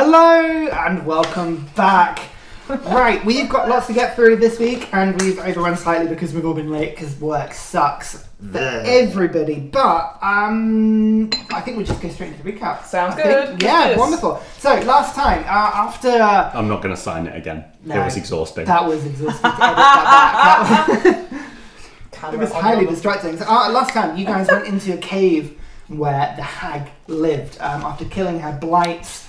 Hello and welcome back. Right, we've got lots to get through this week and we've overrun slightly because we've all been late because work sucks for everybody. But I think we'll just go straight into the recap. Sounds good. Yeah, wonderful. So last time, after... I'm not going to sign it again. No, it was exhausting. That was exhausting to edit that back. It was highly distracting. So last time, you guys went into a cave where the hag lived. After killing her blights,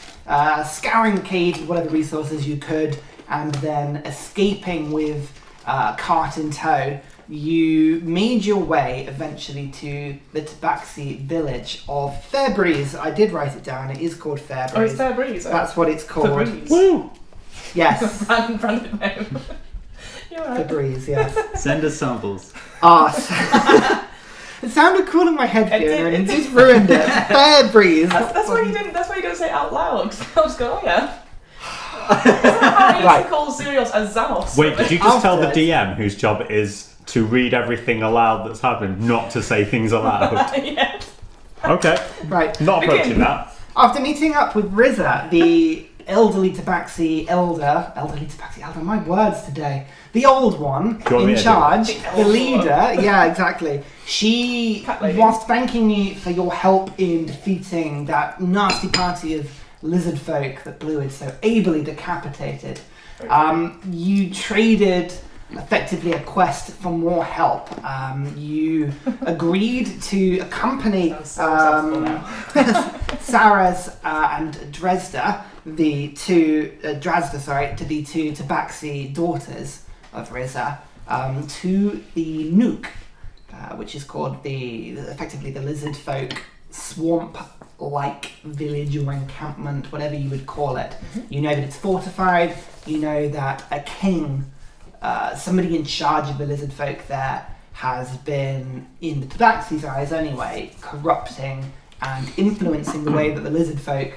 scouring the cave with whatever resources you could, and then escaping with cart in tow, you made your way eventually to the Tabaxi village of Fairbreeze. I did write it down. It is called Fairbreeze. Oh, it's Fairbreeze. That's what it's called. Fairbreeze. Woo! Yes. Random name. You're right. Fairbreeze, yes. Send us samples. It sounded cool in my head, Fiona, and it you just ruined it. Fairbreeze. That's why you didn't. That's why you don't say it out loud. I was going, oh yeah. Isn't that how you used to call Xerieos as Xamos? Wait, did you just tell the After- DM whose job it is to read everything aloud that's happened, not to say things aloud? Yes. Okay. Right. Not approaching that. After meeting up with Ursa, the elderly Tabaxi elder, my words today, the old one Do you want me in to charge, do it? the The leader, old one. yeah, exactly. She Cat lady. was thanking you for your help in defeating that nasty party of lizard folk that Blue had so ably decapitated. You traded effectively a quest for more help. You agreed to accompany Sounds so sensible now. Saras and Dresda, to the two Tabaxi daughters of Ursa, to the Nuke, which is called effectively the lizard folk swamp-like village or encampment, whatever you would call it. Mm-hmm. You know that it's fortified. You know that a king, somebody in charge of the lizard folk there, has been, in the Tabaxi's eyes anyway, corrupting and influencing the way that the lizard folk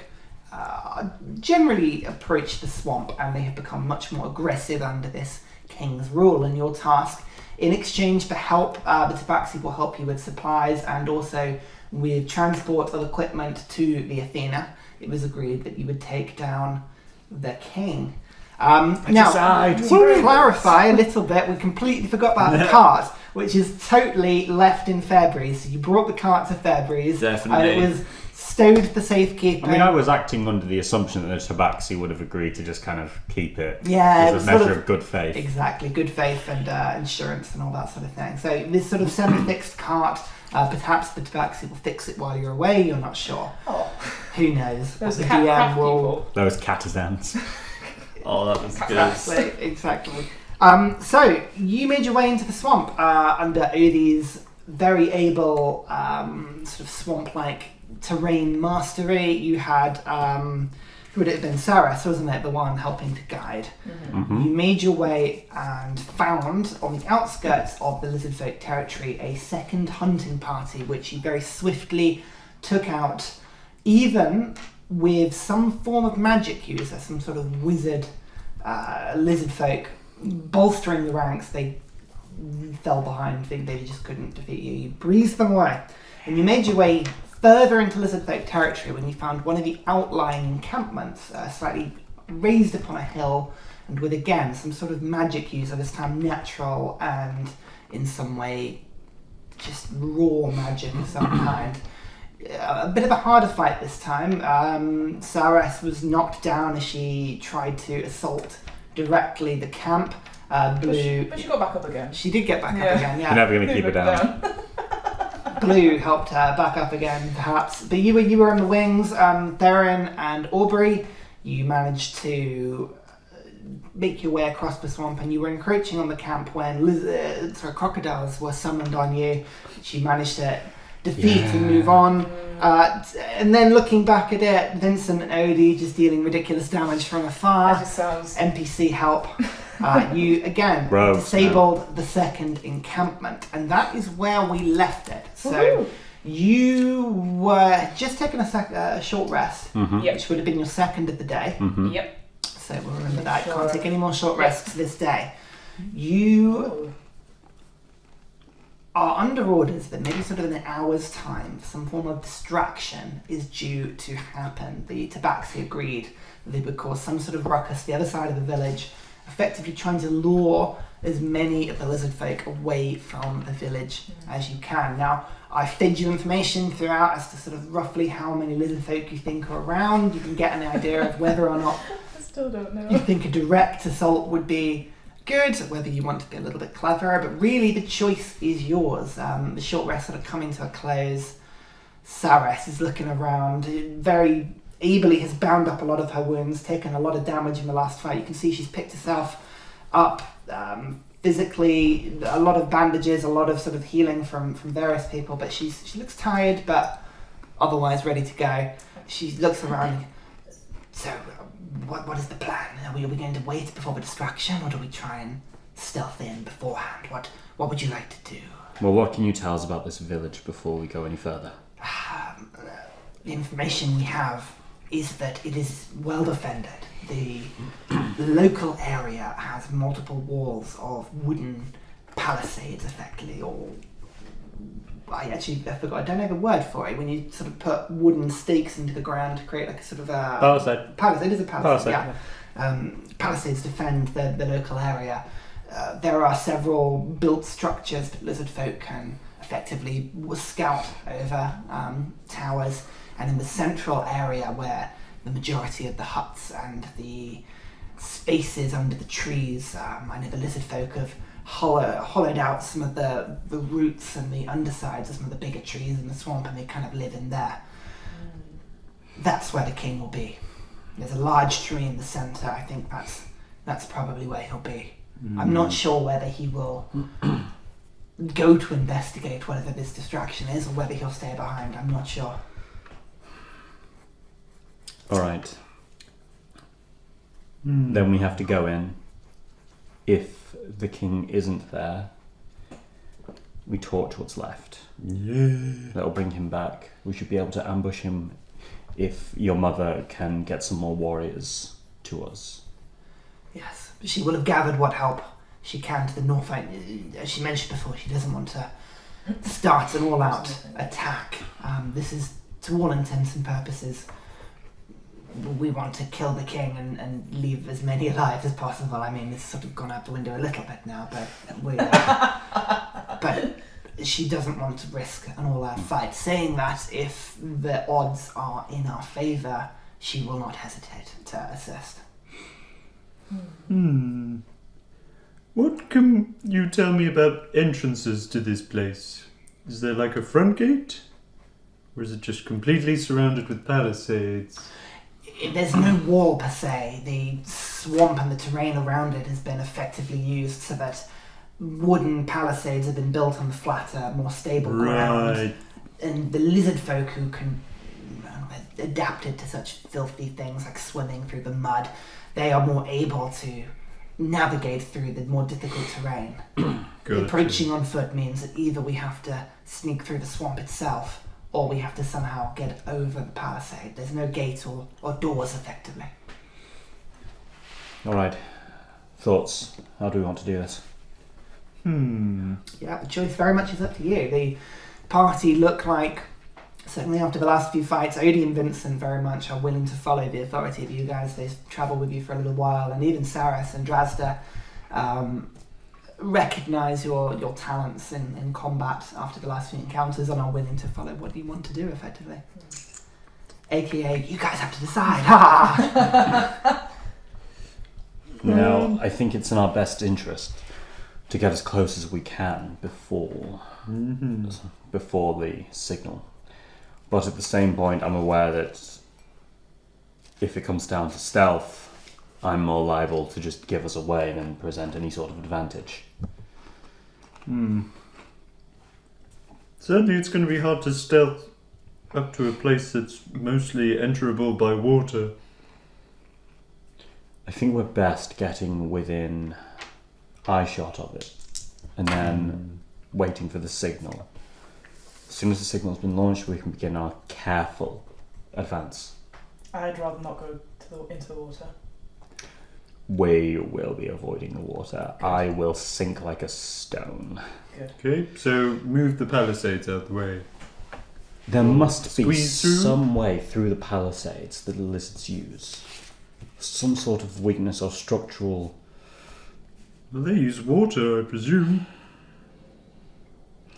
generally approach the swamp, and they have become much more aggressive under this king's rule. And your task, in exchange for help, the Tabaxi will help you with supplies and also with transport of equipment to the Athena. It was agreed that you would take down the king. Now, to clarify a little bit, we completely forgot about the cart, which is totally left in Fairbreeze. So you brought the cart to Fairbreeze, Definitely. and it was stowed for safekeeping. I mean, I was acting under the assumption that the Tabaxi would have agreed to just kind of keep it Yeah, it as was a measure sort of good faith. Exactly, good faith and insurance and all that sort of thing. So this sort of semi-fixed cart, perhaps the Tabaxi will fix it while you're away, you're not sure. Oh, Who knows? those The cat DM will... people. Those catazans. Oh, that was good. Exactly. So you made your way into the swamp under Odie's very able sort of swamp-like terrain mastery. You had who would it have been? Saras, wasn't it? The one helping to guide. Mm-hmm. You made your way and found on the outskirts of the lizard folk territory a second hunting party, which you very swiftly took out, even with some form of magic user, some sort of wizard lizard folk bolstering the ranks. They fell behind, they just couldn't defeat you. You breezed them away, and you made your way further into lizard folk territory when you found one of the outlying encampments, slightly raised upon a hill, and with again some sort of magic user, this time natural and in some way just raw magic of some kind. A bit of a harder fight this time. Saras was knocked down as she tried to assault directly the camp. Blue... But she got back up again. She did get back up again, yeah. You're never going to keep her down. Blue helped her back up again, perhaps. But you were on the wings. Theren and Aubrey, you managed to make your way across the swamp, and you were encroaching on the camp when crocodiles were summoned on you. She managed to defeat and move on. And then looking back at it, Vincent and Odie just dealing ridiculous damage from afar. That just sounds... NPC help. You again disabled the second encampment, and that is where we left it. So Woohoo! you were just taking a short rest, Yep. which would have been your second of the day. Yep. So we'll remember that. Sure. Can't take any more short rests this day. You are under orders that maybe sort of in an hour's time, some form of distraction is due to happen. The Tabaxi agreed that they would cause some sort of ruckus the other side of the village, effectively trying to lure as many of the lizard folk away from the village as you can. Now, I fed you information throughout as to sort of roughly how many lizard folk you think are around. You can get an idea of whether or not I still don't know. you think a direct assault would be good, whether you want to be a little bit cleverer, but really the choice is yours. The short rest sort of coming to a close. Saras is looking around, very ably has bound up a lot of her wounds, taken a lot of damage in the last fight. You can see she's picked herself up physically, a lot of bandages, a lot of sort of healing from various people, but she looks tired but otherwise ready to go. She looks around. So, what is the plan? Are we going to wait before the distraction, or do we try and stealth in beforehand? What would you like to do? Well, what can you tell us about this village before we go any further? The information we have is that it is well defended. The local area has multiple walls of wooden palisades, effectively, or I forgot. I don't have a word for it. When you sort of put wooden stakes into the ground to create like a sort of a Palisade. Palisade. It is a palisade. Palisade, Yeah. Palisades defend the local area. There are several built structures that lizard folk can effectively scout over towers, and in the central area where the majority of the huts and the spaces under the trees, I know the lizard folk have hollowed out some of the roots and the undersides of some of the bigger trees in the swamp, and they kind of live in there. That's where the king will be. There's a large tree in the centre. I think that's probably where he'll be. I'm not sure whether he will go to investigate whatever this distraction is, or whether he'll stay behind. I'm not sure. Alright. Then we have to go in. If the king isn't there, we torch what's left. Yeah. That'll bring him back. We should be able to ambush him if your mother can get some more warriors to us. Yes, she will have gathered what help she can to the north. As she mentioned before, she doesn't want to start an all-out attack. This is, to all intents and purposes, we want to kill the king and leave as many alive as possible. I mean, it's sort of gone out the window a little bit now, but she doesn't want to risk an all-out fight. Saying that, if the odds are in our favour, she will not hesitate to assist. What can you tell me about entrances to this place? Is there like a front gate? Or is it just completely surrounded with palisades? There's no wall per se. The swamp and the terrain around it has been effectively used so that wooden palisades have been built on the flatter, more stable ground. And the lizard folk who can adapted to such filthy things like swimming through the mud, they are more able to navigate through the more difficult terrain. Approaching on foot means that either we have to sneak through the swamp itself, or we have to somehow get over the palisade. There's no gate or doors, effectively. Alright. Thoughts? How do we want to do this? Yeah, the choice very much is up to you. The party look like, certainly after the last few fights, Odie and Vincent very much are willing to follow the authority of you guys. They've travelled with you for a little while, and even Saras and Drazda recognise your talents in combat after the last few encounters and are willing to follow what you want to do, effectively. AKA, you guys have to decide. Now, I think it's in our best interest to get as close as we can before the signal. But at the same point, I'm aware that if it comes down to stealth, I'm more liable to just give us away than present any sort of advantage. Certainly it's going to be hard to stealth up to a place that's mostly enterable by water. I think we're best getting within eyeshot of it and then waiting for the signal. As soon as the signal's been launched, we can begin our careful advance. I'd rather not go into the water. We will be avoiding the water. Good. I will sink like a stone. Good. Okay, so move the palisades out the way. There must be Squeeze through? some way through the palisades that the lizards use. Some sort of weakness or structural. Well, they use water, I presume.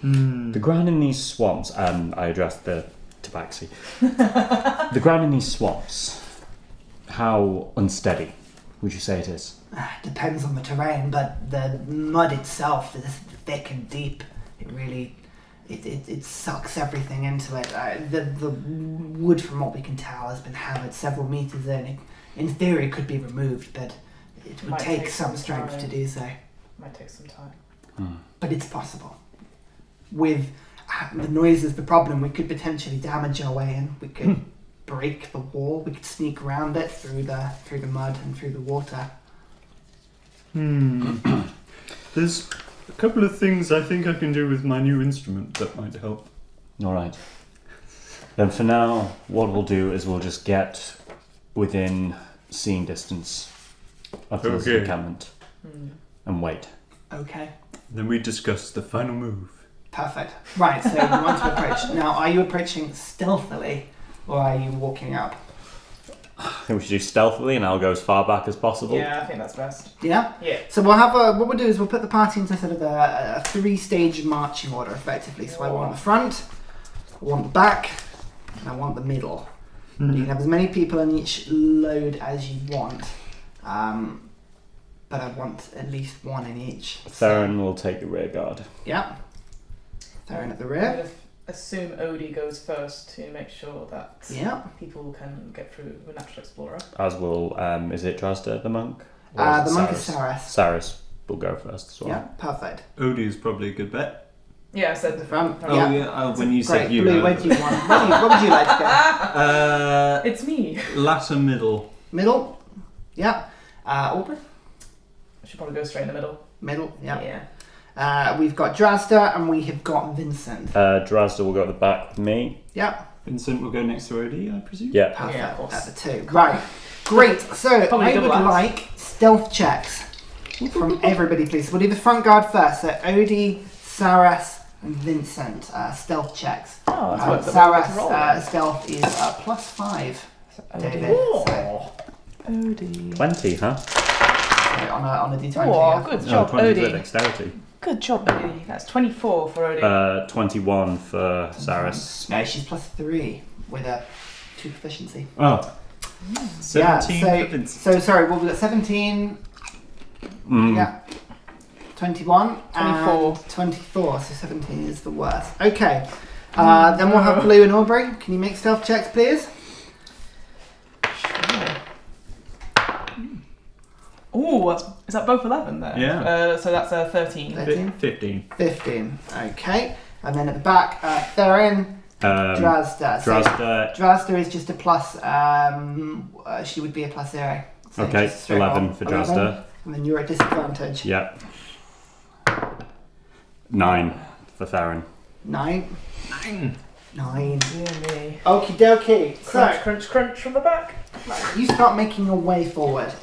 The ground in these swamps, I addressed the tabaxi. The ground in these swamps, how unsteady would you say it is? Depends on the terrain, but the mud itself is thick and deep. It really, it sucks everything into it. The wood, from what we can tell, has been hammered several meters in. It, in theory, could be removed, but it would Might take take some some strength time. to do so. Might take some time. But it's possible. With the noise as the problem, we could potentially damage our way in. We could break the wall. We could sneak around it through the mud and through the water. There's a couple of things I think I can do with my new instrument that might help. Alright. Then for now, what we'll do is we'll just get within seeing distance of the lizard Okay. encampment and wait. Okay. Then we discuss the final move. Perfect. Right, so you want to approach. Now, are you approaching stealthily or are you walking up? I think we should do stealthily and I'll go as far back as possible. Yeah, I think that's best. Yeah? Yeah. So we'll have what we'll do is we'll put the party into sort of a 3-stage marching order, effectively. So I want the front, I want the back, and I want the middle. You can have as many people in each load as you want. But I want at least one in each. Theren will take the rear guard. Yeah. Theren at the I'm rear. going to assume Odie goes first to make sure that Yeah. people can get through the Natural Explorer. As will, is it Drasda, the monk? Or The is it monk is Saris? Saris. Saris will go first as well. Yeah, perfect. Odie is probably a good bet. Yeah, I said The front. front. Yeah. When you Great. said you. Blue, where do you want? What would you like to go? It's me. Latter middle. Middle. Yeah. Aubrey. I should probably go straight in the middle. Middle. Yeah. Yeah. We've got Drasda and we have got Vincent. Drasda will go at the back with me. Yeah. Vincent will go next to Odie, I presume. Yeah. Perfect. Yeah, of course. At the 2. Right. Great. So Probably I would double axe. like stealth checks from everybody, please. We'll do the front guard first. So Odie, Saras, and Vincent. Stealth checks. Oh, that's worked. That way to roll. Saras stealth is +5. David. So, Odie. 20, huh? on a D20. Oh, yeah. good No, job, 20 is Odie. dexterity. Good job, Odie. That's 24 for Odie. 21 for Saris. No, she's +3 with a 2 proficiency. Oh. 17 for Yeah, Vincent. so sorry, well, we've got 17, yeah, 21, 24. and 24, so 17 is the worst. Okay, then we'll have Blue and Aubrey. Can you make stealth checks, please? Oh, is that both 11 there? Yeah. So that's 13. 13? 15. 15, okay. And then at the back, Theren, Drasda. So Drasda. Drasda is just a plus, she would be a +0. So Okay, just straight 11 roll. for 11, Drasda. And then you're at disadvantage. Yep. 9 for Theren. 9. 9. Dear me. Okie dokie. So, Crunch, crunch, crunch from the back. you start making your way forward.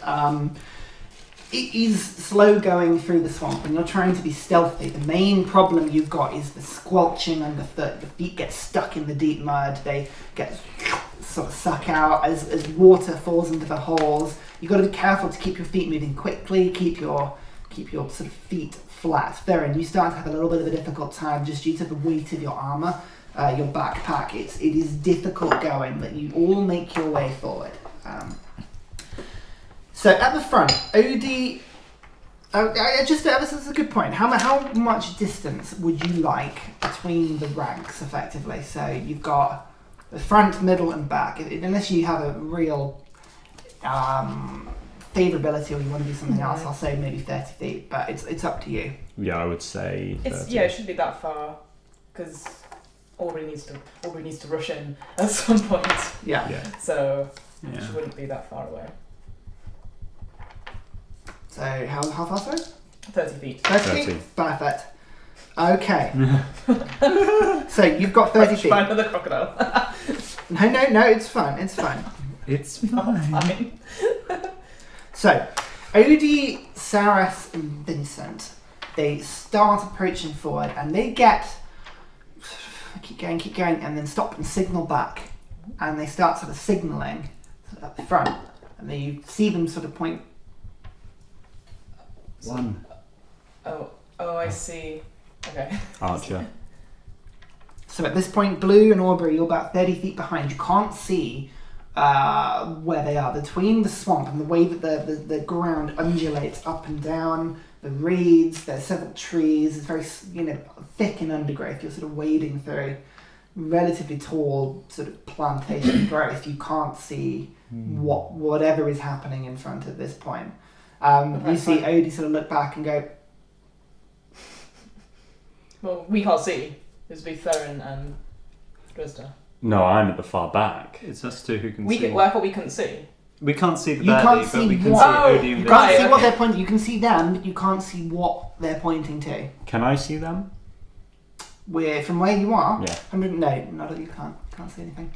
It is slow going through the swamp and you're trying to be stealthy. The main problem you've got is the squelching underfoot. The feet get stuck in the deep mud. They get sort of suck out as water falls into the holes. You've got to be careful to keep your feet moving quickly, keep your sort of feet flat. Theren, you start to have a little bit of a difficult time just due to the weight of your armour, your backpack. It is difficult going, but you all make your way forward. So at the front, Odie, this is a good point. How much distance would you like between the ranks, effectively? So you've got the front, middle, and back. Unless you have a real favourability or you want to do something else, I'll say maybe 30 feet, but it's up to you. Yeah, I would say. It's 30. yeah, it shouldn't be that far because Aubrey needs to rush in at some point. Yeah. Yeah. So Yeah. she wouldn't be that far away. So how far, sorry? 30 feet. 30 feet? 30. Perfect. Okay. So you've got 30 feet. Find another crocodile. No, it's fine. It's fine. It's fine. Fine. So Odie, Saras, and Vincent, they start approaching forward and they keep going, and then stop and signal back. And they start sort of signalling at the front. And then you see them sort of point. One. Oh, I see. Okay. Archer. So at this point, Blue and Aubrey, you're about 30 feet behind. You can't see where they are. Between the swamp and the way that the ground undulates up and down, the reeds, there's several trees, it's very thick in undergrowth. You're sort of wading through relatively tall sort of plantation growth. You can't see whatever is happening in front at this point. You see Odie sort of look back and go, well, we can't see. It'd be Theren and Ursa. No, I'm at the far back. It's us two who can see. Well, I thought we couldn't see. We can't see the You baddie, can't but see we can what- see Odie and you Vincent. can't see what okay. they're pointing. You can see them, but you can't see what they're pointing to. Can I see them? From where you are, Yeah. no, you can't see anything.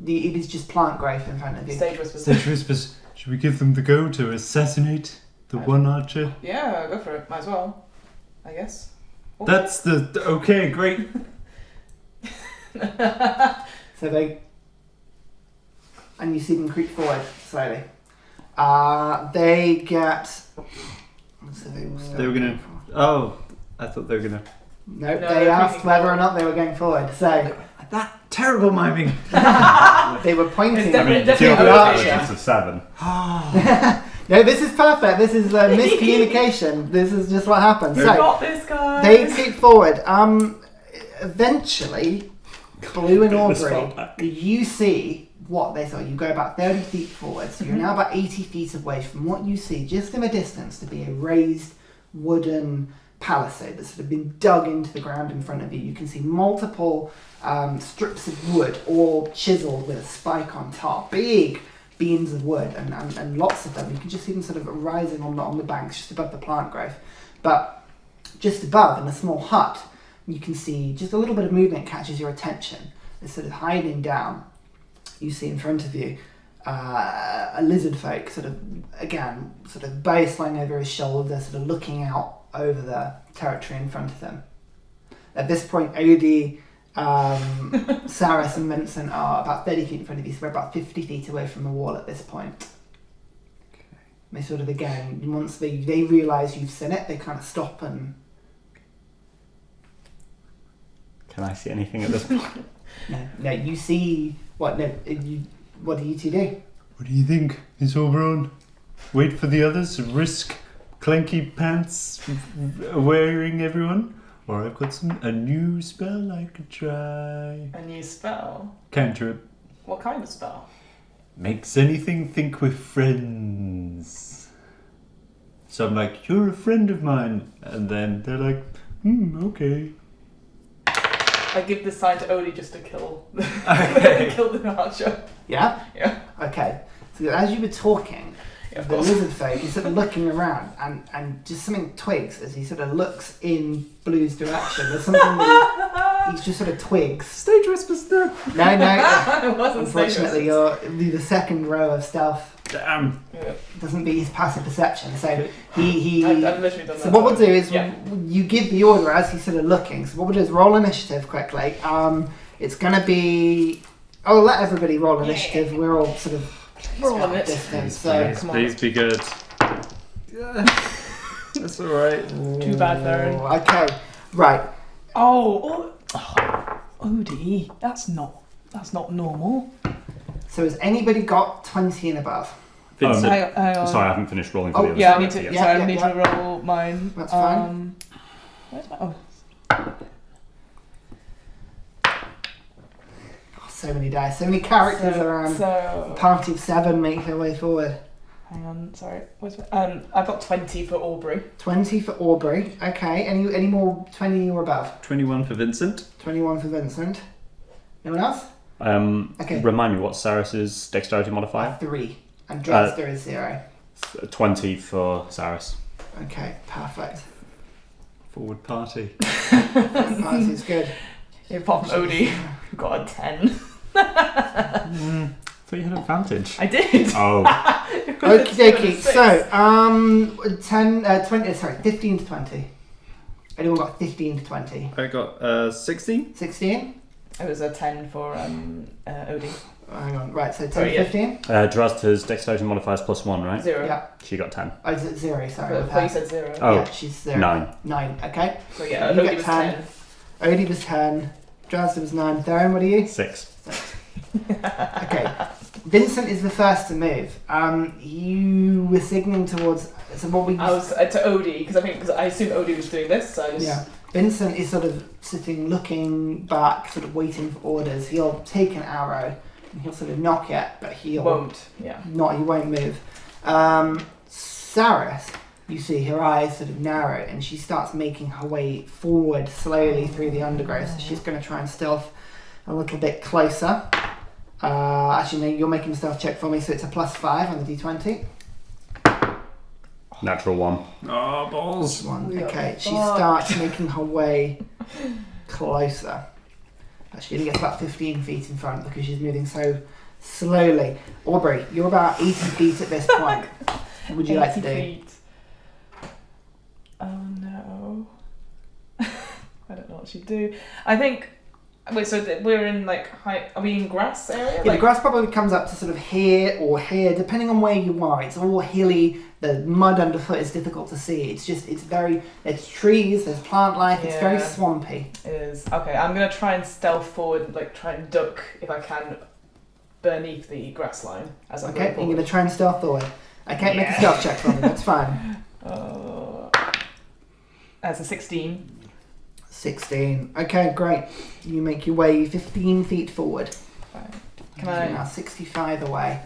It is just plant growth in front of you. Stage whispers. Stage whispers, should we give them the go to assassinate the one archer? Yeah, go for it. Might as well. I guess. Oh. That's okay, great. So and you see them creep forward slowly. They get. So They were gonna. Oh, I thought they were gonna. No, No, they they're asked creeping whether or forward. not they were going forward. So That terrible miming. they were pointing. It's definitely- to definitely the a archer. archer. of 7. No, this is perfect. This is miscommunication. This is just what happened. We So got this, guys. they creep forward. Eventually, Blue and This far Aubrey, back. you see what they saw. You go about 30 feet forward, so you're now about 80 feet away from what you see just in the distance to be a raised wooden palisade that's sort of been dug into the ground in front of you. You can see multiple strips of wood, all chiseled with a spike on top. Big beams of wood and lots of them. You can just see them sort of rising on the banks just above the plant growth. But just above, in a small hut, you can see just a little bit of movement catches your attention. It's sort of hiding down. You see in front of you a lizard folk, sort of bow slung over his shoulder, sort of looking out over the territory in front of them. At this point, Odie, Saras and Vincent are about 30 feet in front of you, so we're about 50 feet away from the wall at this point. They sort of, again, once they realise you've seen it, they kind of stop and... Can I see anything at this point? No, you see... What do you two do? What do you think, Miss Oberon? Wait for the others, risk clanky pants wearing everyone? Or I've got a new spell I could try. A new spell. Cantrip. What kind of spell? Makes anything think we're friends. So I'm like, you're a friend of mine. And then they're like, okay. I give this sign to Odie just to kill Okay. kill the archer. Yeah? Yeah. Okay. So as you were talking, Yeah, of the course. lizard folk is sort of looking around and just something twigs as he sort of looks in Blue's direction. There's something that he just sort of twigs. Stage whispers there. No. It wasn't Unfortunately, dangerous. the second row of stealth Damn. Yeah. doesn't beat his passive perception. So he I've literally done that. So what we'll do is Yeah. you give the order as he's sort of looking. So what we'll do is roll initiative quickly. It's going to be... I'll let everybody roll initiative. We're all sort of Roll at a it. distance. So come on. Please be good. That's alright. Too bad, Theren. Okay, right. Oh, Odie, that's not normal. So has anybody got 20 and above? Vincent. Hang on. Sorry, I haven't finished rolling for Oh, the others. Yeah, I need to. Yeah, sorry, yeah, I need yeah. to roll mine. That's fine. Where's my? Oh, So many dice, so many characters around. So A party of 7 make their way forward. hang on. Sorry. Where's my? I've got 20 for Aubrey. 20 for Aubrey. Okay, any more 20 or above? 21 for Vincent. 21 for Vincent. Anyone else? Okay. Remind me, what's Saras's dexterity modifier? 3. And Dredster is 0. 20 for Saras. Okay, perfect. Forward party. Party is good. Apart from Odie, who got a 10. Thought you had advantage. I did. Oh, Okie dokie. So, 15 to 20. Anyone got 15 to 20? I got 16. 16? It was a 10 for Odie. Hang on. Right, so 10 Sorry, to yeah. 15? Drazta's dexterity modifiers +1, right? 0. Yeah. She got 10. Oh, is it 0? Sorry. I with thought her. you said 0. Oh, Yeah, she's 0. 9. 9, okay. So yeah, You Odie get was 10. 10. Odie was 10. Drazta was 9. Theren, what are you? 6. Okay. Vincent is the first to move. You were signaling towards... So what we... I was to Odie, because I assumed Odie was doing this, so I just... Yeah. Vincent is sort of sitting, looking back, sort of waiting for orders. He'll take an arrow and he'll sort of knock it, but he'll... Won't, yeah. He won't move. Saris, you see her eyes sort of narrow and she starts making her way forward slowly through the undergrowth. So she's going to try and stealth a little bit closer. Actually, no, you're making a stealth check for me, so it's a +5 on the d20. Natural 1. Oh, balls. One. Okay, she starts making her way closer. She only gets about 15 feet in front because she's moving so slowly. Aubrey, you're about 80 feet at this point. What would you like to do? 80 feet. Oh no. I don't know what she'd do. I think... Wait, so we're in like high... Are we in grass area? Yeah, the grass probably comes up to sort of here or here, depending on where you are. It's all hilly. The mud underfoot is difficult to see. It's very... There's trees, there's plant life. It's very Yeah. swampy. It is. Okay, I'm going to try and stealth forward, like try and duck, if I can, beneath the grass line as I'm Okay, going you're forward. going to try and stealth forward. Okay, make a Yeah. stealth check for me. That's fine. As a 16. 16. Okay, great. You make your way 15 feet forward. Fine. You're now 65 away.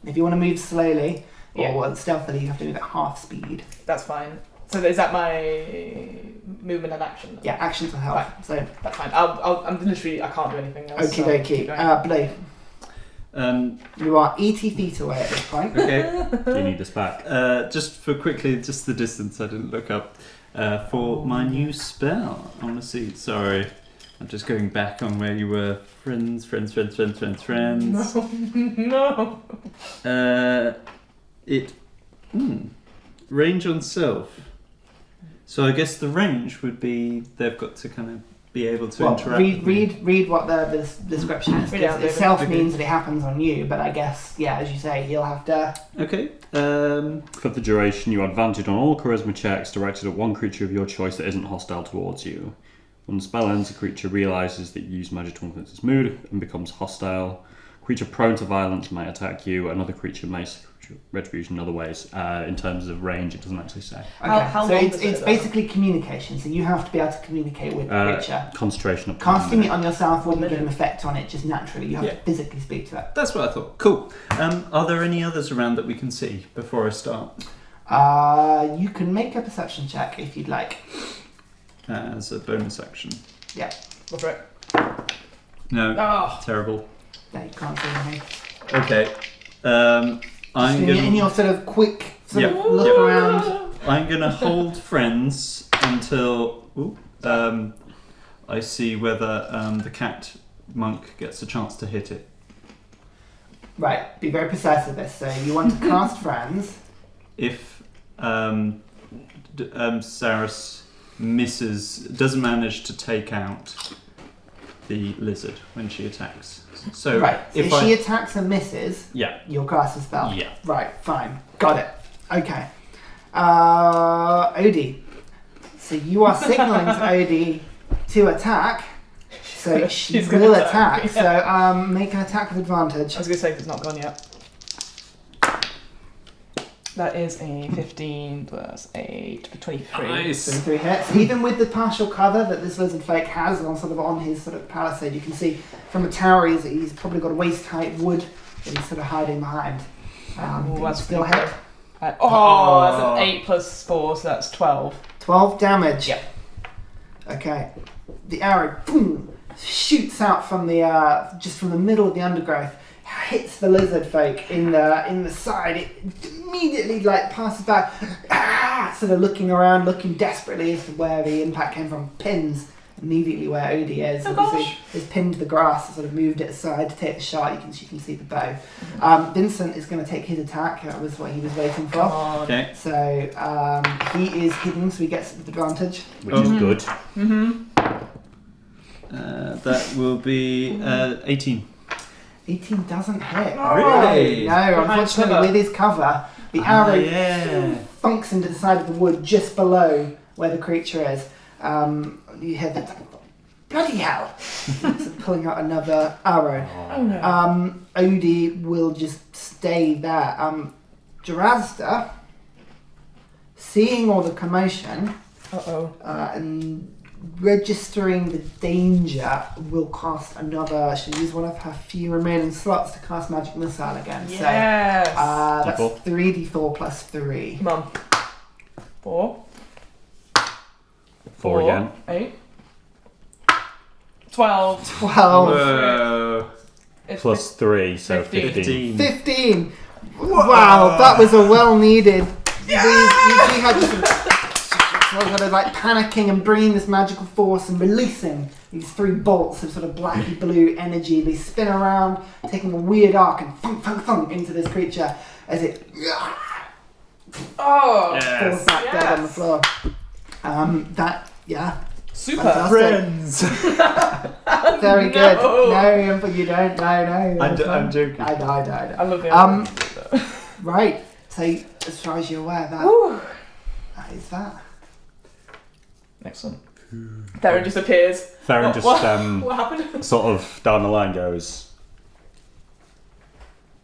If you want to move slowly or stealthily, you have to move at half speed. That's fine. So is that my movement and action? Yeah, action to help. Right. So, That's fine. I'm literally, I can't do anything else. okie so keep dokie. going. Blue, you are 80 feet away at this point. Okay. Do you need this back? Just for quickly, just the distance, I didn't look up. For my new spell, I want to see. Sorry, I'm just going back on where you were. Friends. No. Range on self. So I guess the range would be they've got to kind of be able to Well, interact. with me. read what the description is. Read out, Because itself David. means that it happens on you, but I guess, yeah, as you say, he'll have to... Okay. For the duration, you have advantage on all charisma checks directed at one creature of your choice that isn't hostile towards you. When the spell ends, the creature realizes that you use magic to influence its mood and becomes hostile. Creature prone to violence may attack you. Another creature may retribution in other ways. In terms of range, it doesn't actually say. Okay, How so long it's does it, though? basically communication, so you have to be able to communicate with the creature. Concentration of Casting it on yourself wouldn't get an effect on it just naturally. You have to physically speak to it. That's what I thought. Cool. Are there any others around that we can see before I start? You can make a perception check if you'd like. As a bonus action. Yeah. Go for it. No. Oh. Terrible. No, you can't see anything. Okay. I'm In your gonna. sort of quick sort Yep. of look around. I'm gonna hold friends until I see whether the cat monk gets a chance to hit it. Right, be very precise with this. So you want to cast friends. If Saris doesn't manage to take out the lizard when she attacks. So Right, if I she attacks and misses, yeah you'll cast a spell. yeah Right, fine. Got it. Okay. Odie. So you are signaling to Odie to attack. So she She's gonna will attack, attack. yeah. So make an attack with advantage. I was going to say if it's not gone yet. That is a 15 plus 8 for 23. Nice. 23 hits. Even with the partial cover that this lizard folk has on his sort of palisade, you can see from a tower he's probably got a waist height wood that he's sort of hiding behind. Ooh, But that's you still pretty hit. good. That's an 8 plus 4, so that's 12. 12 damage. Yep. Okay. The arrow boom, shoots out from the just from the middle of the undergrowth, hits the lizard folk in the side. It immediately passes back, sort of looking around, looking desperately as to where the impact came from. Pins immediately where Odie is. Oh, Obviously, gosh. has pinned the grass and sort of moved it aside to take the shot. You can see the bow. Vincent is going to take his attack. That was what he was waiting for. Come on. Okay. So he is hidden, so he gets the advantage. Which is good. Mm-hmm. That will be 18. 18 doesn't hit. Really? No, unfortunately, cover. with his cover, the arrow Yeah. funks into the side of the wood just below where the creature is. You hear that. Bloody hell! So pulling out another arrow. Oh no. Odie will just stay there. Jarazda, seeing all the commotion Uh-oh. and registering the danger, will cast another. She'll use one of her few remaining slots to cast Magic Missile again. Yes. So that's D4. 3d4 plus 3. Come on. 4. 4 again. 8. 12. 12. Whoa. It's Plus 3, so 15. 15. 15. Wow, that was a well needed. You had sort of like panicking and bringing this magical force and releasing these 3 bolts of sort of blacky blue energy. They spin around, taking a weird arc and thunk, thunk, thunk into this creature as it Oh. falls back dead on the floor. Super. Fantastic. Friends. Very good. No. No, but you don't. No. I'm joking. I know. I love the Right. So, as far as you're aware, Woo. that is that. Excellent. Theren just appears. Theren just What happened? sort of down the line goes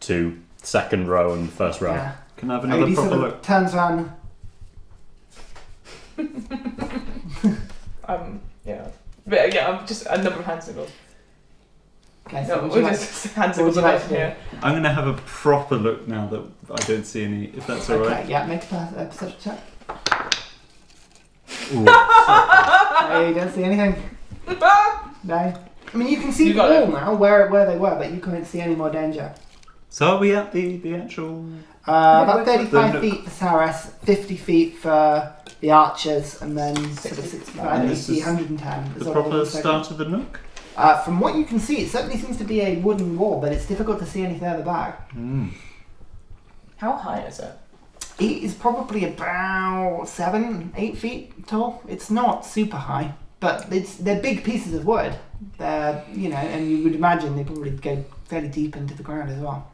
to second row and first row. Yeah. Can I have another Odie proper sort of look? turns around. Yeah. But yeah, I'm just a number of hand signals. Okay, No, so would we're you like- just hand what would signals you away like from to do? here. I'm going to have a proper look now that I don't see any, if that's Okay, alright. yeah, make a perception check. Ooh. No, you don't see anything. No. I mean, you can see You the got wall it. now, where they were, but you couldn't see any more danger. So are we at the actual... About 35 The feet for Saras, 50 feet for the archers, and then sort of 65, And this 80, is 110. the is all proper in a second. start of the nook? From what you can see, it certainly seems to be a wooden wall, but it's difficult to see any further back. How high is it? It is probably about 7, 8 feet tall. It's not super high, but they're big pieces of wood. They're, and you would imagine they probably go fairly deep into the ground as well.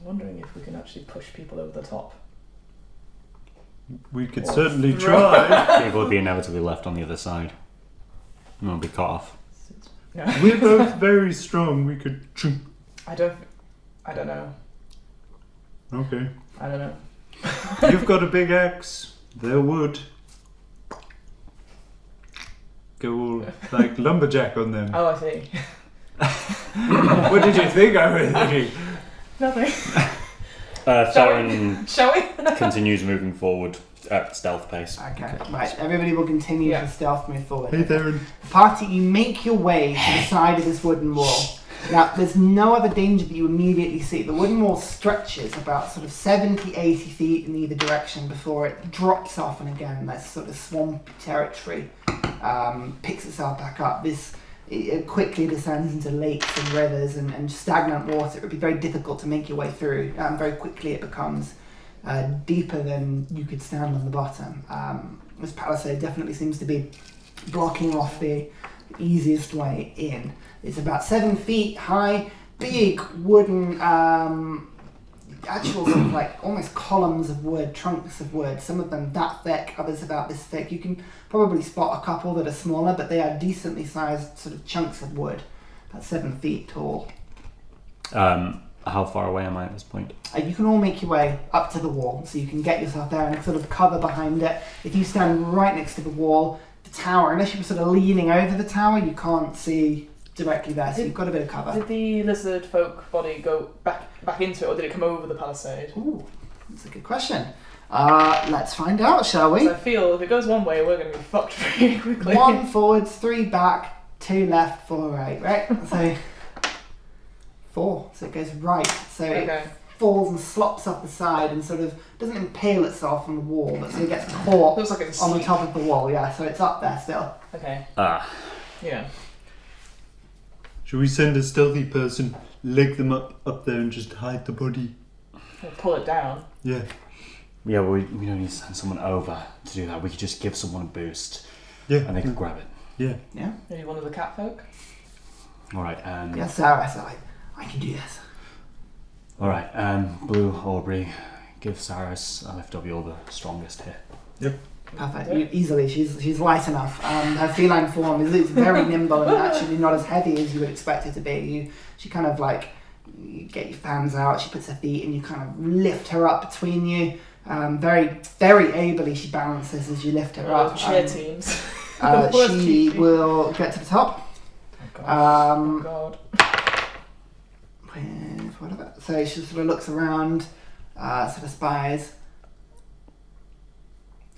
I'm wondering if we can actually push people over the top. We could Or certainly throw- try. People would be inevitably left on the other side. And we'll be cut off. No. We're both very strong. We could... I don't know. Okay. I don't know. You've got a big axe. They're wood. Go all like lumberjack on them. Oh, I see. What did you think I was thinking? Nothing. Theren Shall we? continues moving forward at stealth pace. Okay, right. Everybody will continue Yeah. to stealth move forward. Hey, Theren. Party, you make your way to the side of this wooden wall. Now, there's no other danger that you immediately see. The wooden wall stretches about sort of 70, 80 feet in either direction before it drops off, and again, that sort of swampy territory picks itself back up. It quickly descends into lakes and rivers and stagnant water. It would be very difficult to make your way through. Very quickly it becomes deeper than you could stand on the bottom. This palisade definitely seems to be blocking off the easiest way in. It's about 7 feet high, big wooden, actual sort of like almost columns of wood, trunks of wood, some of them that thick, others about this thick. You can probably spot a couple that are smaller, but they are decently sized sort of chunks of wood, about 7 feet tall. How far away am I at this point? You can all make your way up to the wall, so you can get yourself there and sort of cover behind it. If you stand right next to the wall, the tower, unless you're sort of leaning over the tower, you can't see directly there, so you've got a bit of cover. Did the lizard folk body go back into it, or did it come over the palisade? Ooh, that's a good question. Let's find out, shall we? Because I feel if it goes one way, we're going to be fucked pretty quickly. 1 forwards, 3 back, 2 left, 4 right, right? So 4, so it goes right. So Okay. falls and slops off the side and sort of doesn't impale itself on the wall, but sort of gets caught Looks like it's on the top of the wall. Yeah, so it's up there still. Okay. Ah. Yeah. Should we send a stealthy person, leg them up there and just hide the body? We'll pull it down. Yeah. Yeah, well, we don't need to send someone over to do that. We could just give someone a boost. Yeah. And they could grab it. Yeah. Yeah. Maybe one of the cat folk. Alright, Yeah, Sarah said, I can do this. Alright, Blue, Aubrey, give Cyrus a lift up. You're the strongest here. Yep. Perfect. Easily, she's light enough. Her feline form is very nimble and actually not as heavy as you would expect it to be. She kind of like, you get your hands out, she puts her feet and you kind of lift her up between you. Very, very ably she balances as you lift her up. Cheer teams. She will get to the top. Oh God. With whatever. So she sort of looks around, sort of spies,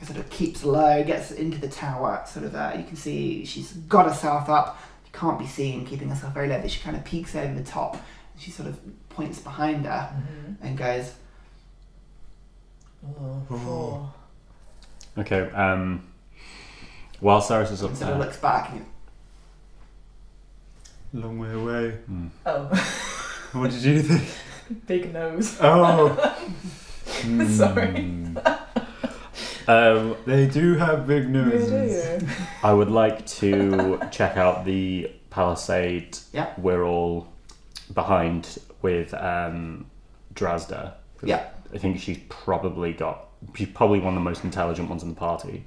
sort of keeps low, gets into the tower. Sort of, you can see she's got herself up. You can't be seen, keeping herself very low. But she kind of peeks over the top. And she sort of points behind her and goes. Oh, 4. Okay, while Cyrus is up And sort of there... looks back and Long way away. Oh. What did you think? Big nose. Oh. Sorry. They do have big noses. Yeah, do you? I would like to check out the palisade Yeah. we're all behind with Drazda. Yeah. I think she's probably one of the most intelligent ones in the party.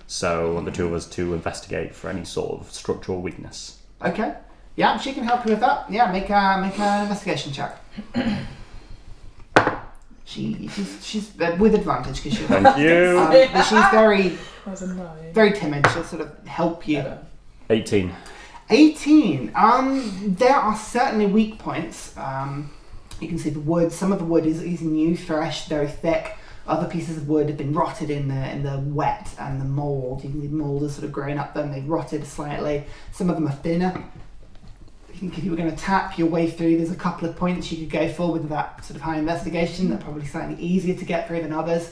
So I want the two of us to investigate for any sort of structural weakness. okay. Yeah, she can help you with that. Yeah, make an investigation check. She's with advantage because she's. Thank you. But she's very, That was a 9. very timid. She'll sort of help you. 18. 18. There are certainly weak points. You can see the wood. Some of the wood is new, fresh, very thick. Other pieces of wood have been rotted in the wet and the mold. You can see mold has sort of grown up them. They've rotted slightly. Some of them are thinner. I think if you were going to tap your way through, there's a couple of points you could go for with that sort of high investigation. They're probably slightly easier to get through than others.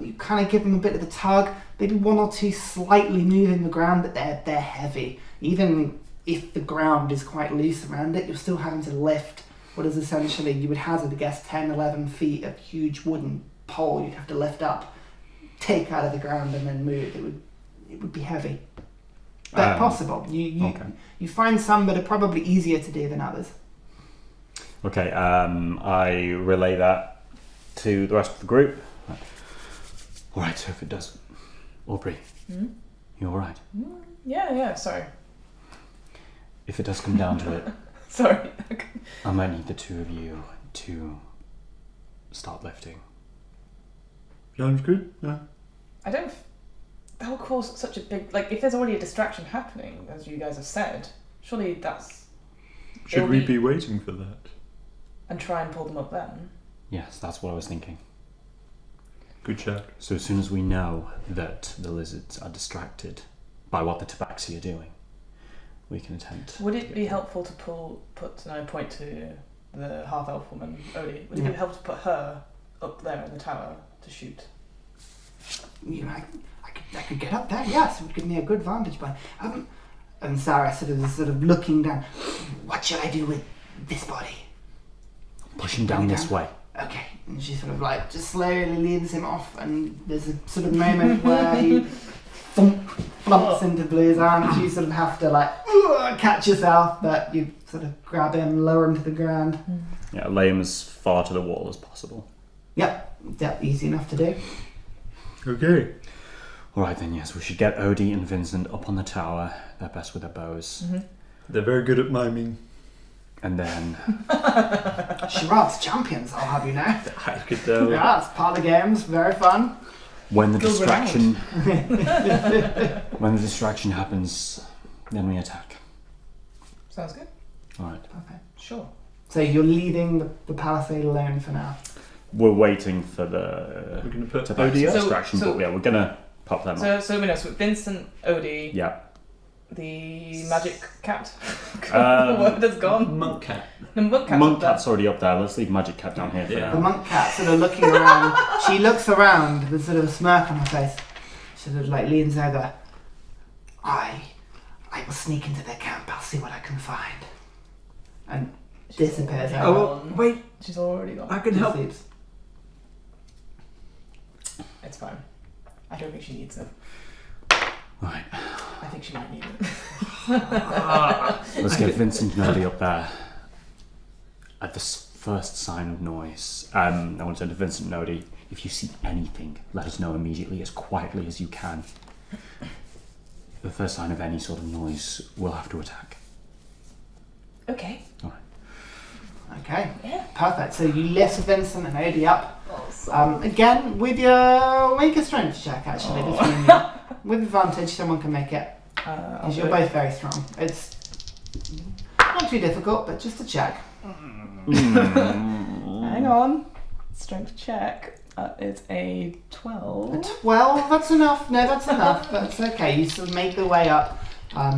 You kind of give them a bit of the tug. Maybe one or two slightly moving the ground, but they're heavy. Even if the ground is quite loose around it, you're still having to lift what is essentially, you would hazard a guess, 10, 11 feet of huge wooden pole you'd have to lift up, take out of the ground and then move. It would be heavy. But possible. You find some that are probably easier to do than others. Okay, I relay that to the rest of the group. Alright, so if it does... Aubrey, you alright? Yeah, sorry. If it does come down to it, Sorry. I might need the two of you to start lifting. Sounds good. Yeah. I don't... That will cause such a big... Like, if there's already a distraction happening, as you guys have said, surely that's... Should we be waiting for that? And try and pull them up then? Yes, that's what I was thinking. Good chat. So as soon as we know that the lizards are distracted by what the tabaxi are doing, we can attempt. Would it be helpful to point to the half-elf woman, Odie? Would it be helpful to put her up there in the tower to shoot? I could get up there, yes, it would give me a good vantage point. And Sarah sort of looking down. What should I do with this body? Push him down this way. Okay, and she sort of like just slowly leads him off, and there's a sort of moment where he flumps into Blue's arms. You sort of have to like catch yourself, but you sort of grab him, lower him to the ground. Yeah, lay him as far to the wall as possible. Yep, easy enough to do. Okay. Alright then, yes, we should get Odie and Vincent up on the tower. They're best with their bows. They're very good at miming. And then... Charade's champions, I'll have you know. I could tell. Yeah, it's part of the games, very fun. When the Go distraction... when the distraction happens, then we attack. Sounds good. Alright. Okay. Sure. So you're leaving the palisade alone for now. We're waiting for the... We're going to put tabaxi Odie up. distraction, but yeah, we're gonna pop them up. So we know, so Vincent, Odie, Yeah. the magic cat. Um, The word has gone. Monk cat. The monk cat's Monk up there. cat's already up there. Let's leave magic cat down here for Yeah. The now. monk cat sort of looking around. She looks around with sort of a smirk on her face. She sort of like leans over. I will sneak into their camp. I'll see what I can find. And disappears. She's over. already gone. Wait, She's already gone. I can help. Sleeps. It's fine. I don't think she needs it. Right. I think she might need it. Let's get Vincent Nodi up there. At the first sign of noise, I want to turn to Vincent Nodi. If you see anything, let us know immediately, as quietly as you can. The first sign of any sort of noise, we'll have to attack. Okay. Okay. Yeah. Perfect. So you lift Vincent and Odie up. Awesome. Again, with your make a strength check actually between you. With advantage, someone can make it. I'll Because do you're it. both very strong. It's not too difficult, but just a check. Hang on. Strength check. It's a 12. A 12, that's enough. No, that's enough. That's okay. You sort of make the way up.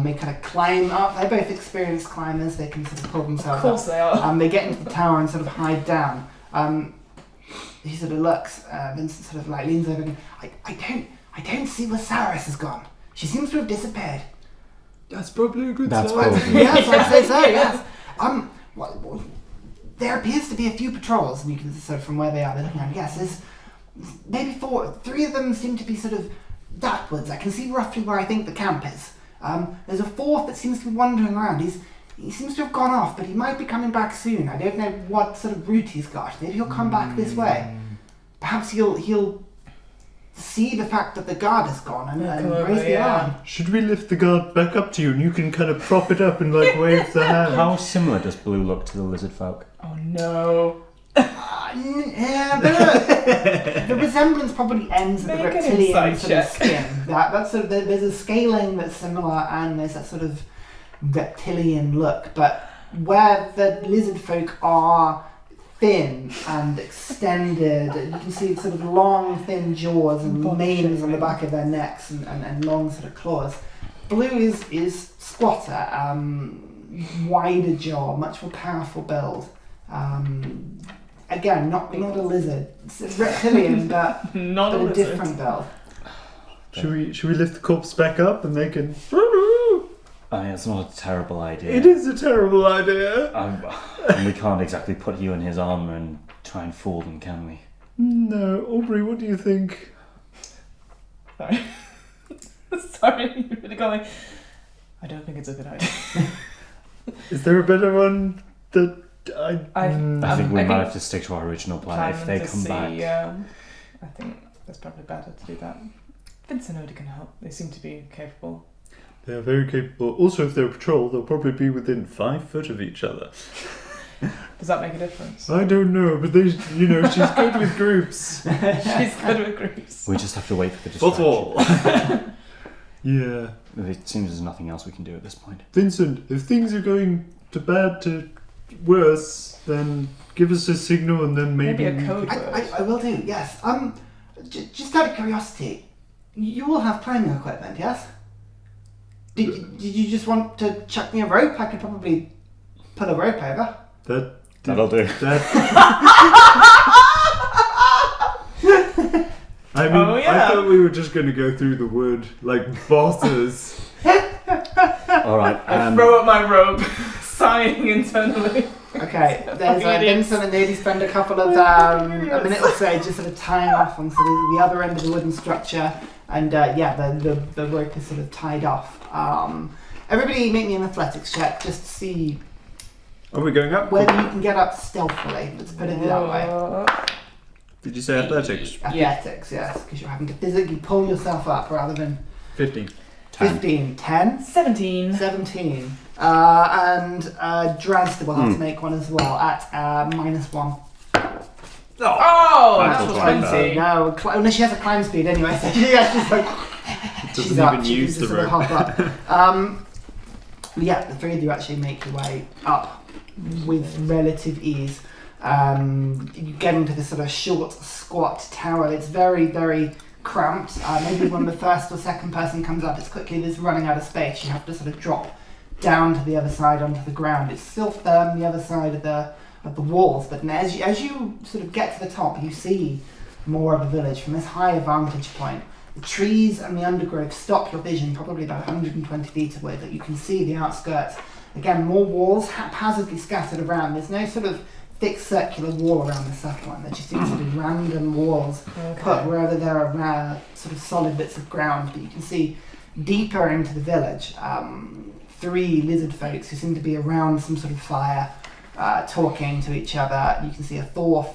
They kind of climb up. They're both experienced climbers. They can sort of pull Of themselves course they are. up. They get into the tower and sort of hide down. He sort of looks. Vincent sort of like leans over and I don't see where Saris has gone. She seems to have disappeared. That's probably a good That's sign. probably- Yes, I'd say so. Yes. Well, there appears to be a few patrols, and you can sort of from where they are, they're looking around. Yes, there's maybe 3 of them seem to be sort of backwards. I can see roughly where I think the camp is. There's a 4th that seems to be wandering around. He seems to have gone off, but he might be coming back soon. I don't know what sort of route he's got. Maybe he'll come back this way. Perhaps he'll see the fact that the guard is gone and Come over, raise the yeah. alarm. Should we lift the guard back up to you and you can kind of prop it up and like wave the hand? How similar does Blue look to the lizard folk? Oh no. Yeah, the resemblance probably ends at the Make an reptilian insight sort of check. skin. That's sort of there's a scaling that's similar, and there's that sort of reptilian look. But where the lizard folk are thin and extended, you can see sort of long, thin jaws and Body manes on the shaping. back of their necks and long sort of claws. Blue is squatter, wider jaw, much more powerful build. Again, not a lizard. It's a reptilian, but Not a a lizard. different build. Should we lift the corpse back up and they can... I mean, it's not a terrible idea. It is a terrible idea. And we can't exactly put you in his armour and try and fool them, can we? No, Aubrey, what do you think? Sorry. Sorry, you really got me. I don't think it's a good idea. Is there a better one that I think we might have to stick to our original plan if they come back. I think it's probably better to do that. Vincent and Odie can help. They seem to be capable. They are very capable. Also, if they're a patrol, they'll probably be within 5 foot of each other. Does that make a difference? I don't know, but they, she's good with groups. She's good with groups. We just have to wait for the Fourth distraction. wall. Yeah. It seems there's nothing else we can do at this point. Vincent, if things are going to bad to worse, then give us a signal and then maybe... Maybe a code word. I will do, yes. Just out of curiosity, you all have climbing equipment, yes? Did you just want to chuck me a rope? I could probably put a rope over. That'll do. I mean, Oh, yeah. I thought we were just going to go through the wood like bosses. Alright, I throw up my robe, sighing internally. Okay, there's Fucking idiots. Vincent and Lady spend a couple of a minute or so just sort of tying off onto the other end of the wooden structure, and the rope is sort of tied off. Everybody make me an athletics check just to see Are we going up? whether you can get up stealthily. Let's put it that way. Did you say athletics? Athletics, yes, because you're having to physically pull yourself up rather than 15. 15, 10, 17. 17. And Drazda will have to make one as well at -1. Oh, Natural natural 20. 20. No, unless she has a climb speed anyway. So yeah, she's like, Doesn't she's up. even She can use just the sort of rope. hop up. Yeah, the 3 of you actually make your way up with relative ease. You get into this sort of short, squat tower. It's very, very cramped. Maybe when the first or second person comes up, it's quickly there's running out of space. You have to sort of drop down to the other side onto the ground. It's still firm the other side of the walls, but as you sort of get to the top, you see more of the village from this higher vantage point. The trees and the undergrowth stop your vision probably about 120 feet away, but you can see the outskirts. Again, more walls haphazardly scattered around. There's no sort of thick circular wall around the settlement. There's just these sort of random walls put wherever there are sort of solid bits of ground. But you can see deeper into the village, 3 lizard folks who seem to be around some sort of fire, talking to each other. You can see a Thorth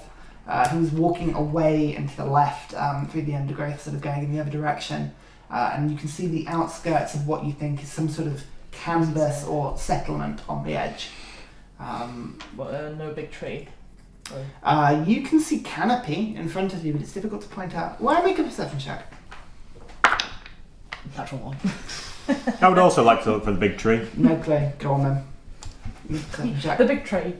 who's walking away and to the left through the undergrowth, sort of going in the other direction. And you can see the outskirts of what you think is some sort of canvas or settlement on the edge. No big tree. You can see canopy in front of you, but it's difficult to point out. Why make a perception check? Natural one. I would also like to look for the big tree. No clue. Go on then. Perception check. The big tree.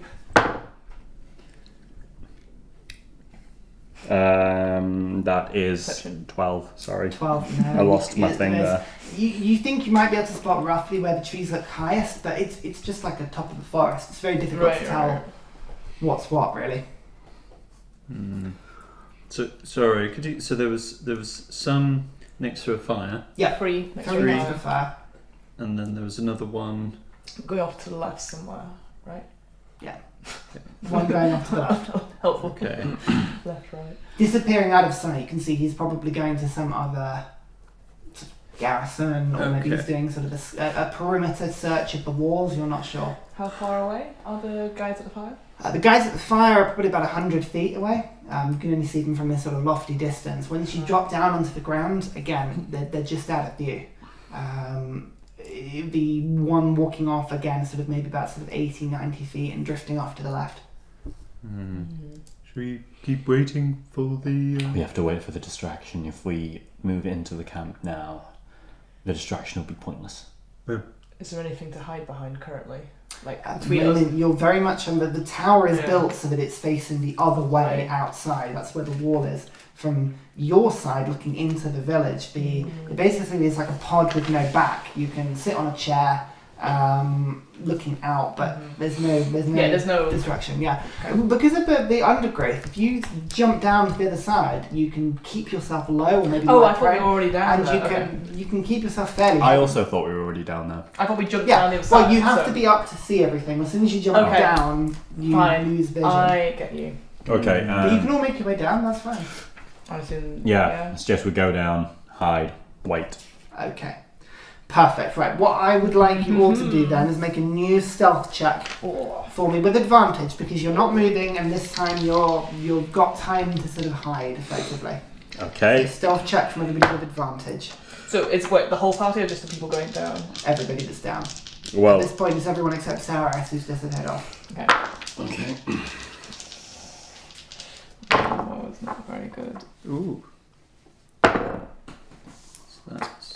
That is Perception. 12. Sorry. 12. No. I lost my thing there. You think you might be able to spot roughly where the trees look highest, but it's just like the top of the forest. It's very difficult to tell what's what, really. So sorry, could you? So there was some next to a fire, Yeah. 3 next 3 to next to the the fire. and then there was another one. Going off to the left somewhere, right? One going off to the left. Helpful. Okay. Left, right. Disappearing out of sight, you can see he's probably going to some other sort of garrison, or maybe he's Okay. doing sort of a perimeter search of the walls. You're not sure. How far away are the guys at the fire? The guys at the fire are probably about 100 feet away. You can only see them from this sort of lofty distance. Once you drop down onto the ground, again, they're just out of view. The one walking off again, sort of maybe about sort of 80, 90 feet and drifting off to the left. Should we keep waiting for the... We have to wait for the distraction. If we move into the camp now, the distraction will be pointless. Is there anything to hide behind currently? Like At the between us? moment, you're very much under the tower is Yeah. built so that it's facing the other way Right. outside. That's where the wall is. From your side, looking into the village, basically it's like a pod with no back. You can sit on a chair, looking out, but there's no distraction. Yeah, because of the undergrowth. If you jump down to the other side, you can keep yourself low, or maybe Oh, I light thought we prone, were already down and there. you can keep yourself fairly. I also thought we were already down there. I thought we jumped down the Yeah, other side. well, you have so to be up to see everything. As soon as you jump Okay. down, you Fine. lose vision. I get you. Okay. But you can all make your way down. That's fine. I was in. Yeah, it's just we go down, hide, wait. Okay. Perfect. Right. What I would like you all to do then is make a new stealth check Oh. for me with advantage, because you're not moving, and this time you've got time to sort of hide effectively. Okay. So stealth check from everybody with advantage. So it's what, the whole party or just the people going down? Everybody that's down. At Well, this point, it's everyone except Sarah, who's just head off. Okay. okay. Oh, it's not very good. Ooh. So that's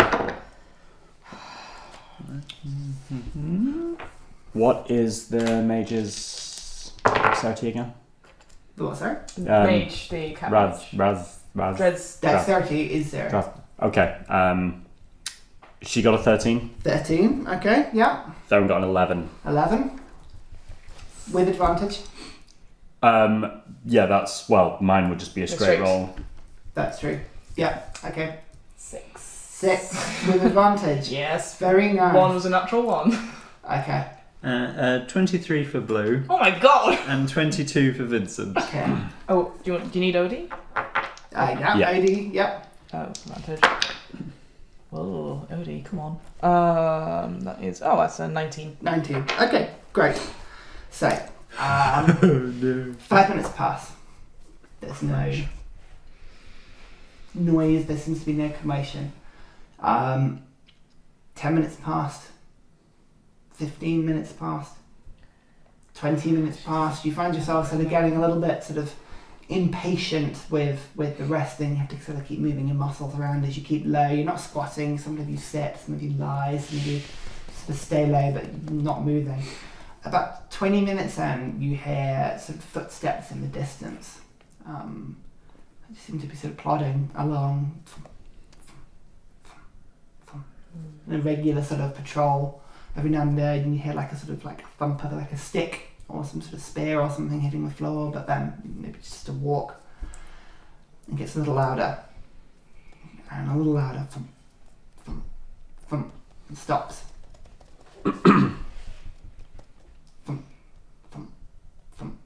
What is the mage's dexterity again? The what, sorry? Mage, the cat Raz. Dreads. Dexterity is 0. Raz. Okay. She got a 13. 13. Okay. Yeah. Theren got an 11. 11. With advantage. Yeah, mine would just be a straight roll. That's true. Yeah. Okay. 6. 6 with advantage. Yes. Very nice. 1 was a natural 1. Okay. 23 for Blue Oh my god! and 22 for Vincent. Okay. Oh, do you need Odie? Yeah. Yeah. Odie. Yep. Oh, advantage. Oh, Odie, come on. That's a 19. 19. Okay. Great. So, Oh no. 5 minutes pass. There's no noise. There seems to be no commotion. 10 minutes passed. 15 minutes passed. 20 minutes passed. You find yourself sort of getting a little bit sort of impatient with the resting. You have to sort of keep moving your muscles around as you keep low. You're not squatting. Some of you sit, some of you lie, some of you sort of stay low but not moving. About 20 minutes in, you hear sort of footsteps in the distance. They seem to be sort of plodding along. In a regular sort of patrol. Every now and then you hear like a sort of like a thump of like a stick or some sort of spear or something hitting the floor, but then maybe just a walk. It gets a little louder. And a little louder. Thump, thump, thump. And stops. Thump, thump, thump, thump.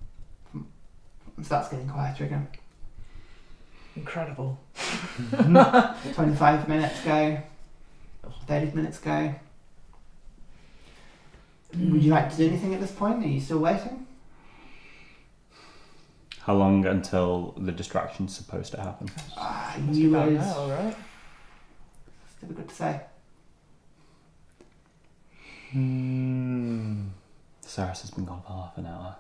And starts getting quieter again. Incredible. 25 minutes go. 30 minutes go. Would you like to do anything at this point? Are you still waiting? How long until the distraction's supposed to happen? Must be about now, right? It's difficult to say. Cyrus has been gone for half an hour.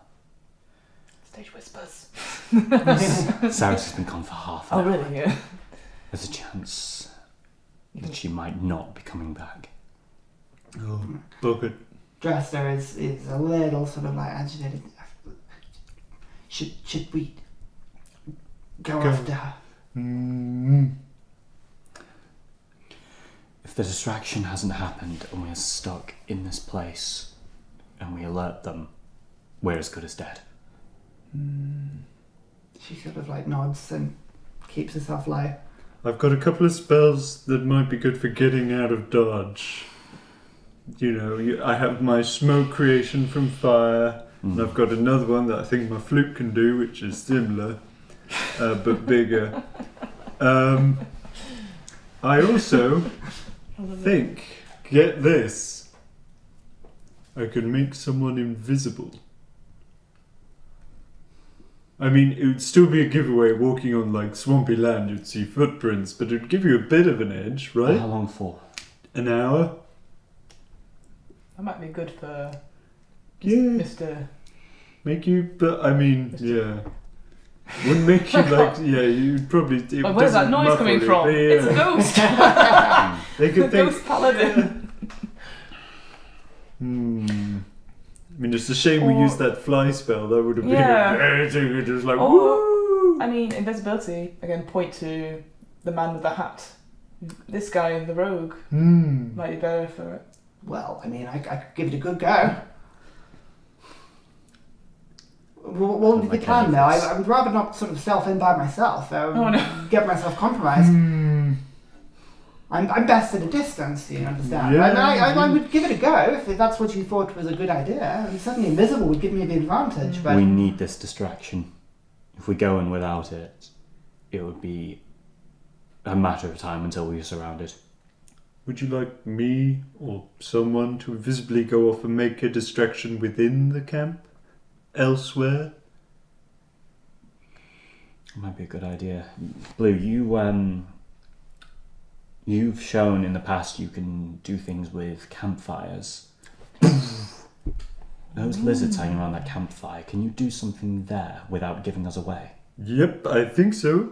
Stage whispers. Cyrus has been gone for half an Oh, hour. really? Yeah. There's a chance that she might not be coming back. Oh, bucket. Dresser is a little sort of like agitated. Should we go after her? If the distraction hasn't happened and we're stuck in this place and we alert them, we're as good as dead. She sort of like nods and keeps herself low. I've got a couple of spells that might be good for getting out of dodge. You know, I have my smoke creation from fire, and I've got another one that I think my flute can do, which is similar, but bigger. I also think, get this, I can make someone invisible. I mean, it would still be a giveaway walking on like swampy land, you'd see footprints, but it would give you a bit of an edge, right? How long for? An hour? That might be good for Yeah. Mr. Make you, but I mean, yeah. Wouldn't make you like, yeah, you'd probably. Oh, where's that noise coming from? It's a ghost! They could The think. ghost paladin! I mean, it's a shame we used that fly spell. That would have been just like, woo! I mean, invisibility, again, point to the man with the hat. This guy, the rogue, might be better for it. Well, I mean, I could give it a good go. What would be the plan, though? I would rather not sort of stealth in by myself. Get myself compromised. I'm best at a distance, you understand? Yeah. I would give it a go if that's what you thought was a good idea. And certainly invisible would give me the advantage, but... We need this distraction. If we go in without it, it would be a matter of time until we are surrounded. Would you like me or someone to visibly go off and make a distraction within the camp? Elsewhere? It might be a good idea. Blue, you've shown in the past you can do things with campfires. Those lizards hanging around that campfire, can you do something there without giving us away? Yep, I think so.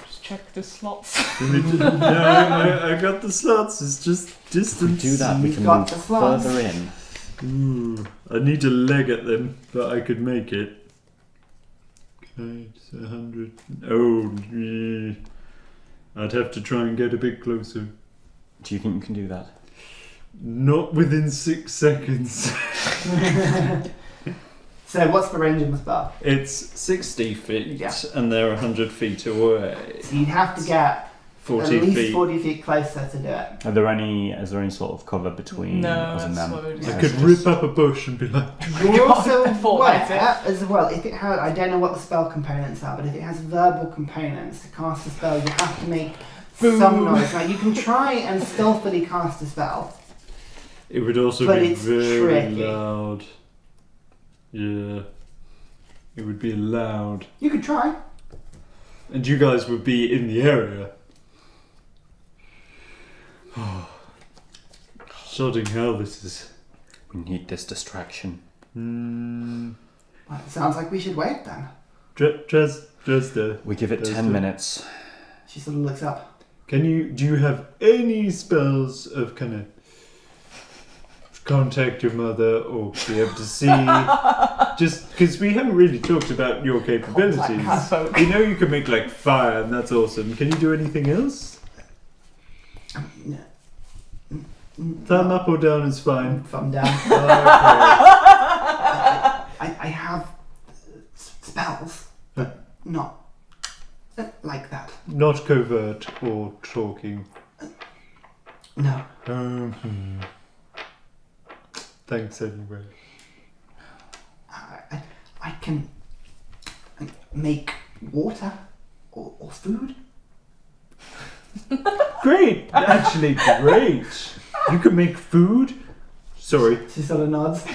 Just check the slots. I got the slots, it's just distance. If we do that, we You've can got move the slots. further in. I need a leg at them, but I could make it. Okay, it's 100. Oh, yeah. I'd have to try and get a bit closer. Do you think you can do that? Not within 6 seconds. So what's the range of the spell? It's 60 feet, Yeah. and they're 100 feet away. So you'd have to get 40 at least feet. 40 feet closer to do it. Is there any sort of cover between No, us and that's them? what we I Yeah, could it's rip just- up a bush and be like, You're also Fortnite aware as well, if it has, I don't know what the spell components are, but if it has verbal components to cast a spell, you have to make some noise. Now you can try and stealthily cast a spell. it would also But be it's very tricky. loud. Yeah. It would be loud. You could try. And you guys would be in the area. Sodding hell, this is. We need this distraction. Well, it sounds like we should wait then. Just We give it There's 10 the- minutes. She sort of looks up. do you have any spells of kind of contact your mother or be able to see. Just because we haven't really talked about your capabilities. Contact folk. You know you can make like fire, and that's awesome. Can you do anything else? No. Thumb up or down is fine. Thumb down. I have spells, but not like that. Not covert or talking. No. Thanks anyway. I can make water or food. Great! Actually, great! You can make food? Sorry. She sort of nods.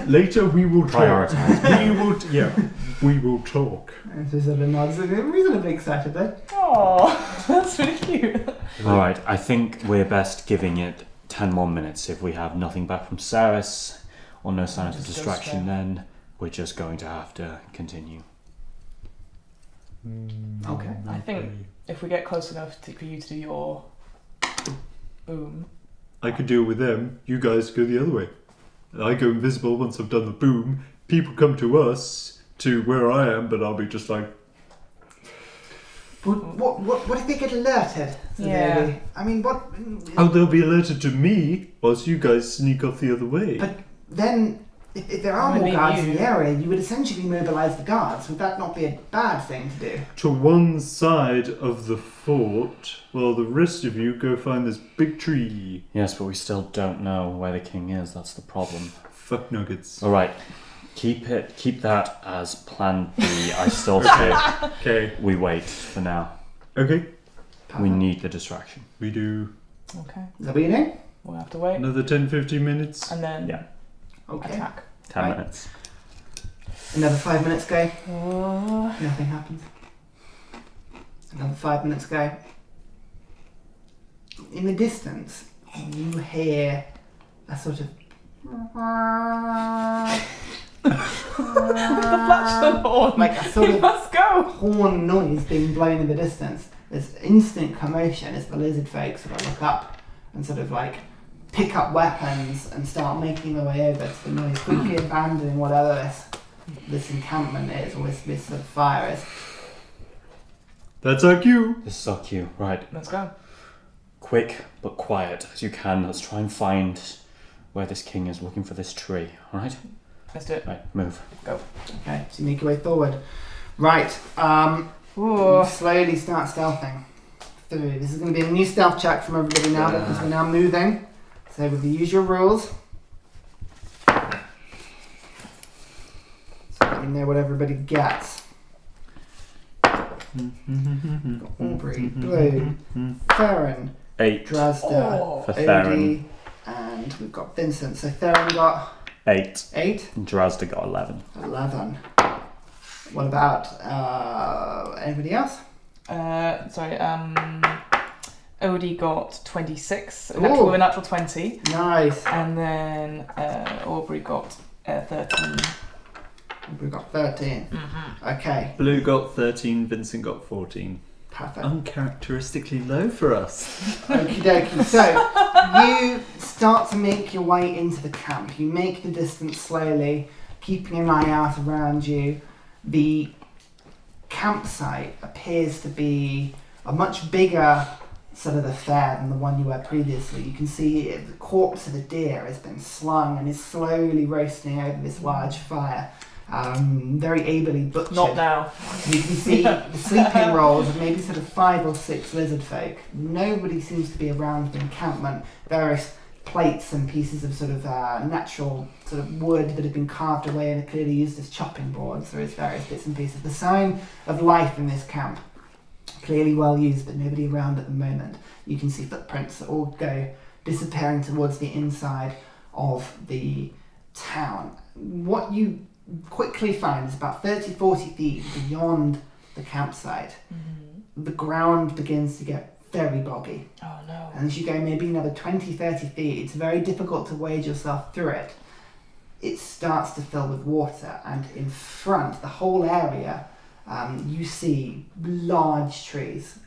Later we will talk. Prioritise. We will talk. And she sort of nods. Reasonably excited though. Oh, that's really cute. Alright, I think we're best giving it 10 more minutes. If we have nothing back from Saris or no sign of Just go distraction, straight. then we're just going to have to continue. Okay. I think if we get close enough for you to do your boom. I could deal with them. You guys go the other way. I go invisible once I've done the boom. People come to us, to where I am, but I'll be just like... What if they get alerted? Yeah. Maybe? I mean, what? Oh, they'll be alerted to me whilst you guys sneak off the other way. But then, if there are Would more be guards you. in the area, you would essentially mobilise the guards. Would that not be a bad thing to do? To one side of the fort, while the rest of you go find this big tree. Yes, but we still don't know where the king is. That's the problem. Fuck nuggets. Alright, keep that as plan B. I still say Okay. we wait for now. Okay. We need the distraction. We do Okay. Is that what you do? We'll have to wait. another 10-15 minutes. And then Yeah. Okay. attack. 10 Right. minutes. Another 5 minutes go. Oh. Nothing happens. Another 5 minutes go. In the distance, you hear a sort of The flash of the horn. like a sort You of must go. horn noise being blown in the distance. There's instant commotion as the lizard folk sort of look up and sort of like pick up weapons and start making their way over to the noise, quickly abandoning whatever this encampment is, or this sort of fire is. That's our cue. This is our cue. Right. Let's go. Quick but quiet as you can. Let's try and find where this king is, looking for this tree. Alright? Let's do it. Right, move. Okay, so you make your way forward. Right, Ooh. you slowly start stealthing through. This is going to be a new stealth check from everybody now because we're now moving. So with the usual rules. So let me know what everybody gets. Aubrey, Blue, Theren, 8 Drazda, Oh. for Theren. Odie, and we've got Vincent. So Theren got 8. 8, Drazda got 11. 11. What about anybody else? Sorry, Odie got 26, Ooh. with a natural 20, Nice. and then Aubrey got 13. We've got 13. Okay, Blue got 13, Vincent got 14. perfect. Uncharacteristically low for us. Okie dokie. So, you start to make your way into the camp. You make the distance slowly, keeping an eye out around you. The campsite appears to be a much bigger sort of affair than the one you were previously. You can see the corpse of the deer has been slung and is slowly roasting over this large fire. Very ably butchered. Not now. You can see the sleeping rolls of maybe sort of 5 or 6 lizard folk. Nobody seems to be around the encampment. Various plates and pieces of sort of natural sort of wood that have been carved away and are clearly used as chopping boards. There is various bits and pieces. The sign of life in this camp. Clearly well used, but nobody around at the moment. You can see footprints that all go disappearing towards the inside of the town. What you quickly find is about 30-40 feet beyond the campsite. The ground begins to get very boggy. Oh no. And as you go maybe another 20-30 feet, it's very difficult to wade yourself through it. It starts to fill with water, and in front, the whole area you see large trees.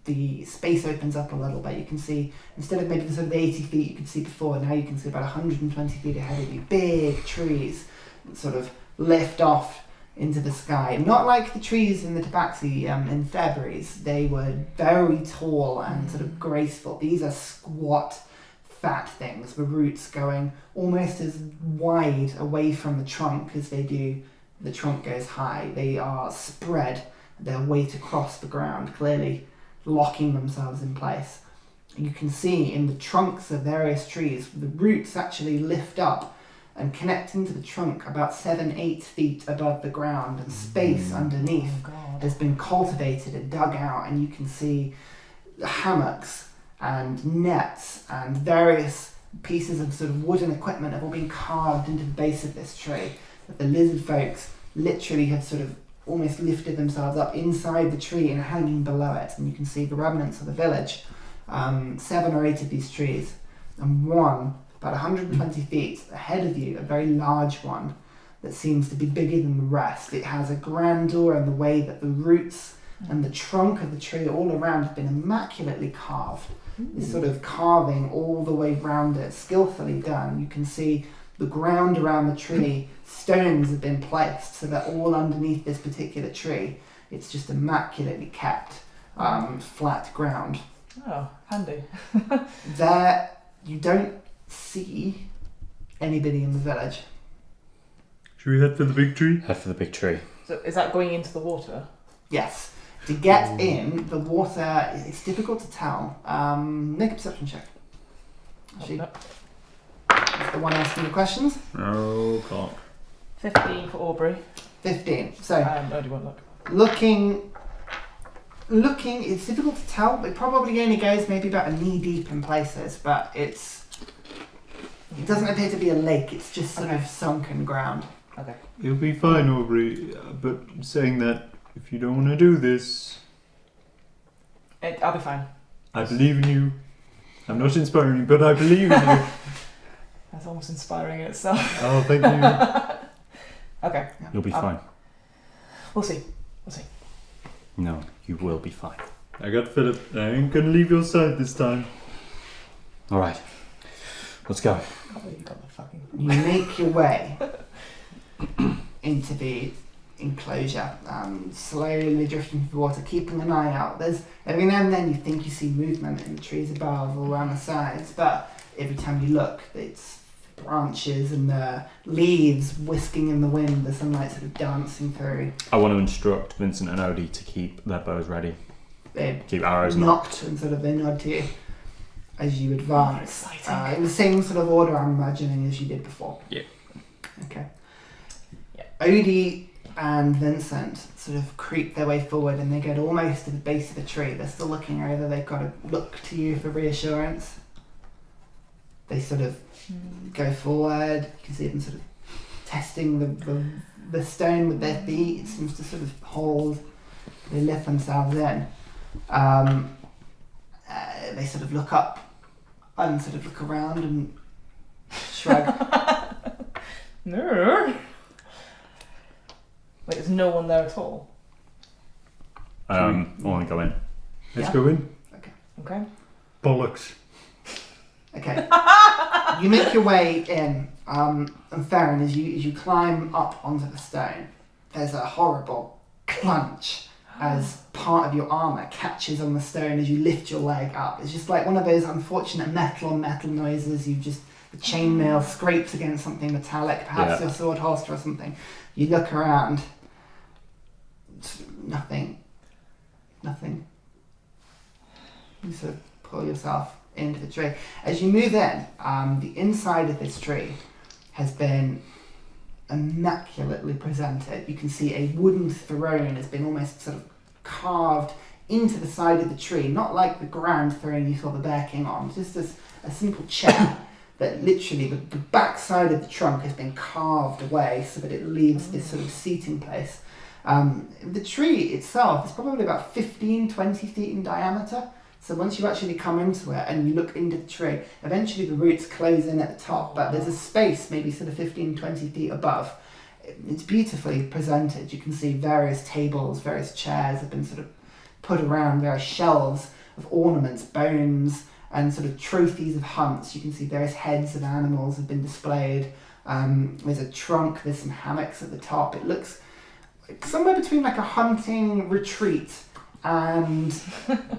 The space opens up a little bit. You can see, instead of maybe the sort of 80 feet you could see before, now you can see about 120 feet ahead of you. Big trees that sort of lift off into the sky. Not like the trees in the tabaxi in February's. They were very tall and sort of graceful. These are squat, fat things with roots going almost as wide away from the trunk as they do the trunk goes high. They are spread their weight across the ground, clearly locking themselves in place. You can see in the trunks of various trees, the roots actually lift up and connecting to the trunk about 7-8 feet above the ground, and space underneath has been cultivated and dug out, and you can see hammocks and nets and various pieces of sort of wooden equipment have all been carved into the base of this tree. That the lizard folks literally have sort of almost lifted themselves up inside the tree and hanging below it, and you can see the remnants of the village. 7 or 8 of these trees, and one about 120 feet ahead of you, a very large one that seems to be bigger than the rest. It has a grandeur in the way that the roots and the trunk of the tree all around have been immaculately carved. This sort of carving all the way round it, skillfully done. You can see the ground around the tree, stones have been placed so that all underneath this particular tree, it's just immaculately kept, flat ground. Oh, handy. There, you don't see anybody in the village. Should we head for the big tree? Head for the big tree. So is that going into the water? Yes. To get in, the water, it's difficult to tell. Make a perception check. Actually, that's the one asking the questions. Oh, cock. 15 for Aubrey. 15. So, Only one look. looking, it's difficult to tell. It probably only goes maybe about a knee deep in places, but it doesn't appear to be a lake. It's just sort of sunken ground. Okay. It'll be fine, Aubrey. But saying that, if you don't want to do this, I'll be fine. I believe in you. I'm not inspiring you, but I believe in you. That's almost inspiring in itself. Oh, thank you. Okay. You'll be fine. We'll see. No, you will be fine. I got Philip. I ain't gonna leave your side this time. All right, let's go. I can't believe you got the fucking... You make your way into the enclosure, slowly drifting through the water, keeping an eye out. There's every now and then you think you see movement in the trees above or around the sides, but every time you look, it's branches and the leaves whisking in the wind, the sunlight sort of dancing through. I want to instruct Vincent and Odie to keep their bows ready. They Keep arrows knocked and sort of they nod to you as you advance. Exciting. In the same sort of order I'm imagining as you did before. Yeah. Okay. Yeah. Odie and Vincent sort of creep their way forward and they get almost to the base of the tree. They're still looking over, they've got to look to you for reassurance. They sort of go forward, you can see them sort of testing the stone with their feet. It seems to sort of hold, they lift themselves in. They sort of look up and sort of look around and shrug. No. Wait, there's no one there at all? I want to go in. Let's Yeah. go in. Okay. Bollocks. Okay. You make your way in, and Theren, as you climb up onto the stone, there's a horrible crunch as part of your armour catches on the stone as you lift your leg up. It's just like one of those unfortunate metal on metal noises. The chainmail scrapes against something metallic, perhaps your sword holster or something. You look around. Nothing. You sort of pull yourself into the tree. As you move in, the inside of this tree has been immaculately presented. You can see a wooden throne has been almost sort of carved into the side of the tree, not like the grand throne you saw the Bear King on, just as a simple chair that literally the back side of the trunk has been carved away so that it leaves this sort of seating place. The tree itself is probably about 15-20 feet in diameter. So once you actually come into it and you look into the tree, eventually the roots close in at the top, but there's a space maybe sort of 15-20 feet above. it's beautifully presented. You can see various tables, various chairs have been sort of put around, various shelves of ornaments, bones, and sort of trophies of hunts. You can see various heads of animals have been displayed. There's a trunk, there's some hammocks at the top. It looks like somewhere between like a hunting retreat and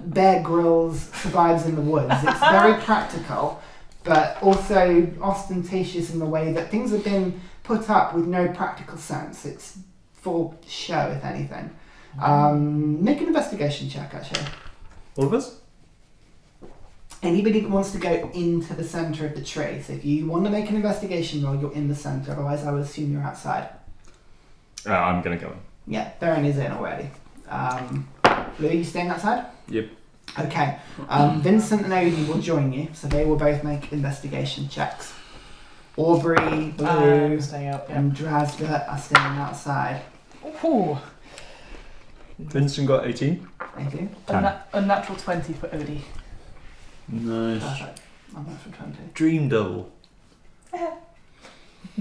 Bear Grylls Survives in the Woods. It's very practical, but also ostentatious in the way that things have been put up with no practical sense. It's for show, if anything. Make an investigation check, actually. All of us? Anybody that wants to go into the centre of the tree. So if you want to make an investigation roll, you're in the centre. Otherwise, I would assume you're outside. I'm going to go in. Yeah, Theren is in already. Blue, are you staying outside? Yep. Okay. Vincent and Odie will join you, so they will both make investigation checks. Aubrey, Blue, Staying up, yeah. and Drazda are staying outside. Ooh. Vincent got 18. Thank you. Unnatural 20 for Odie. Nice. Perfect. I'm not for 20. Dream double.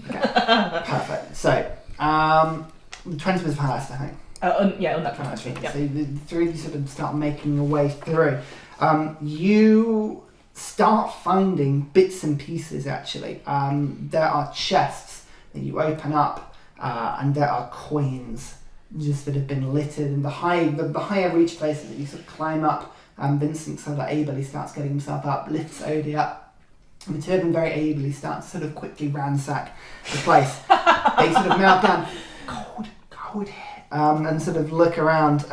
Perfect. So, 20 was highest, I think. Unnatural 20. Yeah. So the three of you sort of start making your way through. You start finding bits and pieces, actually. There are chests that you open up, and there are coins just that have been littered. And the higher reach places that you sort of climb up, Vincent sort of ably starts getting himself up, lifts Odie up. And the two of them very ably start to sort of quickly ransack the place. They sort of mouth down, cold, and sort of look around.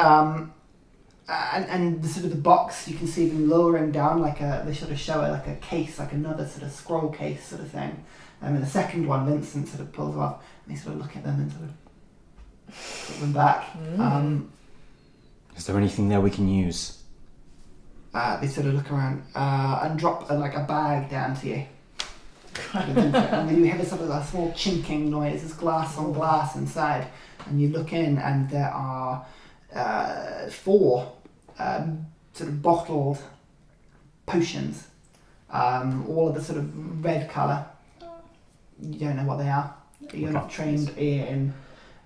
And the sort of the box, you can see them lowering down they sort of show it like a case, like another sort of scroll case sort of thing. And the second one, Vincent sort of pulls off, and they sort of look at them and sort of put them back. Is there anything there we can use? They sort of look around and drop a bag down to you. And then you hear sort of a small chinking noise. There's glass on glass inside, and you look in, and there are 4 sort of bottled potions, all of the sort of red colour. You don't know what they are. You're not trained in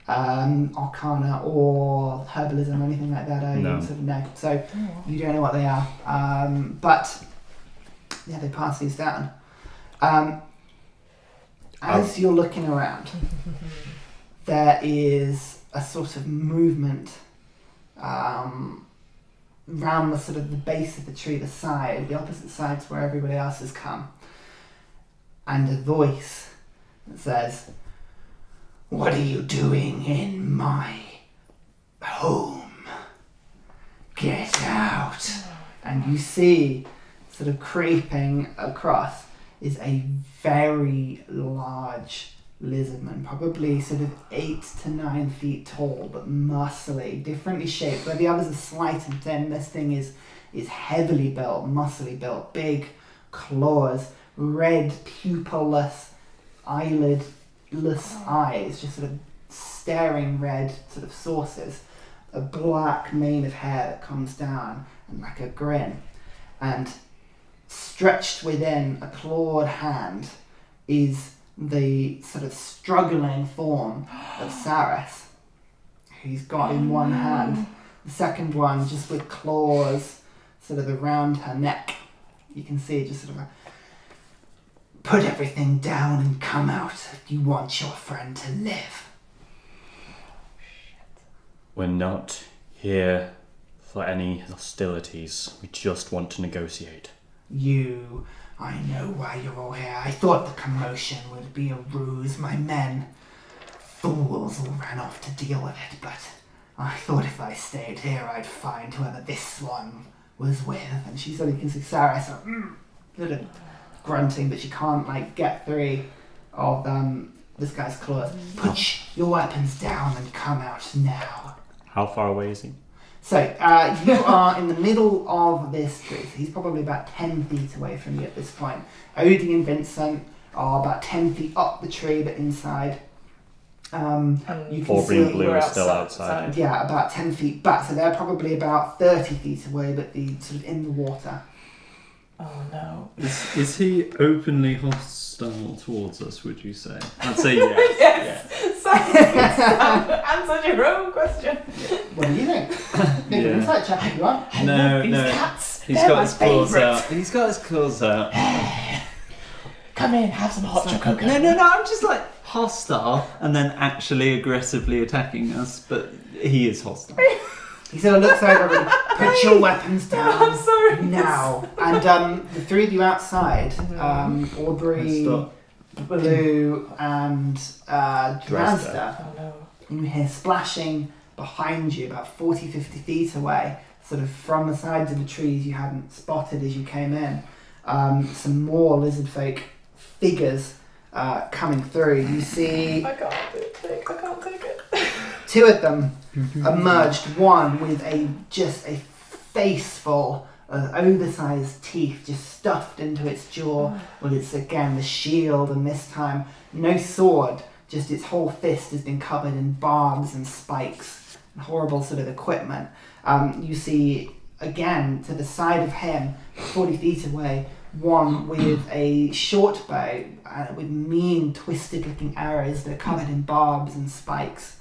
arcana or herbalism or anything like that, are you? No. Sort of no. So you don't know what they are. But yeah, they pass these down. As you're looking around, there is a sort of movement round the sort of the base of the tree, the side, the opposite side to where everybody else has come. And a voice that says, "What are you doing in my home? Get out." And you see, sort of creeping across, is a very large lizardman, probably sort of 8 to 9 feet tall, but muscly, differently shaped. Where the others are slight and thin, this thing is heavily built, muscly built, big claws, red pupilless, eyelidless eyes, just sort of staring red sort of sources, a black mane of hair that comes down, and like a grin. And stretched within a clawed hand is the sort of struggling form of Saris, who's got in one hand, the second one just with claws sort of around her neck. You can see just sort of put everything down and come out if you want your friend to live. We're not here for any hostilities. We just want to negotiate. I know why you're all here. I thought the commotion would be a ruse. My men, fools, all ran off to deal with it, but I thought if I stayed here I'd find whoever this one was with. And she sort of, you can see Sarah sort of grunting, but she can't get free of this guy's claws. Put your weapons down and come out now. How far away is he? So, you are in the middle of this tree. So he's probably about 10 feet away from you at this point. Odie and Vincent are about 10 feet up the tree, but inside. You can Aubrey see and Blue are still outside. Yeah, about 10 feet back. So they're probably about 30 feet away, but sort of in the water. Oh no. Is he openly hostile towards us, would you say? I'd say yes. Yes. Answer your own question. What do you think? Make an insight check if you want. I No, love these no. cats. He's They're got my his claws favourite. out. He's got his claws out. Come in, have some hot chocolate. No. I'm just like hostile and then actually aggressively attacking us, but he is hostile. He sort of looks over and put your weapons down. I'm sorry. Now. And the three of you outside, Aubrey, Stop. Blue, and Drazda, Oh no. you hear splashing behind you, about 40, 50 feet away, sort of from the sides of the trees you hadn't spotted as you came in. Some more lizard folk figures coming through. You see I can't take it. two of them emerged, one with just a face full of oversized teeth just stuffed into its jaw with its, again, the shield, and this time no sword, just its whole fist has been covered in barbs and spikes and horrible sort of equipment. You see, again, to the side of him, 40 feet away, one with a short bow with mean twisted looking arrows that are covered in barbs and spikes.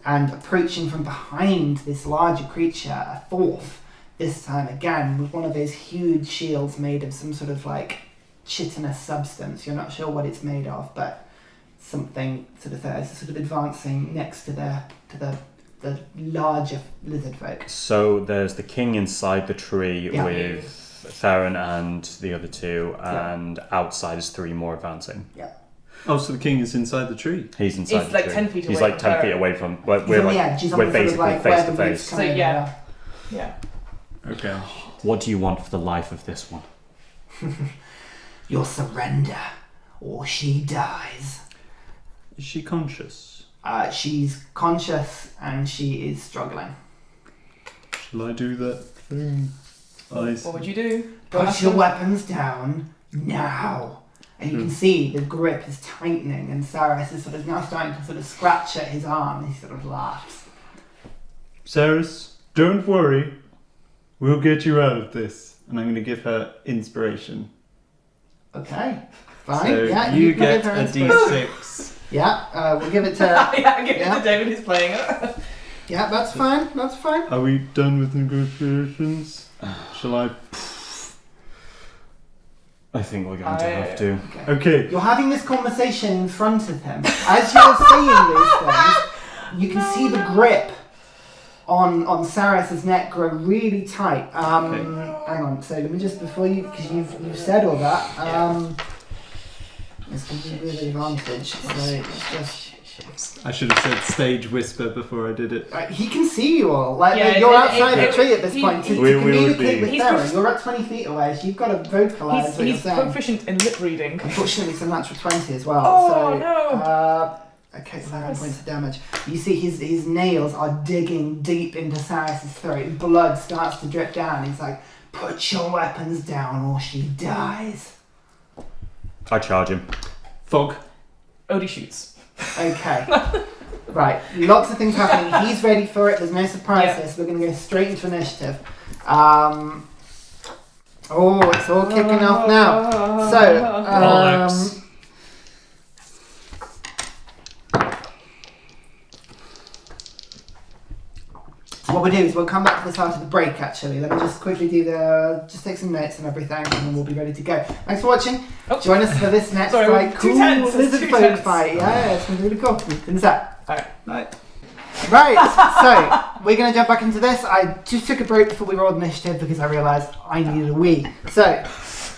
And approaching from behind this larger creature, a fourth, this time again with one of those huge shields made of some sort of like chitinous substance. You're not sure what it's made of, but something sort of there is sort of advancing next to the larger lizard folk. So there's the king inside the tree Yeah. with Theren and the other two, and outside is three more advancing. Oh, so the king is inside the tree. He's inside He's the like tree. 10 feet He's away like from 10 feet Theren. away from. He's We're on the like edge, he's on we're the sort of basically like face where to the face. roots come So, in, yeah. Yeah. Okay. What do you want for the life of this one? Your surrender, or she dies. Is she conscious? She's conscious and she is struggling. Shall I do that thing? What would you do? Put your weapons down now. And you can see the grip is tightening, and Saras is sort of now starting to sort of scratch at his arm. He sort of laughs. Saris, don't worry. We'll get you out of this. And I'm going to give her inspiration. Okay, fine. So yeah, you can get give her a inspiration. d6. Yeah, we'll give it to. Yeah, give it Yeah. to David who's playing it. Yeah, that's fine. That's fine. Are we done with negotiations? Shall I? I think we're going to I- have to. Okay. You're having this conversation in front of him. As you're saying these things, you can see the grip on Saras's neck grow really tight. Hang on, so let me just, before you, because you've said all that, it's going to be with advantage, so it's just... I should have said stage whisper before I did it. He can see you all. Like, Yeah, you're it- outside it- the tree at this he- point. To We would communicate be- with He's Theren, prof- you're at 20 feet away, so you've got to vocalise what you're He's saying. proficient in lip reading. Unfortunately, it's a natural 20 as well. Oh, so, no. Okay, 11 points of damage. You see his nails are digging deep into Saras's throat. Blood starts to drip down. He's like, put your weapons down or she dies. I charge him. Fog. Odie shoots. Okay. Right, lots of things happening. He's ready for it. There's no surprises. We're going to go straight into initiative. Oh, it's all kicking off now. So, Bollocks. what we'll do is we'll come back to this after the break, actually. Let me just quickly just take some notes and everything, and then we'll be ready to go. Thanks for watching. Oh. Join us for this next Sorry, like, too cool tense, it's lizard too folk tense. fight. Yeah, it's going to be really cool. Finish that. Right. Right, so we're going to jump back into this. I just took a break before we rolled initiative because I realised I needed a wee. So,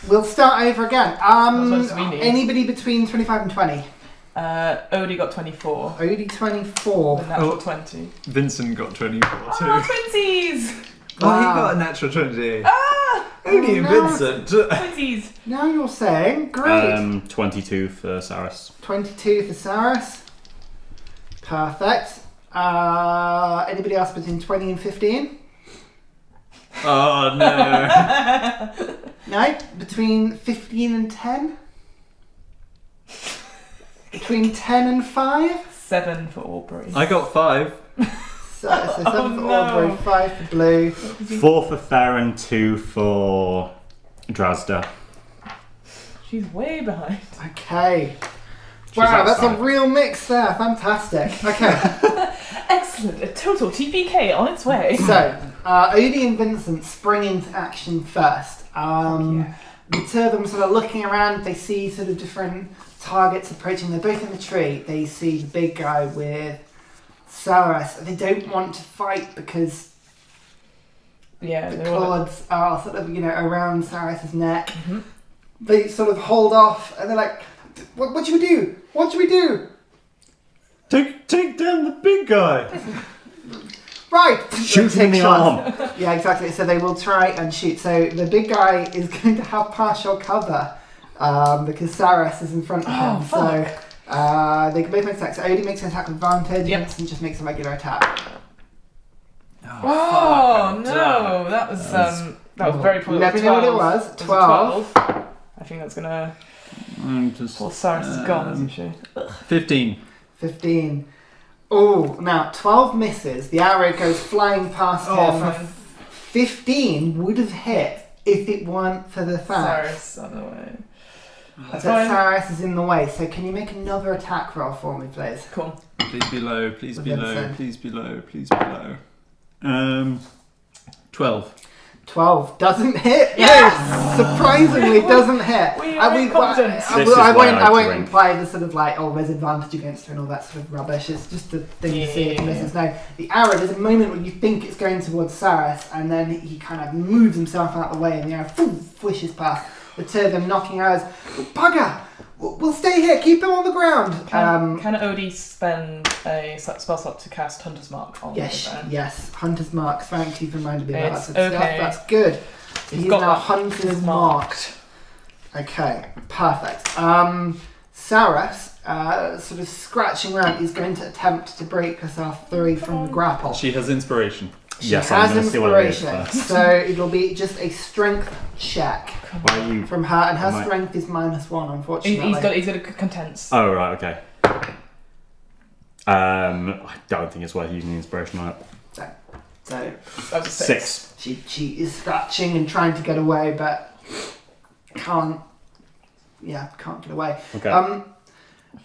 we'll start over again. That's what we need. Anybody between 25 and 20? Odie got 24. Odie 24. A natural Oh. 20. Vincent got 24 too. Oh, twinsies! Oh, he Wow. got a natural 20. Ah! Only no. Vincent. Twinsies! Now you're saying, great. 22 for Saris. 22 for Saras. Perfect. Anybody else between 20 and 15? Oh no. No? Between 15 and 10? Between 10 and 5? 7 for Aubrey. I got 5. So 7 for no. Aubrey, 5 for Blue. 4 for Theren, 2 for Drazda. She's way behind. Okay. Wow, that's a outside. real mix there. Fantastic. Okay. Excellent. A total TPK on its way. So, Odie and Vincent spring into action first. Yeah. The two of them sort of looking around, they see sort of different targets approaching. They're both in the tree. They see the big guy with Saras. They don't want to fight because Yeah. the they wanna- claws are sort of, around Saras's neck. Mhm. They sort of hold off and they're like, what should we do? What should we do? Take down the big guy. Right! Shoot him in Take the shots. arm. Yeah, exactly. So they will try and shoot. So the big guy is going to have partial cover because Saras is in front of him. fuck. So they can both make attacks. So Odie makes an attack with advantage. Yep. Vincent just makes a regular attack. Oh no, that was very poor. Let me know what it was. 12. I think that's gonna. Well, Cyrus is gone, isn't she? 15. 15. Oh, now 12 misses. The arrow goes flying past him. Fine. 15 would have hit if it weren't for the fact Cyrus on the way. that That's fine. Saras is in the way. So can you make another attack roll for me, please? Cool. Please be low. Please be low. Vincent. Please be low. Please be low. 12. 12 doesn't hit. Yes! No, surprisingly doesn't hit. We are incompetent. This is why I I won't drink. imply the sort of like, oh, there's advantage against her and all that sort of rubbish. It's just a thing to see if it misses. No, the arrow, there's a moment when you think it's going towards Saras and then he kind of moves himself out of the way and the arrow fwishes past. The two of them knocking arrows. Bugger! We'll stay here. Keep him on the ground. Can Odie spend a spell slot to cast Hunter's Mark on Yes, him? yes. Hunter's Mark. Thank you for reminding me about It's that sort of stuff. okay. That's good. So He's he's got now that. Hunter's He's Marked. Okay, perfect. Saras, sort of scratching around, is going to attempt to break herself free from the grapple. She has inspiration. She Yes, has I'm going to see what it is inspiration, first. so it'll be just a strength check Why are you? from her, and her Right. strength is -1, unfortunately. He's got a contents. Oh right, okay. I don't think it's worth using the inspiration on it. So That was a 6. she is scratching and trying to get away, but can't get away. Okay.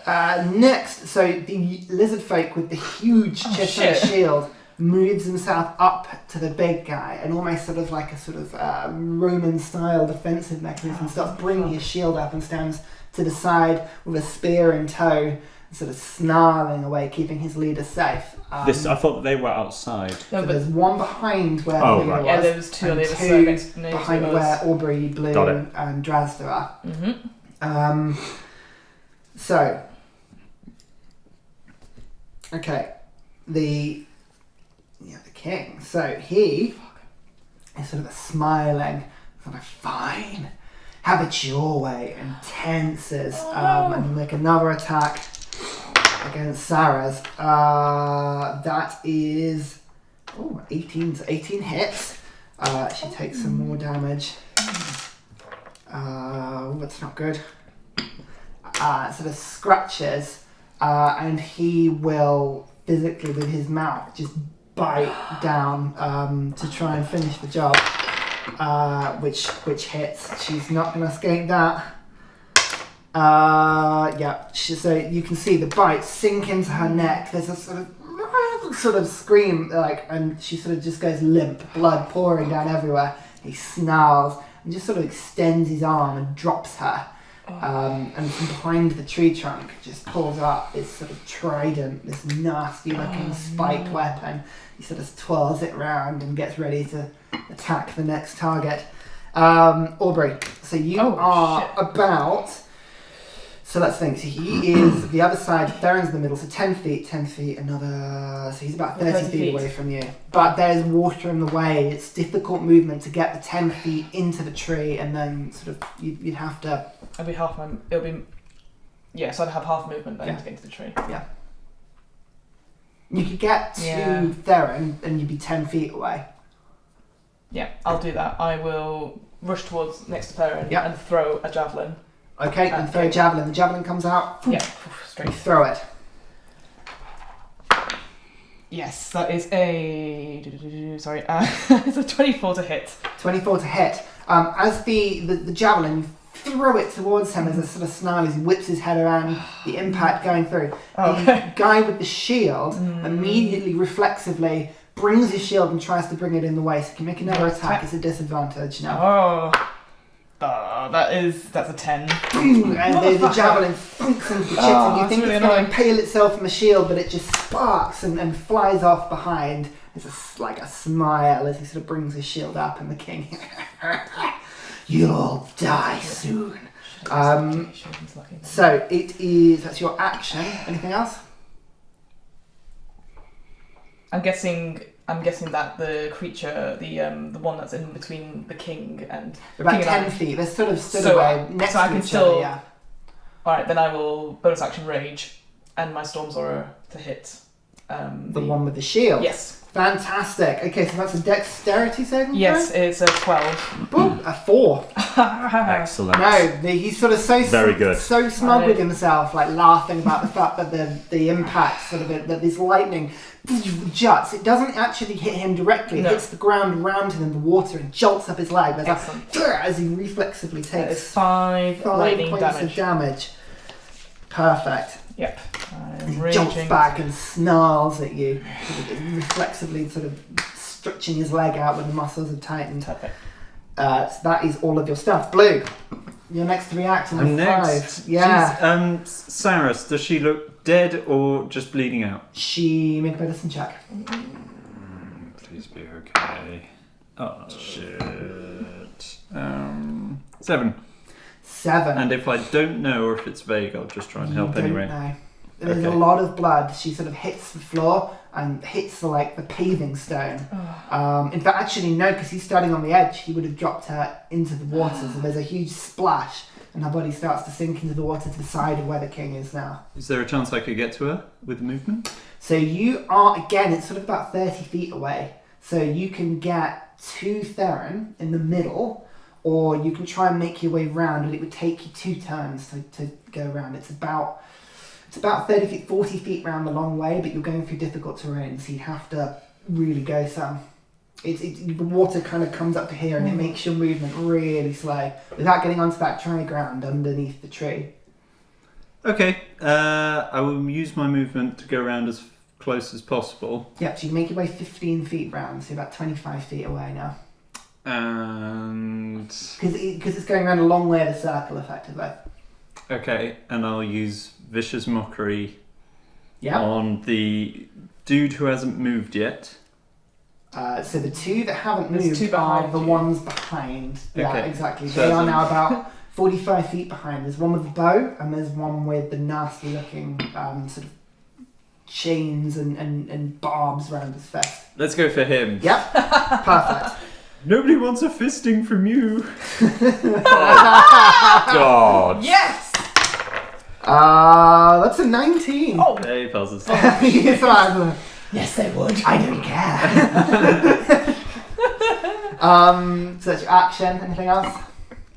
Next, so the lizard folk with the huge Oh, chiseled shit. shield moves himself up to the big guy and almost sort of like a sort of Roman style defensive mechanism, starts bringing his shield up and stands to the side with a spear in tow, sort of snarling away, keeping his leader safe. I thought they were outside. No, So but there's one behind where Oh, the leader right. was, yeah, there was 2 on the and other 2 side against behind where Aubrey, Blue, Got it. and Drazda are. Mm-hmm. So, okay, the king. So he is sort of smiling, sort of fine, have it your way, and tenses, and make another attack against Saras. That is 18. So 18 hits. She takes some more damage. That's not good. Sort of scratches, and he will physically, with his mouth, just bite down to try and finish the job. Which hits. She's not going to escape that. So you can see the bite sink into her neck. There's a sort of scream, and she sort of just goes limp, blood pouring down everywhere. He snarls and just sort of extends his arm and drops her. And from behind the tree trunk just pulls up this sort of trident, this nasty looking spiked weapon. He sort of twirls it around and gets ready to attack the next target. Aubrey, so you are about... So let's think. So he is the other side. Theren's in the middle. So 10 feet, another. So he's about 30 feet away from you. But there's water in the way. It's difficult movement to get the 10 feet into the tree, and then sort of you'd have to. It'll be half my. It'll be. Yes, I'd have half movement then to get into the tree. Yeah. You could get to Yeah. Theren, and you'd be 10 feet away. Yeah, I'll do that. I will rush towards next to Theren Yeah. and throw a javelin. Okay, and throw a javelin. The javelin comes out. Yeah, You straight. throw it. Yes, that is a. Sorry, it's a 24 to hit. 24 to hit. As the javelin throw it towards him as a sort of snarl as he whips his head around, the impact going through. Okay. The guy with the shield immediately, reflexively, brings his shield and tries to bring it in the way. So he can make another attack. It's a disadvantage now. That's a 10. And the javelin thunks into the chits, and you think really it's going to annoying. impale itself from the shield, but it just sparks and flies off behind. There's like a smile as he sort of brings his shield up, and the king, you'll die soon. So that's your action. Anything else? I'm guessing that the creature, the one that's in between the king and About king 10 and feet. They're sort of stood So- away next so I to can each still- other, yeah. All right, then I will bonus action rage and my storm's aura to hit. The one with the shield. Yes. Fantastic. Okay, so that's a dexterity saving Yes, throw? it's a 12. Boom, a 4. Excellent. No, he's sort of so Very good. so smug with himself, like laughing about the fact that the impact, sort of that this lightning juts. It doesn't actually hit him directly. It No. hits the ground around him in the water and jolts up his leg. There's Excellent. as he reflexively That is takes 5 lightning points damage. of damage. Perfect. Yep. I'm He jumps raging. back and snarls at you, reflexively sort of stretching his leg out when the muscles have tightened. Perfect. So that is all of your stuff. Blue, your next reaction I'm is next. 5. Yeah. Saris, does she look dead or just bleeding out? She make a medicine check. Please be okay. Oh shit. 7. 7. And if I don't know or if it's vague, I'll just try and help You don't anyway. know. There's Okay. a lot of blood. She sort of hits the floor and hits the paving stone. In fact, actually no, because he's standing on the edge. He would have dropped her into the water. So there's a huge splash, and her body starts to sink into the water to the side of where the king is now. Is there a chance I could get to her with movement? So you are, again, it's sort of about 30 feet away. So you can get to Theren in the middle, or you can try and make your way round, and it would take you 2 turns to go around. It's about 30 feet, 40 feet round the long way, but you're going through difficult terrain, so you'd have to really go some. The water kind of comes up to here, and it makes your movement really slow without getting onto that dry ground underneath the tree. Okay, I will use my movement to go around as close as possible. Yep, so you can make your way 15 feet round, so you're about 25 feet away now. And Because it's going around a long way of the circle, effectively. okay, and I'll use Vicious Mockery Yeah. on the dude who hasn't moved yet. So the 2 that haven't There's moved 2 are behind the you. ones behind. Yeah, Okay. exactly. So They are that's now about 45 feet behind. There's one with the bow, and there's one with the nasty looking sort of chains and barbs around his vest. Let's go for him. Yep, perfect. Nobody wants a fisting from you. God. Yes! That's a 19. Oh! Hey, puzzles. Yes, they would. I don't care. So that's your action. Anything else?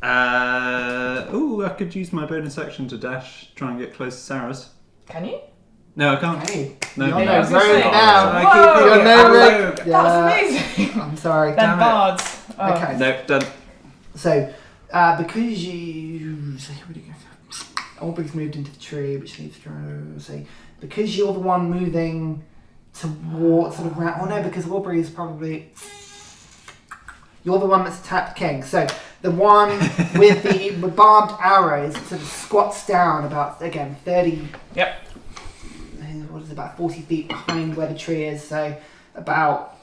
I could use my bonus action to dash, try and get close to Saras. Can you? No, I can't. Hey, No, you're I no was gonna rogue say- now. I Whoa! keep You're no rogue. That's amazing! I'm sorry. Then Damn it. bards. Oh. Okay. No, done. So, because you... So where do you go? Aubrey's moved into the tree, which leaves so because you're the one moving towards sort of round... Oh no, because Aubrey is probably... You're the one that's attacked King. So the one with the barbed arrows sort of squats down about, again, 30... Yep. What is it, about 40 feet behind where the tree is, so about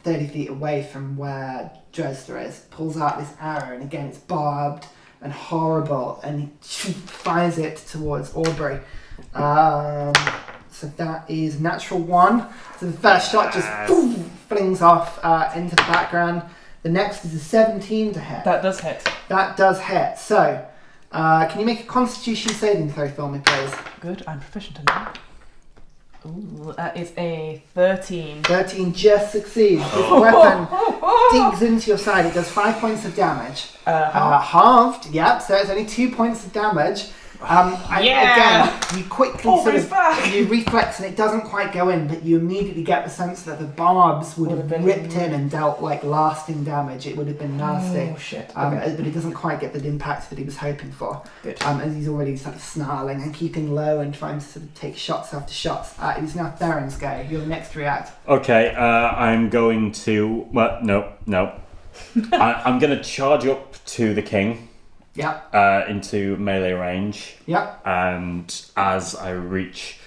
30 feet away from where Dresden is, pulls out this arrow, and again it's barbed and horrible, and he fires it towards Aubrey. So that is natural 1. So the first shot just flings off into the background. The next is a 17 to hit. That does hit. That does hit. So, can you make a Constitution saving throw for me, please? Good, I'm proficient in that. Ooh, that is a 13. 13 just succeeds. This weapon digs into your side. It does 5 points of damage. Halved, yep, so it's only 2 points of damage. Yeah! Again, you quickly Oh, sort he's of back! you reflex and it doesn't quite go in, but you immediately get the sense that the barbs would have been ripped in and dealt like lasting damage. It would have been nasty. Oh shit. Okay. But it doesn't quite get the impact that he was hoping for. Good. As he's already sort of snarling and keeping low and trying to sort of take shots after shots. It is now Theren's go. You're the next to react. Okay, I'm going to. Well, no. I'm going to charge up to the king. Yep. Into melee range. Yep. And as I reach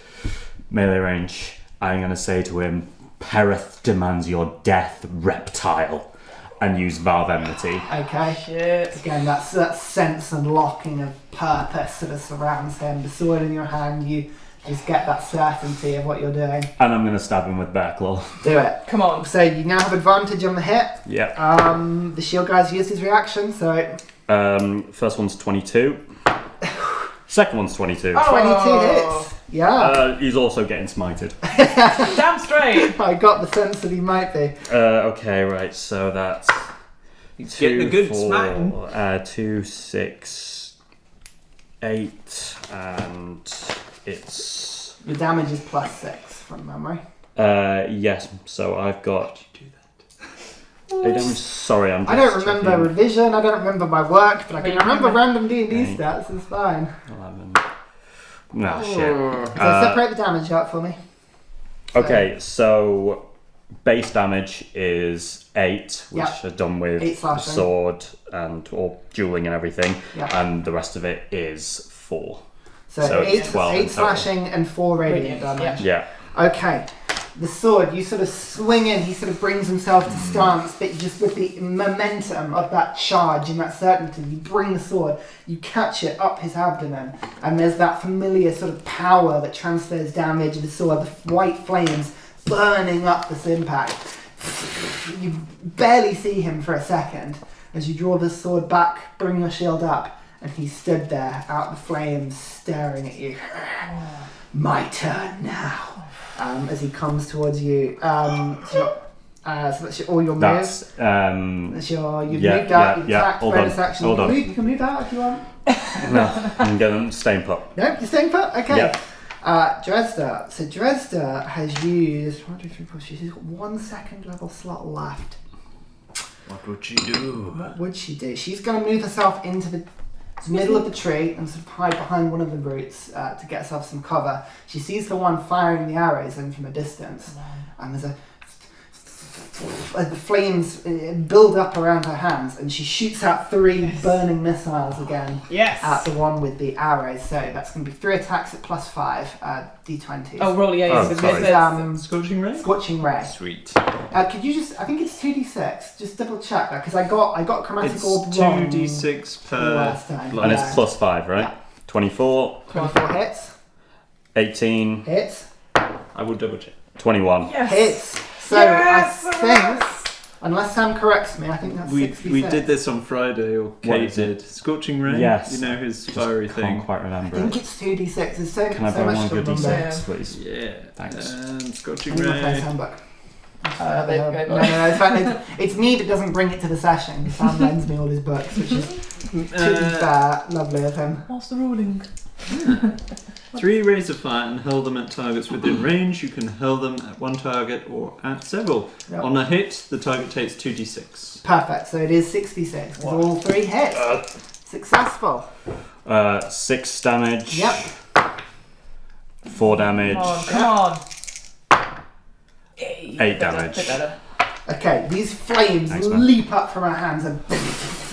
melee range, I'm going to say to him, Perith demands your death, reptile, and use Valve Enmity. Okay. Shit. Again, that sense and locking of purpose sort of surrounds him. The sword in your hand, you just get that certainty of what you're doing. And I'm going to stab him with Bear Claw. Do it. Come on. So you now have advantage on the hit. Yep. The shield guy's used his reaction, so First one's 22. Second one's 22. 22 hits. Yeah. He's also getting smited. Damn straight. I got the sense that he might be. Okay, right, so that's... He's getting a good smacking. 2, 6, 8, and it's... Your damage is +6 from memory. Yes, so I've got... Sorry, I'm just I don't remember checking. revision, I don't remember my work, but I can remember random D&D Eight. stats, it's fine. 11. No, shit. So separate the damage out for me. Okay, so base damage is 8, which Yep. are done with 8 the slashing. sword and or dueling and everything, Yep. and the rest of it is 4. So, So it's 8, 12 in 8 total. slashing and 4 radiant Radiant, damage. Yeah. Okay. The sword, you sort of swing in, he sort of brings himself to stance, but just with the momentum of that charge and that certainty, you bring the sword, you catch it up his abdomen, and there's that familiar sort of power that transfers damage of the sword, the white flames burning up this impact. You barely see him for a second as you draw the sword back, bring your shield up, and he stood there, out the flames, staring at you. My turn now. As he comes towards you. So that's all your moves. That's your you've moved out, you've attacked, Hold bonus on. action. Hold on. You can move out if you want. No, I'm going to stay put. No, you're staying put? Okay. Yep. Dresda. So Dresda has used 1, 2, 3, 4. She's got 1 second level slot left. What would she do? What would she do? She's going to move herself into the middle of the tree and sort of hide behind one of the roots to get herself some cover. She sees the one firing the arrows in from a distance, and there's the flames build up around her hands, and she shoots out 3 burning missiles again at the one with the arrows. So that's going to be 3 attacks at +5 d20s. Oh, roll, yeah. Oh, Because sorry. this is, Scorching ray? Scorching ray. Sweet. Could you just? I think it's 2d6. Just double check that because I got chromatic It's orb wrong 2d6 per last time. And Yeah. it's +5, right? Yeah. 24, 24 hits. 18, Hits. I will double check. 21. yes. Hits. So Yes, I think, unless Sam corrects me, I think that's We 66. did this on Friday, or Kate is it? did. Scorching ray? Yes. You know his Just fiery can't thing. quite I remember think it. it's 2d6. There's so, Can I so borrow much one to of your remember. d6, please? Yeah. Thanks. And scorching I'm going to play ray. handbook. There you go. No, in fact, it's me that doesn't bring it to the session. Sam lends me all his books, which is, to be fair, lovely of him. What's the ruling? 3 rays of fire and hurl them at targets within range. You can hurl them at one target or at several. Yep. On a hit, the target takes 2d6. Perfect, so it is 66. It's all 3 hits. Successful. 6 damage. Yep. 4 damage. Come on. 8 damage. Bit better. Okay, these flames Thanks, man. leap up from her hands and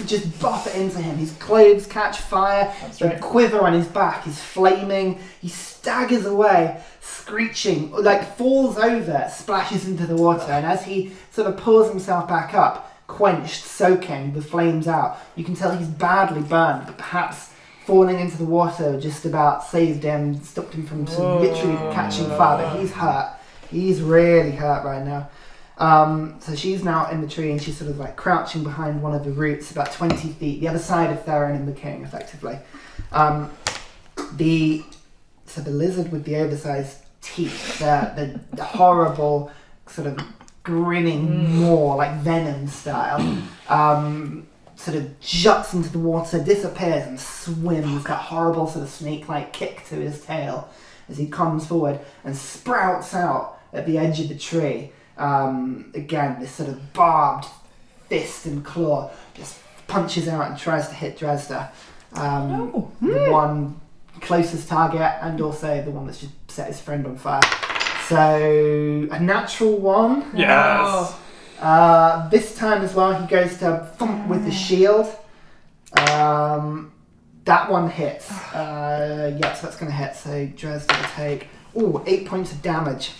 just buff it into him. His clothes catch fire, the right. quiver on his back is flaming. He staggers away, screeching, like falls over, splashes into the water, and as he sort of pulls himself back up, quenched, soaking, the flames out, you can tell he's badly burned, but perhaps falling into the water just about saved him, stopped him from sort of literally catching fire, but he's hurt. He's really hurt right now. So she's now in the tree and she's sort of like crouching behind one of the roots about 20 feet, the other side of Theren and the king, effectively. The lizard with the oversized teeth, the horrible sort of grinning maw, like venom style, sort of juts into the water, disappears and swims, that horrible sort of snake-like kick to his tail as he comes forward and sprouts out at the edge of the tree. Again, this sort of barbed fist and claw just punches out and tries to hit Dresda. The one closest target and also the one that's just set his friend on fire. So, a natural 1. Yes. This time as well, he goes to thump with the shield. That one hits. So that's going to hit. So Dresda will take 8 points of damage.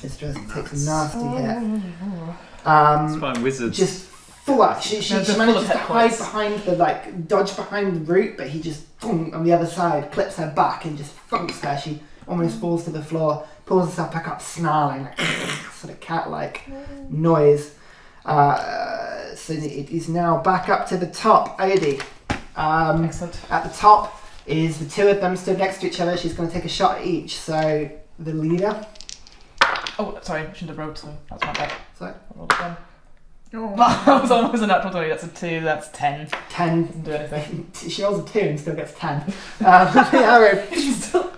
This Dresda takes a nasty hit. It's fine, wizards. Just full up. She manages to hide behind dodge behind the root, but he just on the other side clips her back and just thumps her. She almost falls to the floor, pulls herself back up, snarling, sort of cat-like noise. So it is now back up to the top. Odie. Excellent. At the top is the two of them stood next to each other. She's going to take a shot at each. So the leader. Oh, sorry, I shouldn't have rolled, so that's my bad. Sorry. I rolled again. That was almost a natural 20. That's a 2. That's 10. 10. Doesn't do anything. She rolls a 2 and still gets 10. The arrow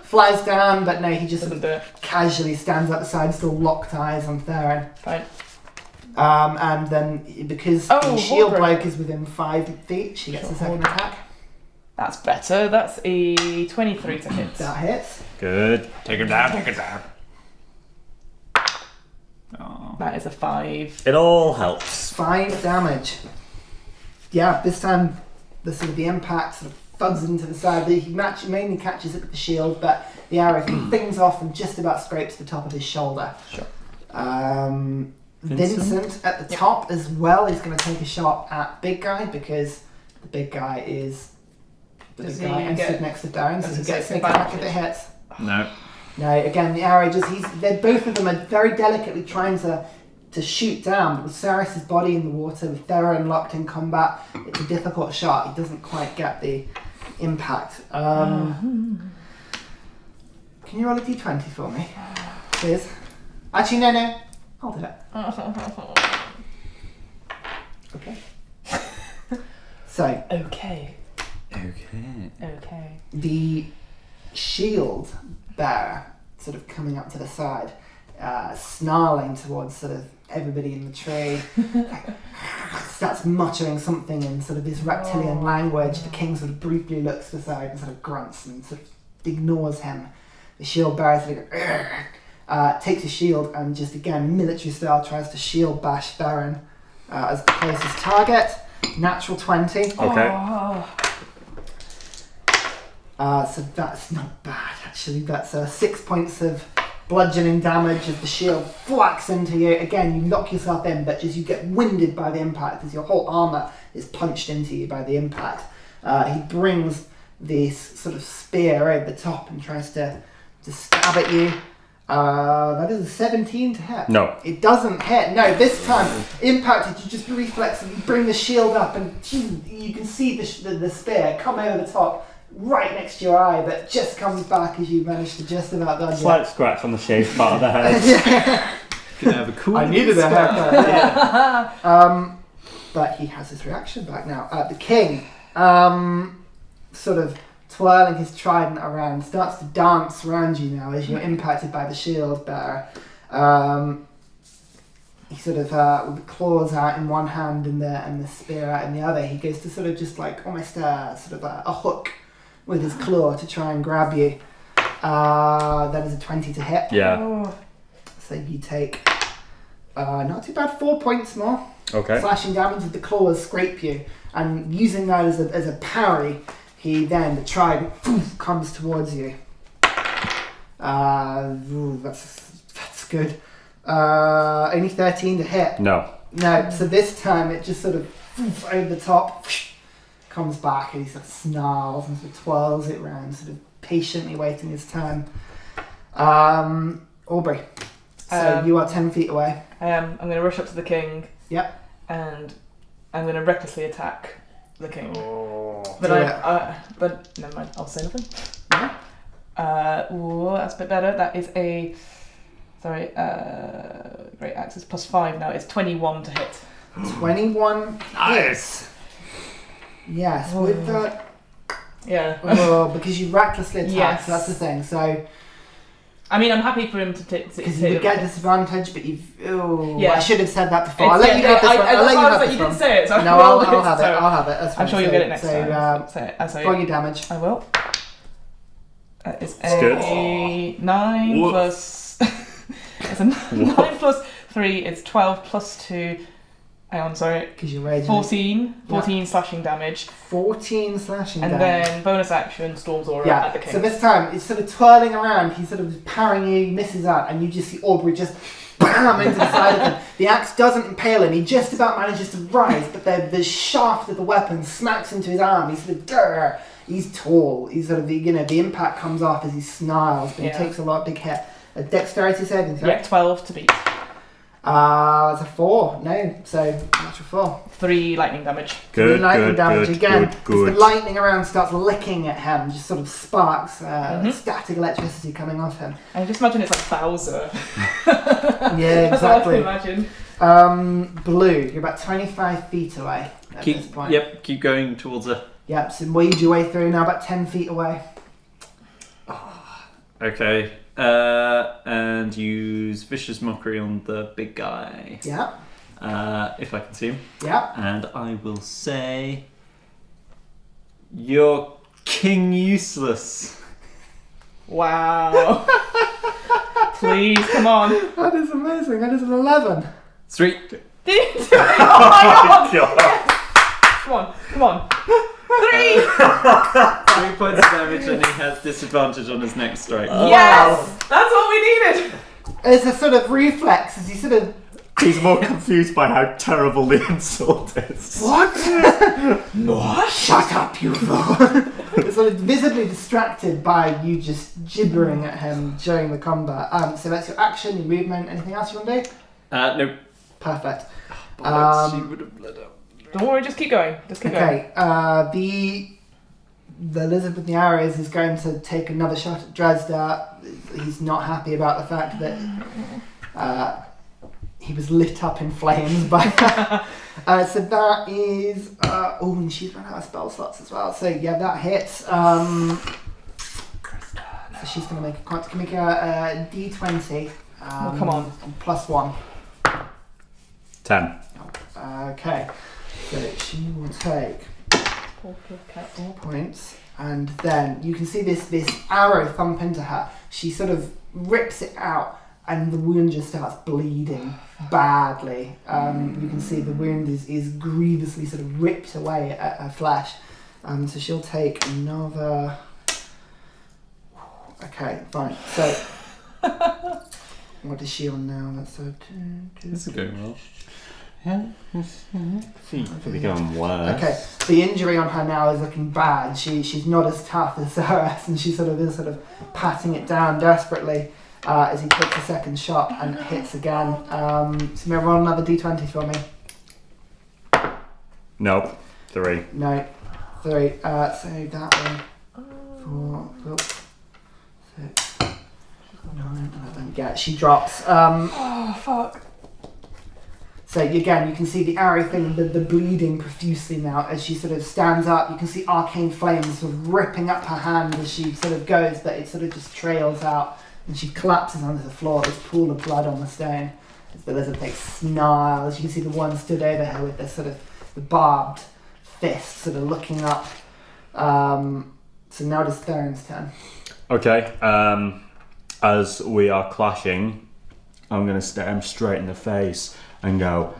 flies down, but no, he just sort Doesn't of do it. casually stands up the side, still locked eyes on Theren. Fine. And then because the shield Homebrew. bloke is within 5 feet, she gets a second attack. That's better. That's a 23 to hit. That hits. Good. Take her down, take her down. Oh. That is a 5. It all helps. 5 damage. Yeah, this time the impact sort of thuds into the side. He mainly catches it with the shield, but the arrow things off and just about scrapes the top of his shoulder. Sure. Vincent at the top as well is going to take a shot at big guy because the big guy is the Does big guy he and get- stood next to Darren, so does he he gets take an attack if it advantage? hits. No. No, again the arrow they're both of them are very delicately trying to shoot down, but with Saris's body in the water, with Theren locked in combat, it's a difficult shot. He doesn't quite get the impact. Can you roll a d20 for me, please? Actually, no. I'll do it. Okay. So, Okay. Okay. the shield bearer sort of coming up to the side, snarling towards sort of everybody in the tree, starts muttering something in sort of his reptilian language. The king sort of briefly looks to the side and sort of grunts and sort of ignores him. The shield bearer sort of goes, takes his shield and just again military style tries to shield bash Theren as the closest target. Natural 20. Okay. So that's not bad actually. That's 6 points of bludgeoning damage as the shield flaks into you. Again, you knock yourself in, but just you get winded by the impact as your whole armour is punched into you by the impact. He brings this sort of spear over the top and tries to stab at you. That is a 17 to hit. No. It doesn't hit. No, this time, impacted, you just reflexively bring the shield up and you can see the spear come over the top right next to your eye, but just comes back as you manage to just about dodge it. Slight scratch on the shaved part of the head. Can have a cool. I needed a haircut. Yeah. But he has his reaction back now. The king, sort of twirling his trident around, starts to dance around you now as you're impacted by the shield bearer. He sort of, with the claws out in one hand and the spear out in the other, he goes to sort of just like almost sort of a hook with his claw to try and grab you. That is a 20 to hit. Yeah. So you take, not too bad, 4 points more. Okay. Slashing damage as the claws scrape you, and using that as a parry, the trident comes towards you. That's good. Only 13 to hit. No. No, so this time it just sort of over the top comes back and he sort of snarls and sort of twirls it around, sort of patiently waiting his turn. Aubrey, so you are 10 feet away. I am. I'm going to rush up to the king. Yep. And I'm going to recklessly attack the king. But Do it. but never mind. I'll say nothing. Yeah. That's a bit better. That is a great axe is +5 now. It's 21 to hit. 21 hits. Yes, with that. Yeah. Because you recklessly attack, Yes. so that's the thing. So, I mean, I'm happy for him to take. because you would get disadvantage, but you've. Oh, Yeah. I should have said that before. I'll let you have this one. I'll let you have this You one. didn't say it, so No, I'll have it. I'll have it. That's I'm fine. sure you'll get it next time. So, Say it. Say roll it. your damage. I will. It's It's good. a 9 Woof. plus. It's a 9 plus 3. It's 12 plus 2. Hang on, sorry. Because you're raging. 14 slashing damage. 14 slashing And damage. then bonus action, Storm's Aura Yeah, at the king. so this time it's sort of twirling around, he's sort of parrying you, he misses out, and you just see Aubrey just BAM into the side of him. The axe doesn't impale him, he just about manages to rise, but the shaft of the weapon smacks into his arm, he's sort of grr. He's tall, he's sort of, the impact comes off as he snarls, but he takes a lot of big hit. A dexterity saving throw. Yeah, 12 to beat. That's a 4, no, so natural 4. 3 lightning damage. Good, Lightning good, damage good, again. good, good. As the lightning around starts licking at him, just sort of sparks, static electricity coming off him. I just imagine it's like Bowser. Yeah, That's all I can exactly. imagine. Blue, you're about 25 feet away at this point. Yep, keep going towards her. Yep, so weed your way through, now about 10 feet away. Okay. And use Vicious Mockery on the big guy. Yeah, If I can see him. yeah. And I will say, you're king useless. Wow. Please, come on. That is amazing, that is an 11. Sweet. Did you do it? Oh my god. Come on, come on. 3! 3 points of damage, and he has disadvantage on his next strike. Yes! That's what we needed! It's a sort of reflex as you sort of... He's more confused by how terrible the insult is. What? What? Shut up, you fool. It's sort of visibly distracted by you just gibbering at him during the combat. So that's your action, your movement, anything else you want to do? Nope. Perfect. She would have bled up. Don't worry, just keep going. Just keep going. Okay, the lizard with the arrows is going to take another shot at Dresda. He's not happy about the fact that he was lit up in flames by so that is and she's run out of spell slots as well. So yeah, that hits. So she's going to make a D20. Come on. Plus 1. 10. Okay, so she will take 4 points, and then you can see this arrow thump into her. She sort of rips it out, and the wound just starts bleeding badly. You can see the wound is grievously sort of ripped away at her flesh. So she'll take another. Okay, fine. So what is she on now? That's a 2. This is going well. Could be going worse. Okay, the injury on her now is looking bad. She's not as tough as Xerieos, and she sort of patting it down desperately as he takes a second shot and hits again. So maybe roll another d20 for me. Nope. 3. No, 3. So that one. 4, 6, 9, 11. Yeah, she drops. Oh, fuck. So again, you can see the arrow thing, the bleeding profusely now as she sort of stands up. You can see arcane flames sort of ripping up her hand as she sort of goes, but it sort of just trails out, and she collapses onto the floor. This pool of blood on the stone. As the lizard like snarls, you can see the one stood over her with this sort of the barbed fist, sort of looking up. So now it is Theren's turn. Okay. As we are clashing, I'm going to stare him straight in the face and go,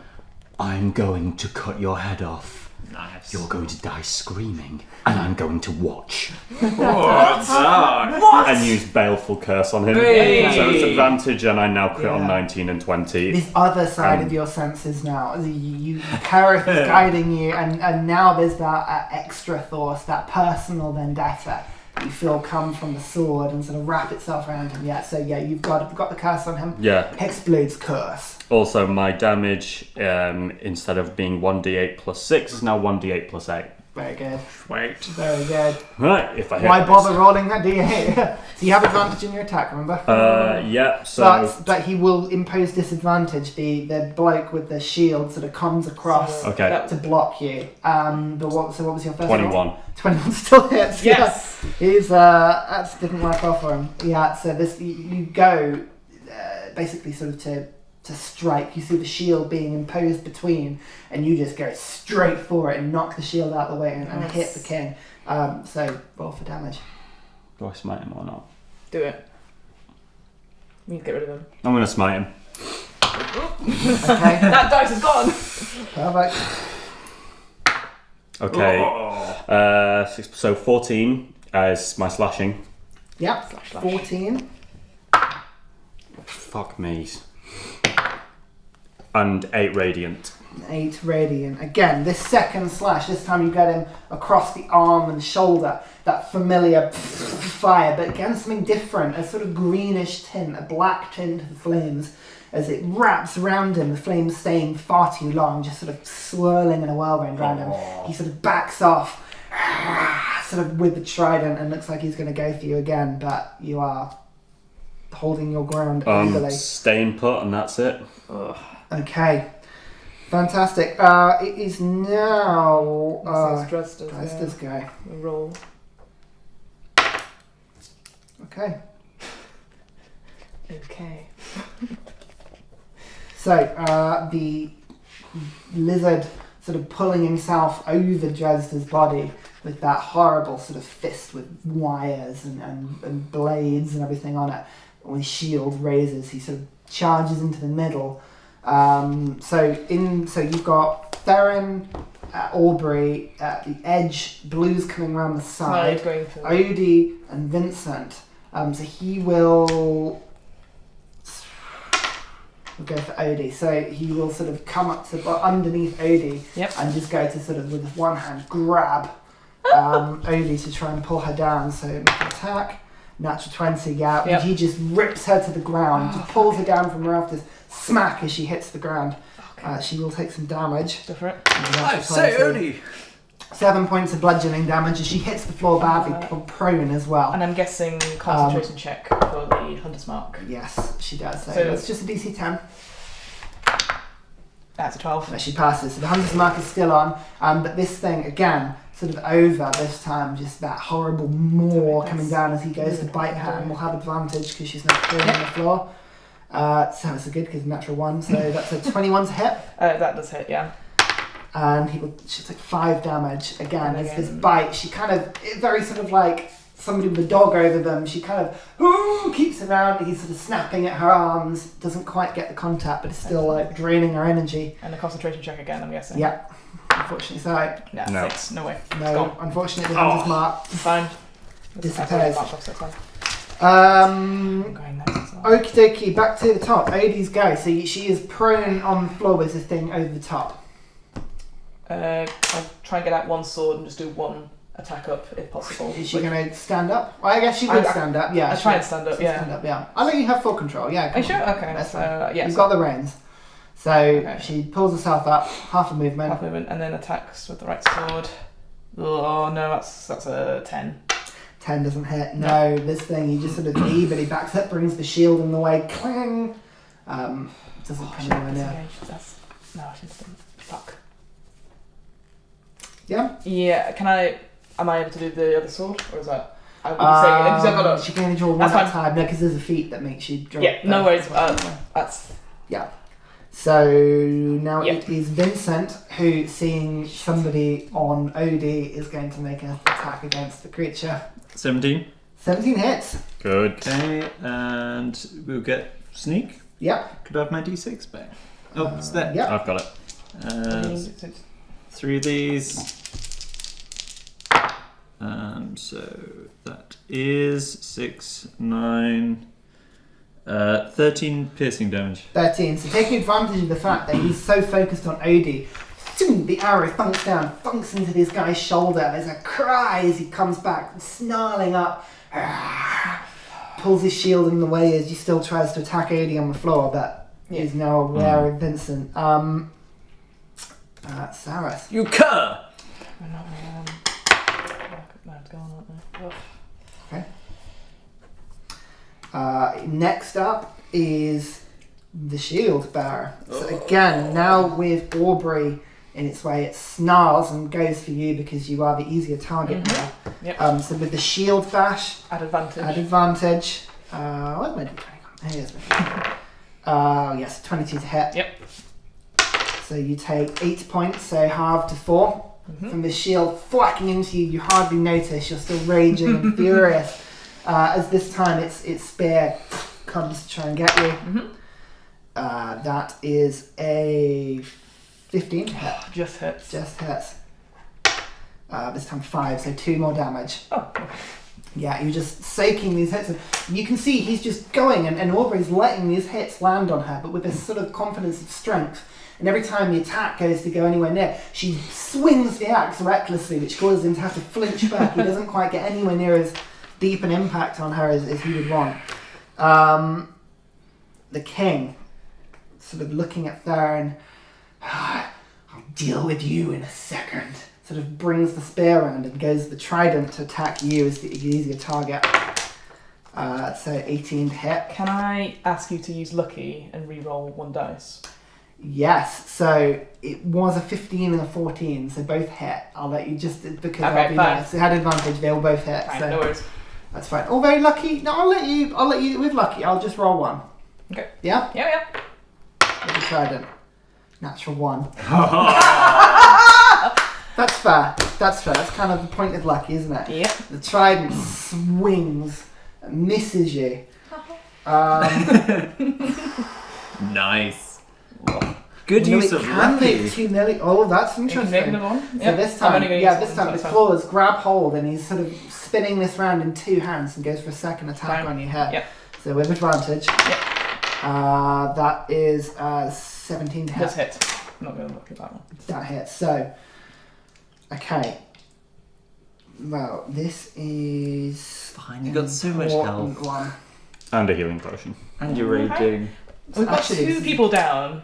I'm going to cut your head off. Nice. You're going to die screaming, and I'm going to watch. What? And use Baleful Curse on him. Hey. So it's advantage, and I now crit on Yeah. 19 and 20. This other side of your senses now. Kareth is guiding you, and now there's that extra thought, that personal vendetta that you feel come from the sword and sort of wrap itself around him. Yeah, so yeah, you've got the curse on him. Yeah. Hexblade's curse. Also, my damage, instead of being 1d8 plus 6, is now 1d8 plus 8. Very good. Wait. Very good. Right, if I hit Why this. bother rolling that d8? So you have advantage in your attack, remember? Yeah, so... But he will impose disadvantage. The bloke with the shield sort of comes across Okay. to block you. But what was your first roll? 21. 21 still hits. Yes. Yeah. He's that didn't work off for him. Yeah. So this you go basically sort of to strike. You see the shield being imposed between, and you just go straight for it and knock the shield out of the way and hit the king. So roll for damage. Do I smite him or not? Do it. We need to get rid of him. I'm going to smite him. Okay. That dice is gone. Perfect. Okay. So 14 is my slashing. Yep. Slash. 14. Fuck me. And 8 radiant. 8 radiant. Again, this second slash, this time you get him across the arm and shoulder. That familiar fire, but again something different. A sort of greenish tint, a black tint to the flames. As it wraps around him, the flames staying far too long, just sort of swirling in a whirlwind around him. He sort of backs off, sort of with the trident, and looks like he's going to go for you again, but you are holding your ground easily. Staying put, and that's it. Okay. Fantastic. It is now Dresder's go. roll. Okay. Okay. So the lizard sort of pulling himself over Dresder's body with that horrible sort of fist with wires and blades and everything on it. When his shield raises, he sort of charges into the middle. So you've got Theren, Aubrey at the edge, Blue's coming around the side, Going for Odie and Vincent. So he will go for Odie. So he will sort of come up to underneath Odie and just go to sort of with one hand grab Odie to try and pull her down. So make an attack. Natural 20, yeah. He just rips her to the ground, just pulls her down from rafters, smack as she hits the ground. She will take some damage. Go for it. I say Odie! 7 points of bludgeoning damage as she hits the floor badly, prone as well. And I'm guessing concentration check for the Hunter's Mark. Yes, she does. So So- it's just a DC 10. That's a 12. But she passes. So the Hunter's Mark is still on, but this thing, again, sort of over this time, just that horrible maw coming down as he goes to bite her and will have advantage because she's not prone on the floor. So it's a good because natural 1, so that's a 21 to hit. That does hit, yeah. And she'll take 5 damage again And as this again. bite. She kind of, very sort of like somebody with a dog over them. She kind of keeps around. He's sort of snapping at her arms. Doesn't quite get the contact, but it's still like draining her energy. And a concentration check again, I'm guessing. Yeah, unfortunately, so No. 6. No way. It's no. gone. Unfortunately, the Hunter's Mark Fine. disappears. That's fine. I'm going next as well. Okie dokie, back to the top. Odie's go. So she is prone on the floor with this thing over the top. I'll try and get out one sword and just do one attack up if possible. Is she going to stand up? Well, I guess she would stand up. Yeah, I'll try and stand up, she'll yeah. Stand up, yeah. I'll let you have full control. Yeah. Are you come sure? on. Okay. That's So, fine. yeah. You've so got the reins. So Okay. she pulls herself up, half a movement. half movement and then attacks with the right sword. Oh no, that's a 10. 10 doesn't hit. No, this thing, he just sort of but he backs up, brings the shield in the way, clang. Doesn't come anywhere near. No, I shouldn't have done. Fuck. Yeah. Yeah. Am I able to do the other sword, or is that? I would say because I've got she can only draw one That's at a fine. time. No, because there's a feat that makes you draw. Yeah, no worries. That's Yeah. So now Yeah. it is Vincent who, seeing somebody on Odie, is going to make an attack against the creature. 17. 17 hits. Good. Okay, and we'll get sneak. Yep. Could I have my d6 back? Oh, it's there. Yep. I've got it. 3 of these. So that is 6, 9, 13 piercing damage. 13. So taking advantage of the fact that he's so focused on Odie, the arrow thunks down, thunks into this guy's shoulder. There's a cry as he comes back, snarling up, pulls his shield in the way as he still tries to attack Odie on the floor, but he's now aware of Vincent. Sarah. You cur! We're not gone, aren't they? Ugh. Next up is the shield bearer. So again, now with Aubrey in its way, it snarls and goes for you because you are the easier target now. Yep. So with the shield bash, At advantage. Where's my d20? Here's my yes, 22 to hit. Yep. So you take 8 points, so halved to 4. From the shield thwacking into you, you hardly notice. You're still raging and furious. As this time its spear comes to try and get you. That is a 15 hit. Just hits. Just hits. This time 5, so 2 more damage. Oh, okay. Yeah, you're just soaking these hits. You can see he's just going, and Aubrey's letting these hits land on her, but with this sort of confidence of strength. And every time the attack goes to go anywhere near, she swings the axe recklessly, which causes him to have to flinch back. He doesn't quite get anywhere near as deep an impact on her as he would want. The king, sort of looking at Theren, I'll deal with you in a second. Sort of brings the spear around and goes the trident to attack you as the easier target. So 18 to hit. Can I ask you to use lucky and re-roll 1 dice? Yes, so it was a 15 and a 14, so both hit. I'll let you just, because Okay, I'll be fine. nice. It had advantage, they all both hit. Fine, So no worries. that's fine. Oh, very lucky. No, I'll let you with lucky. I'll just roll 1. Okay. Yeah? Yeah. With the trident. Natural 1. That's fair. That's kind of the point of lucky, isn't it? Yep. The trident swings, misses you. Nice. Good No, use it of can lucky. make 2 million. Oh, that's You can interesting. make another one. So Yep. this I'm only time, gonna yeah, use this one, time so the it's fine. claws grab hold and he's sort of spinning this round in 2 hands and goes for a second attack Fine. on your head. Yep. So with advantage. Yep. That is 17 to hit. This hit. I'm not going to look at that one. That hits. So, okay. Well, this is Fine, you got so much important health. one. And a healing potion. And you're raging. We've got Actually, 2 people down.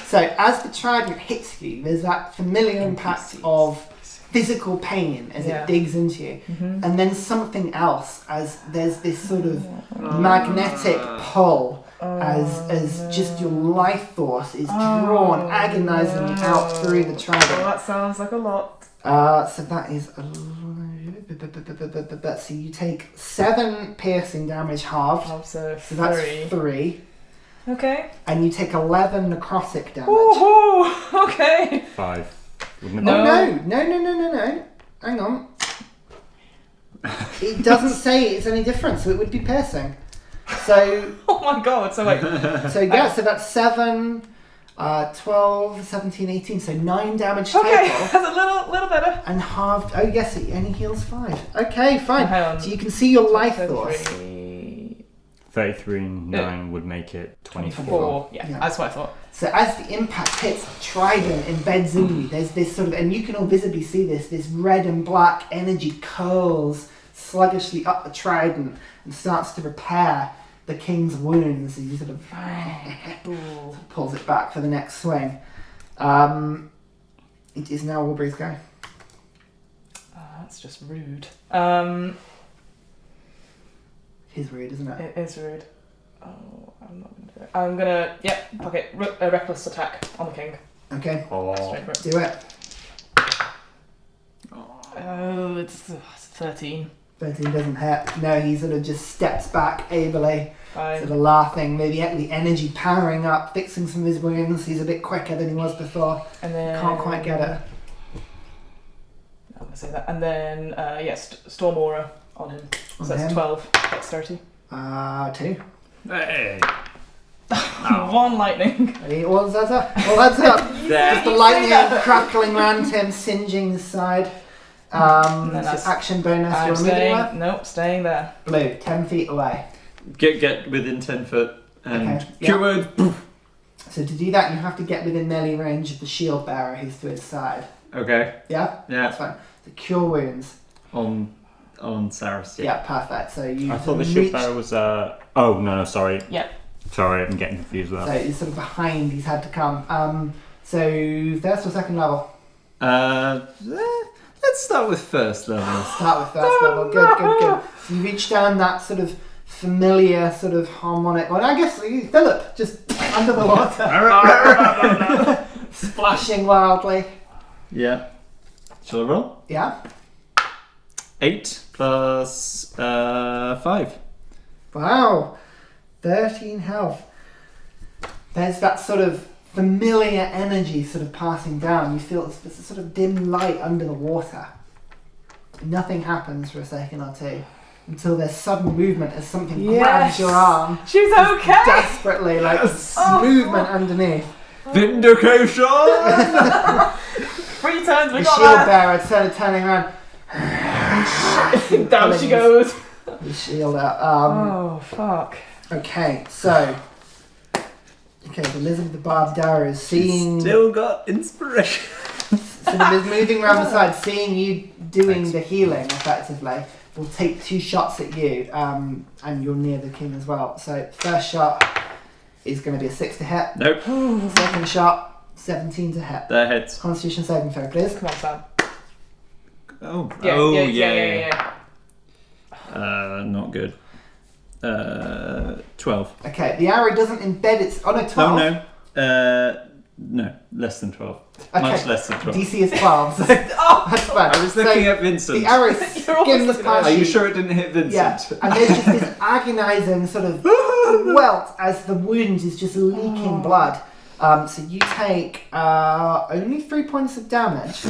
So as the trident hits you, there's that familiar impact of physical pain as Yeah. it digs into you, Mm-hmm. and then something else as there's this sort of magnetic pull as just your life force is drawn agonizingly out through the Oh, trident. that sounds like a lot. So that is so you take 7 piercing damage halved, Oh, so so that's 3. 3, Okay. and you take 11 necrotic damage. Ooh, okay. 5. Wouldn't it No. Oh no! Hang on. It doesn't say it's any different, so it would be piercing. So Oh my god, so wait. yeah, so that's 7, 12, 17, 18, so 9 damage total. Okay, that's a little better. And halved. Oh yes, it only heals 5. Okay, fine. Hang on. So you can see your life force. 33 and 9 would make it 24. 4. Yeah, Yeah. that's what I thought. So as the impact hits, the trident embeds in you. There's this sort of, and you can all visibly see this red and black energy curls sluggishly up the trident and starts to repair the king's wounds. He sort of Ooh. pulls it back for the next swing. It is now Aubrey's go. That's just rude. It is rude, isn't it? It is rude. Oh, I'm not gonna do it. I'm gonna, fuck it. A reckless attack on the king. Okay, Oh. Straight for it. do it. Oh, it's 13. 13 doesn't hit. No, he sort of just steps back ably, Fine. sort of laughing, maybe the energy powering up, fixing some of his wounds. He's a bit quicker than he was before. And then Can't quite get it. I'm gonna say that. And then Storm Aura on him. So On that's him? 12. That's 30. 2. Hey. 1 lightning. Ready? All adds up. Just the lightning crackling around him, singeing his side. then So that's- action bonus. I'm You're moving staying. away? Nope, staying there. Blue, 10 feet away. Get within 10 foot and Okay, cure wounds. So to do that, you have to get within melee range of the shield bearer who's to his side. Okay. Yeah? Yeah. That's fine. So cure wounds. On Saris. Yeah, perfect. So you I thought the reach- shield bearer was. Oh, no, sorry. Yeah. Sorry, I'm getting confused with So that. it's sort of behind. He's had to come. So first or second level. Let's start with first level. Start with first level. Good. So you reach down that sort of familiar sort of harmonic. Well, I guess Philip just under the water, splashing wildly. Yeah. Shall I roll? Yeah. 8 plus 5. Wow. 13 health. There's that sort of familiar energy sort of passing down. You feel there's a sort of dim light under the water. Nothing happens for a second or two until there's sudden movement as something grabs your arm. She's okay. Desperately, like movement underneath. Vindication! 3 turns, we The got shield that. bearer started turning around. Down she goes. The shield out. Oh, fuck. Okay, so. Okay, the lizard with the barbed arrow is seeing. Still got inspiration. Sort of is moving around the side, seeing you doing the healing effectively. Will take 2 shots at you, and you're near the king as well. So, first shot is going to be a 6 to hit. Nope. Second shot, 17 to hit. That hits. Constitution saving throw, please. Come on, Sam. Oh. Yeah. Not good. 12. Okay, the arrow doesn't embed its. Oh no, 12. No, less than 12. Okay. Much less than 12. DC is 12, so that's fine. I was looking at Vincent. The arrow always skims looking past Are you you. sure it didn't hit Vincent? Yeah, and there's just this agonising sort of welt as the wound is just leaking blood. So you take only 3 points of damage,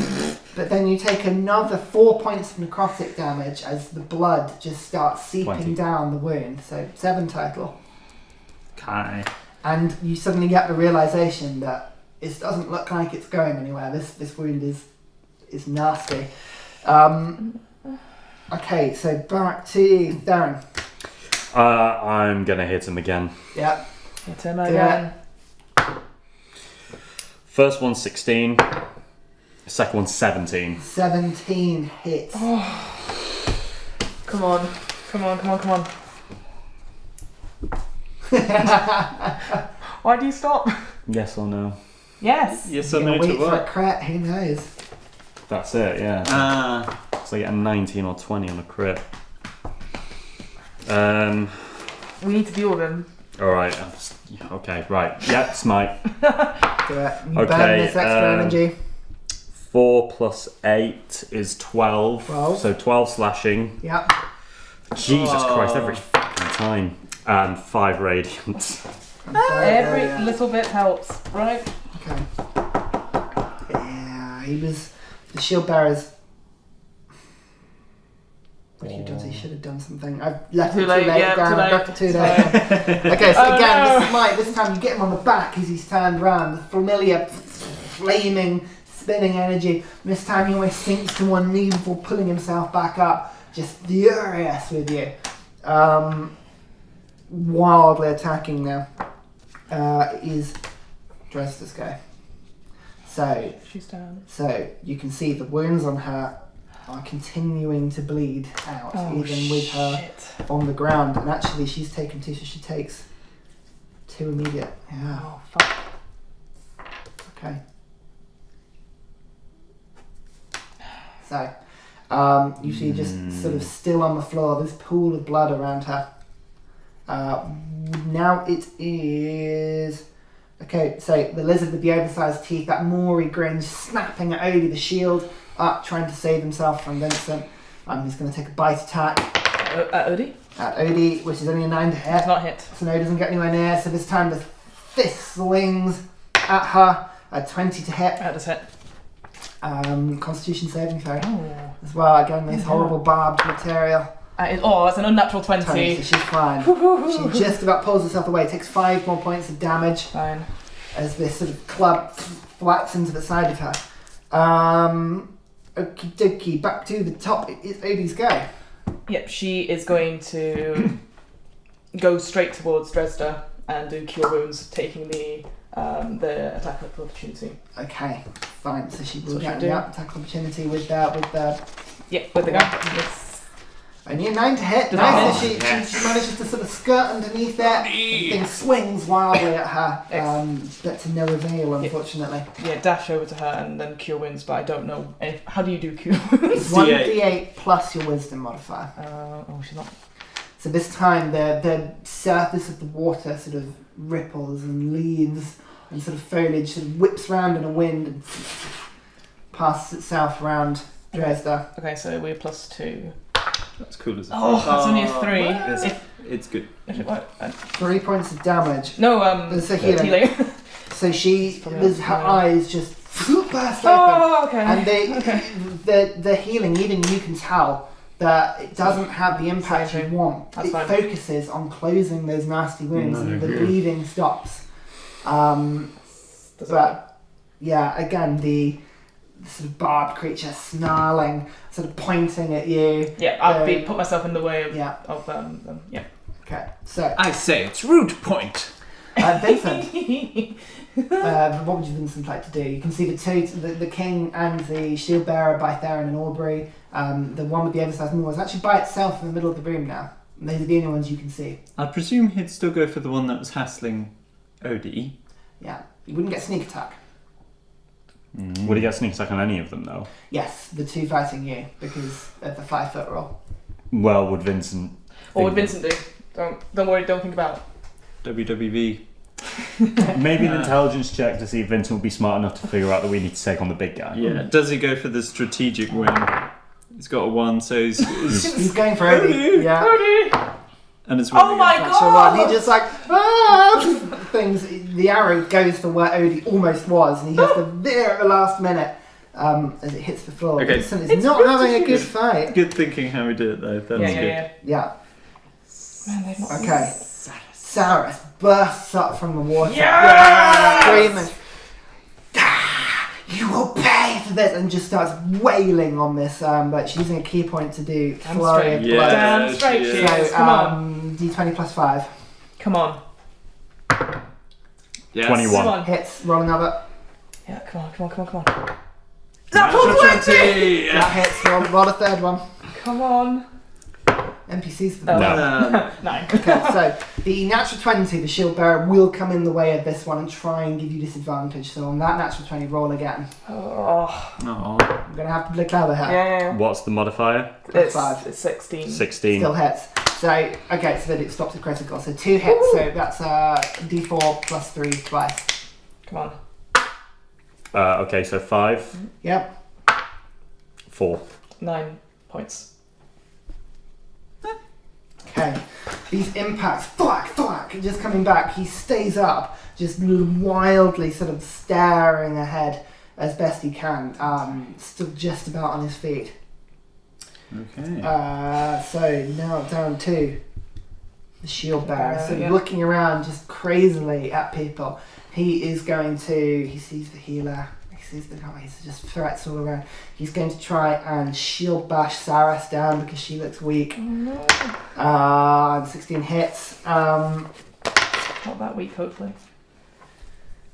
but then you take another 4 points of necrotic damage as the blood just starts seeping 20. down the wound. So 7 total. Okay. And you suddenly get the realisation that it doesn't look like it's going anywhere. This wound is nasty. Okay, so back to Theren. I'm gonna hit him again. Yep. Hit him again. First one 16. Second one 17. 17 hits. Come on. Why do you stop? Yes or no? Yes. Yes You're or gonna no to wait for a what? crit, who knows? That's it, yeah. So I get a 19 or 20 on a crit. We need to deal with him. Alright, okay, right. Yeah, smite. Do it. You Okay, burn this extra energy. 4 plus 8 is 12. 12. So 12 slashing. Yep. Jesus Christ, every fucking time. And 5 radiant. Every little bit helps, right? Okay. Yeah, he was. The shield bearers. What he does, he should have done something. I've left Too it late, too late. yeah, Down, too late. left it too late. Okay, so Oh, again, no. this time you get him on the back as he's turned round. The familiar, flaming, spinning energy. This time he almost sinks to one knee before pulling himself back up, just furious with you. Wildly attacking now. Is Dresder's go. So She's down. you can see the wounds on her are continuing to bleed out, even with her on the ground. And actually, she's taken 2, so she takes 2 immediate. Yeah. Oh, fuck. Okay. So, you see just sort of still on the floor, this pool of blood around her. Now it is... Okay, so the lizard with the oversized teeth, that Maury grin, snapping at Odie, the shield up, trying to save himself from Vincent. He's going to take a bite attack Odie? at Odie, which is only a 9 to hit. It's not hit. So no, he doesn't get anywhere near. So this time the fist swings at her, a 20 to hit. That does hit. Constitution saving throw Oh. as well. Again, this horrible barbed material. That's an unnatural 20. 20, so she's fine. She just about pulls herself away, takes 5 more points of damage Fine. as this sort of club flats into the side of her. Okie dokie, back to the top. It's Odie's go. Yep, she is going to go straight towards Dresda and do Cure Wounds, taking the attack of opportunity. Okay, fine. So she will So get she the do? attack opportunity with the. Yep, with the gun. Yes. Only a 9 to hit. Nice. She manages to sort of skirt underneath it. The thing swings wildly at her, but to no avail, unfortunately. Yeah, dash over to her and then cure wounds, but I don't know. How do you do cure wounds? 1d8 plus your wisdom modifier. She's not. So this time the surface of the water sort of ripples and leaves and sort of foliage sort of whips round in a wind and passes itself around Dresda. Okay, so we're +2. That's cool as a That's only a 3. It's good. If it worked, 3 points of damage. no, It's a healing. So her eyes just burst open. Oh, okay. And okay. the healing, even you can tell that it doesn't have the impact you want. That's it fine. focuses on closing those nasty wounds and the bleeding stops. But yeah, again, the sort of barbed creature snarling, sort of pointing at you. Yeah, I'll put myself in the way of Yeah. them. Yeah. Okay, so I say it's root point. Vincent. What would you Vincent like to do? You can see the king and the shield bearer by Theren and Aubrey. The one with the oversized maul is actually by itself in the middle of the room now. And those are the only ones you can see. I presume he'd still go for the one that was hassling Odie. Yeah, you wouldn't get sneak attack. Would he get sneak attack on any of them though? Yes, the two fighting you because of the 5-foot roll. Well, would Vincent? What would Vincent do? Don't worry. Don't think about WWV. Maybe an intelligence check to see if Vincent will be smart enough to figure out that we need to take on the big guy. Yeah. Does he go for the strategic win? He's got a 1, so he's He's going for Odie. Yeah. Odie! and it's Oh my Natural god! one. He just things. The arrow goes for where Odie almost was, and he has to veer at the last minute as it hits the floor. Okay. Vincent is not having a good fight. Good thinking how we did it though. That was good. Yeah. Man, they've not Okay. Saris bursts up from the water, Yes! screaming, "You will pay for this!" and just starts wailing on this. But she's using a key point to do Damn flurry of straight. blows. Damn straight she is. So Come on. D20 plus 5 Come on. Yes. 21. Come on. hits. Roll another. Yeah, come on. Natural 20! That hits. Roll a third one. Come on. NPCs for Oh. that. No. 9. Okay, so the natural 20, the shield bearer, will come in the way of this one and try and give you disadvantage. So on that natural 20, roll again. Oh. Oh. I'm going to have to look clever here. Yeah. What's the modifier? Plus 5. It's 16. 16. Still hits. So, okay, so then it stops at critical. So 2 hits, so that's D4 plus 3 twice. Come on. Okay, so 5, Yep. 4. 9 points. Okay. These impacts, thwack, just coming back. He stays up, just wildly sort of staring ahead as best he can. Still just about on his feet. Okay. So now down to the shield bearer. So Yeah. looking around just crazily at people. He is going to, he sees the healer, he sees the guy, he's just threats all around. He's going to try and shield bash Saras down because she looks weak. Oh no. 16 hits. Not that weak, hopefully.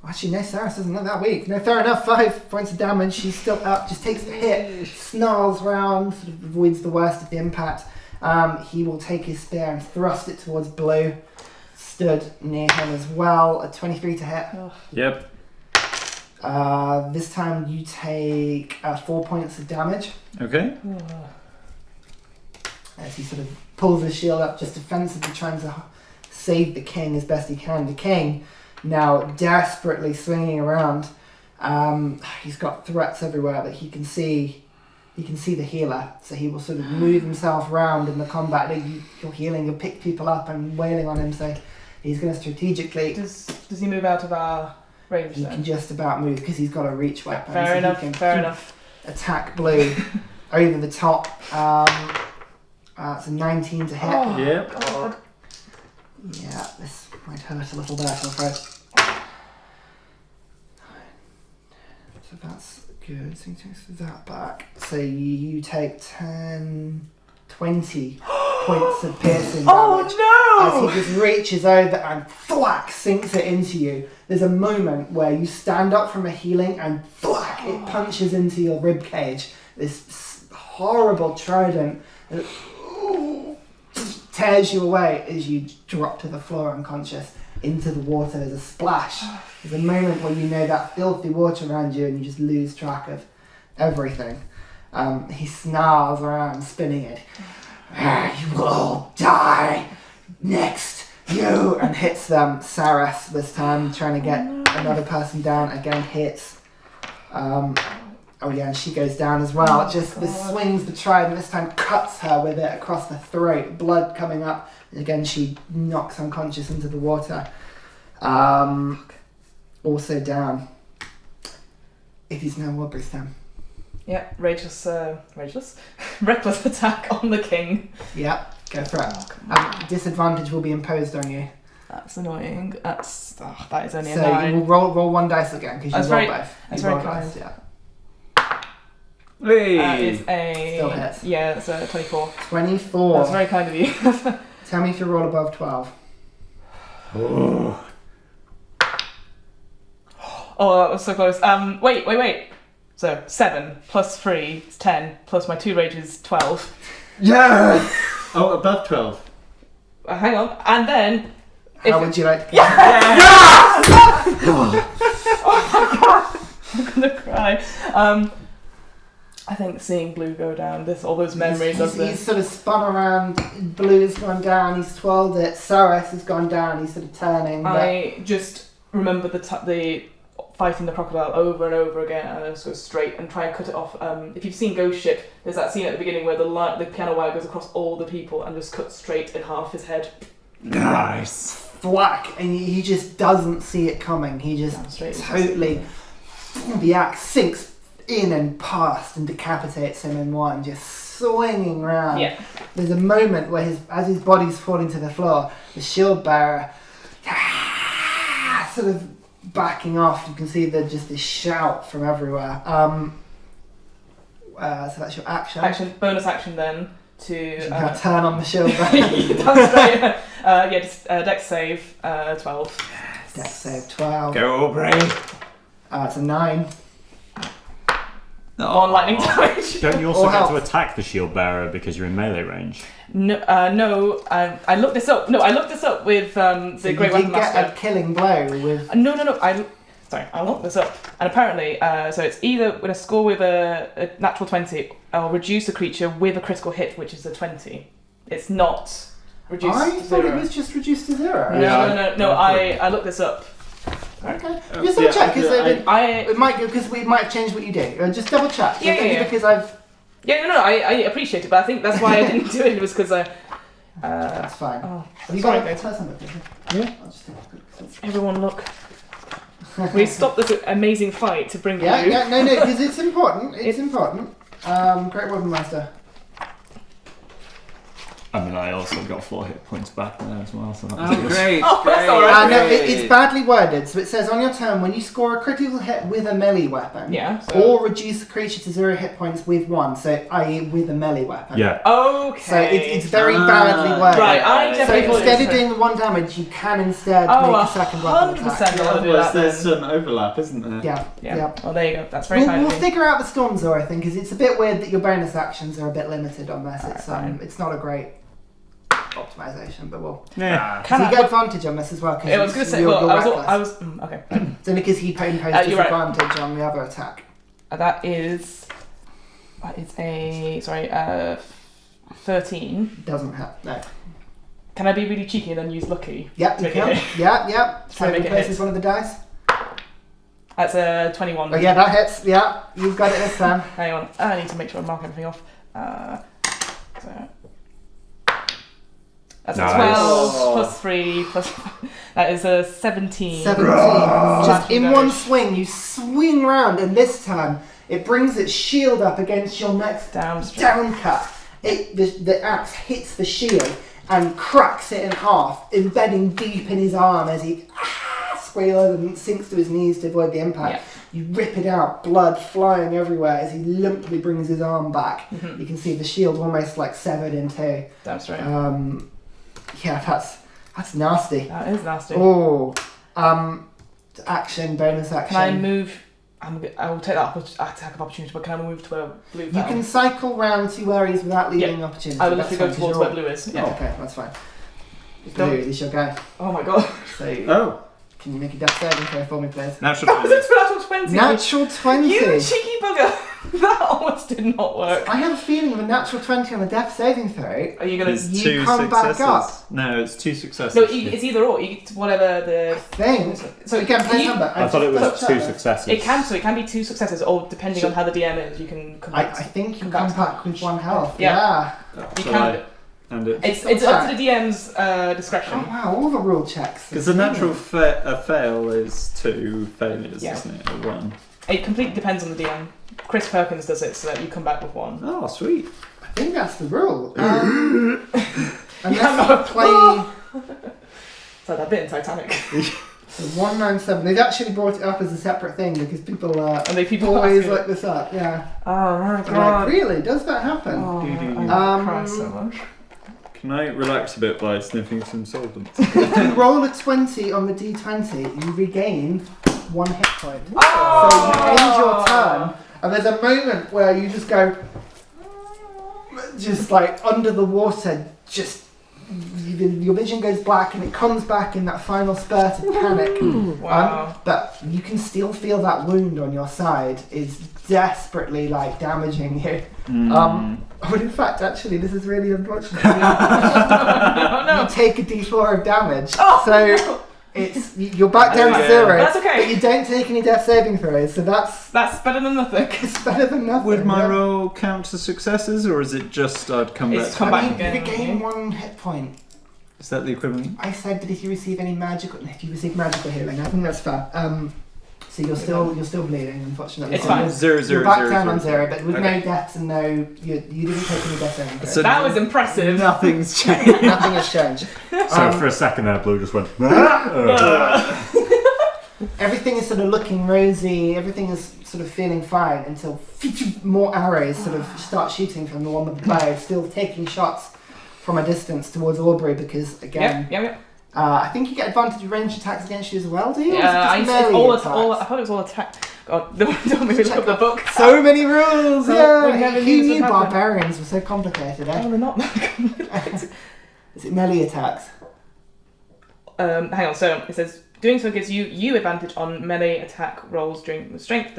Actually, no, Saras doesn't look that weak. No, fair enough, 5 points of damage. She's still up, just takes the hit, snarls round, sort of avoids the worst of the impact. He will take his spear and thrust it towards Blue. Stood near him as well, a 23 to hit. Yep. This time you take 4 points of damage Okay. as he sort of pulls his shield up, just defensively trying to save the king as best he can. The king now desperately swinging around. He's got threats everywhere, but he can see the healer, so he will sort of move himself around in the combat. You're healing, you'll pick people up and wailing on him, so he's going to strategically. Does he move out of our range He then? can just about move because he's got a reach weapon. Fair so enough. He can Fair enough. attack Blue over the top. It's a 19 to hit. Oh, Yep. God. Yeah, this might hurt a little bit, I'm afraid. So that's good. So you take that back. So you take 10, 20 points of piercing damage. Oh As he just reaches over and thwack, sinks it into you. There's a moment where you stand up from a healing and thwack, it punches into your rib cage. This horrible trident. tears you away as you drop to the floor unconscious into the water. There's a splash. There's a moment where you know that filthy water around you and you just lose track of everything. He snarls around, spinning it. You will die next, you, and hits them. Saras this time, trying to get another person down. Again, hits. And she goes down as well. The swings the trident, this time cuts her with it across the throat, blood coming up. And again, she knocks unconscious into the water. Also down. It is now Woodbury's turn. Yeah, reckless attack on the king. Yeah, go for it. Disadvantage will be imposed on you. That's annoying. That is only a So 9. you will roll one dice again because you roll both. That's You very roll kind. dice, yeah. It's a... Still hits. Yeah, it's a 24. 24. That's very kind of you. Tell me if you roll above 12. Oh, that was so close. Wait. So 7 plus 3 is 10 plus my 2 rage is 12. Yeah. Oh, above 12. Hang on, and then How would you like to I'm gonna cry. I think seeing Blue go down, all those memories of He's sort of spun around. Blue's gone down. He's twirled it. Saras has gone down. He's sort of turning. I just remember the fighting the crocodile over and over again, and I just go straight and try and cut it off. If you've seen Ghost Ship, there's that scene at the beginning where the piano wire goes across all the people and just cuts straight in half his head. Nice. Thwack, and he just doesn't see it coming. He just totally. The axe sinks in and past and decapitates him in one, just swinging round. Yeah. There's a moment where as his body's falling to the floor, the shield bearer sort of backing off. You can see just this shout from everywhere. So that's your action. Bonus action then to You can turn on the shield bearer. Just dex save 12. Dex save 12. Go, Aubrey. It's a 9. On lightning damage. Don't you also Or get to health. attack the shield bearer because you're in melee range? No. I looked this up. No, I looked this up with the So Great you Weapon did get Master. a killing blow with. No. I looked this up, and apparently, so it's either with a score with a natural 20 or reduce a creature with a critical hit, which is a 20. It's not reduced I to thought 0. it was just reduced to 0. No. I looked this up. Okay. Just double check because I it might because we might have changed what you do. Just double check. Yeah. Because I've. I appreciate it, but I think that's why I didn't do it. It was because I. That's fine. Oh, Have you sorry, got a guys. person with you? Yeah. I'll just take a quick. Everyone, look. We stopped this amazing fight to bring you. No, because it's important. It's important. Great Weapon Master. I mean, I also got 4 hit points back there as well, so that was Oh, good. great. Oh, that's all right. No, it's badly worded. So it says on your turn, when you score a critical hit with a melee weapon, Yeah. So. or reduce a creature to 0 hit points with 1, so i.e. with a melee weapon. Yeah. Okay. So it's very badly worded. Right, I So definitely thought instead it of was doing the 1 damage, you can instead Oh, make a second weapon 100% attack. I'll do Otherwise, that there's then. some overlap, isn't there? Yeah. Well, there you go. That's very We'll kind of you. figure out the storm Zor, I think, because it's a bit weird that your bonus actions are a bit limited on this. Alright, It's fine. it's not a great optimization, but we'll. Yeah. Can So I- you get advantage on this as well. I was going to say, well, I was. Okay. It's only because he imposed You're right. disadvantage on the other attack. That is a 13. Doesn't have no. Can I be really cheeky and then use lucky? Yep, To you make it can. hit. Yep. Try So and make it replaces hit. one of the dice. That's a 21. Oh yeah, that hits. Yeah, you've got it this time. Hang on. I need to make sure I mark everything off. So that's Nice. a 12 plus 3 plus. That is a 17. 17. Just in Damage. one swing, you swing round, and this time it brings its shield up against your next Down straight. down cut. The axe hits the shield and cracks it in half, embedding deep in his arm as he squeals and sinks to his knees to avoid the impact. You rip it out, blood flying everywhere as he limply brings his arm back. Mhm. You can see the shield almost like severed in two. Damn straight. Yeah, that's nasty. That is nasty. Oh, action, bonus action. Can I move? I'll take that attack of opportunity, but can I move to where blue You fell? can cycle round 2 areas without leaving an opportunity. I will That's literally go fine, 'cause towards you're where blue is. all- Yeah. Okay, that's fine. Don't- Blue, it's your go. Oh my god. So, Oh, can you make a death saving throw for me, please? natural. That was a natural 20. Natural 20. You cheeky bugger. That almost did not work. I have a feeling with a natural 20 on a death saving throw, Are you gonna? It's You 2 come back successes. No, it's 2 successes. No, it's either or. You, whatever the. thing. So Again, play you- number. I thought it was just 2 double-checked successes. It can be 2 successes, or depending on how the DM is, you can come I back. think you come come back. back with 1 health. Yeah. Yeah. You So can. and it It's up to the DM's discretion. Oh wow, all the rule checks. because the natural fail is 2 failures, Yeah. isn't it? Or 1. It completely depends on the DM. Chris Perkins does it so that you come back with 1. Oh, sweet. I think that's the rule. Unless Yeah, you play It's like that bit in Titanic. the 197. They've actually brought it up as a separate thing because people And people always ask you- look this up. Yeah. Oh my They're like, really? Does that happen? Oh, Do-do-do. I cry so much. Can I relax a bit by sniffing some solvents? If you roll a 20 on the d20, you regain 1 hit point. Oh! So you end your turn, and there's a moment where you just go, just like under the water, just your vision goes black, and it comes back in that final spurt of panic. Wow. But you can still feel that wound on your side is desperately like damaging you. But in fact, actually, this is really unfortunate. No. You take a d4 of damage, Oh, so it's you're back down to Okay. 0. That's But okay. you don't take any death saving throws, so that's That's better than nothing. it's better than nothing. Would my yeah. roll count as successes, or is it just I'd come It's back? come I back mean, again. you regain 1 hit point. Is that the equivalent? I said that if you receive any magical healing, I think that's fair. So you're still bleeding, unfortunately. It's So fine. you're- 0, 0, You're back 0, down on 0. 0, but with no deaths and no, you didn't take any death saving throws. So That was impressive. Nothing's changed. Nothing has changed. So for a second there, Blue just went. Everything is sort of looking rosy, everything is sort of feeling fine until more arrows sort of start shooting from the one with the bow, still taking shots from a distance towards Aubrey because, again, Yep. I think you get advantage of ranged attacks against you as well, do you? Or is it Yeah, just it's melee all, attacks? I thought it was all attack. God, don't make me look up the book. So many rules, So we yeah! never Who knew this knew would happen. barbarians were so complicated, Oh, eh? they're not that complicated. Is it melee attacks? Hang on, so it says, doing so gives you advantage on melee attack rolls during the strength,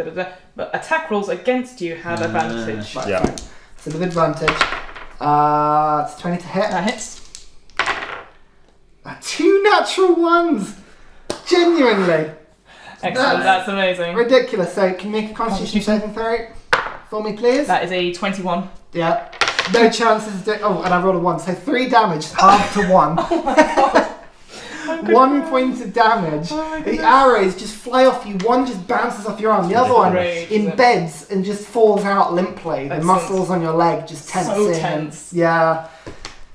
but attack rolls against you have advantage. Right, Yeah. fine. So with advantage, it's 20 to hit. That hits. 2 natural ones! Genuinely! Excellent, that's amazing. Ridiculous. So can you make a constitution saving throw for me, please? That is a 21. Yeah. No chances of oh, and I rolled a 1, so 3 damage, half to 1. 1 point of damage. The arrows just fly off you. One just bounces off your arm. The other one Great. embeds and just falls out limply. The Excellent. muscles on your leg just tense So in. tense. Yeah.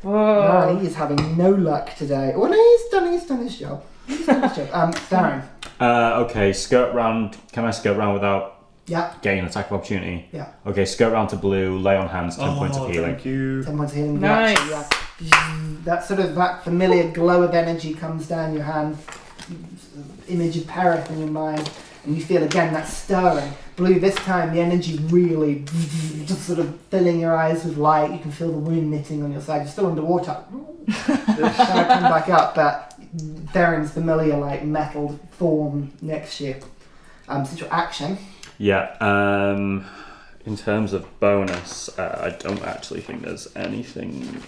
Whoa. No, he is having no luck today. Well, no, he's done his job. He's done his job. Theren. Okay, skirt round. Can I skirt round without Yeah. gain attack of opportunity? Yeah. Okay, skirt round to Blue, lay on hands, 10 points of healing. Thank you. 10 points of healing. Nice. Yeah. That sort of that familiar glow of energy comes down your hand. Image of Perith in your mind, and you feel again that stirring. Blue, this time the energy really just sort of filling your eyes with light. You can feel the wound knitting on your side. You're still underwater. Trying to come back up, but Theren's familiar like metal form next to you. So your action. Yeah. In terms of bonus, I don't actually think there's anything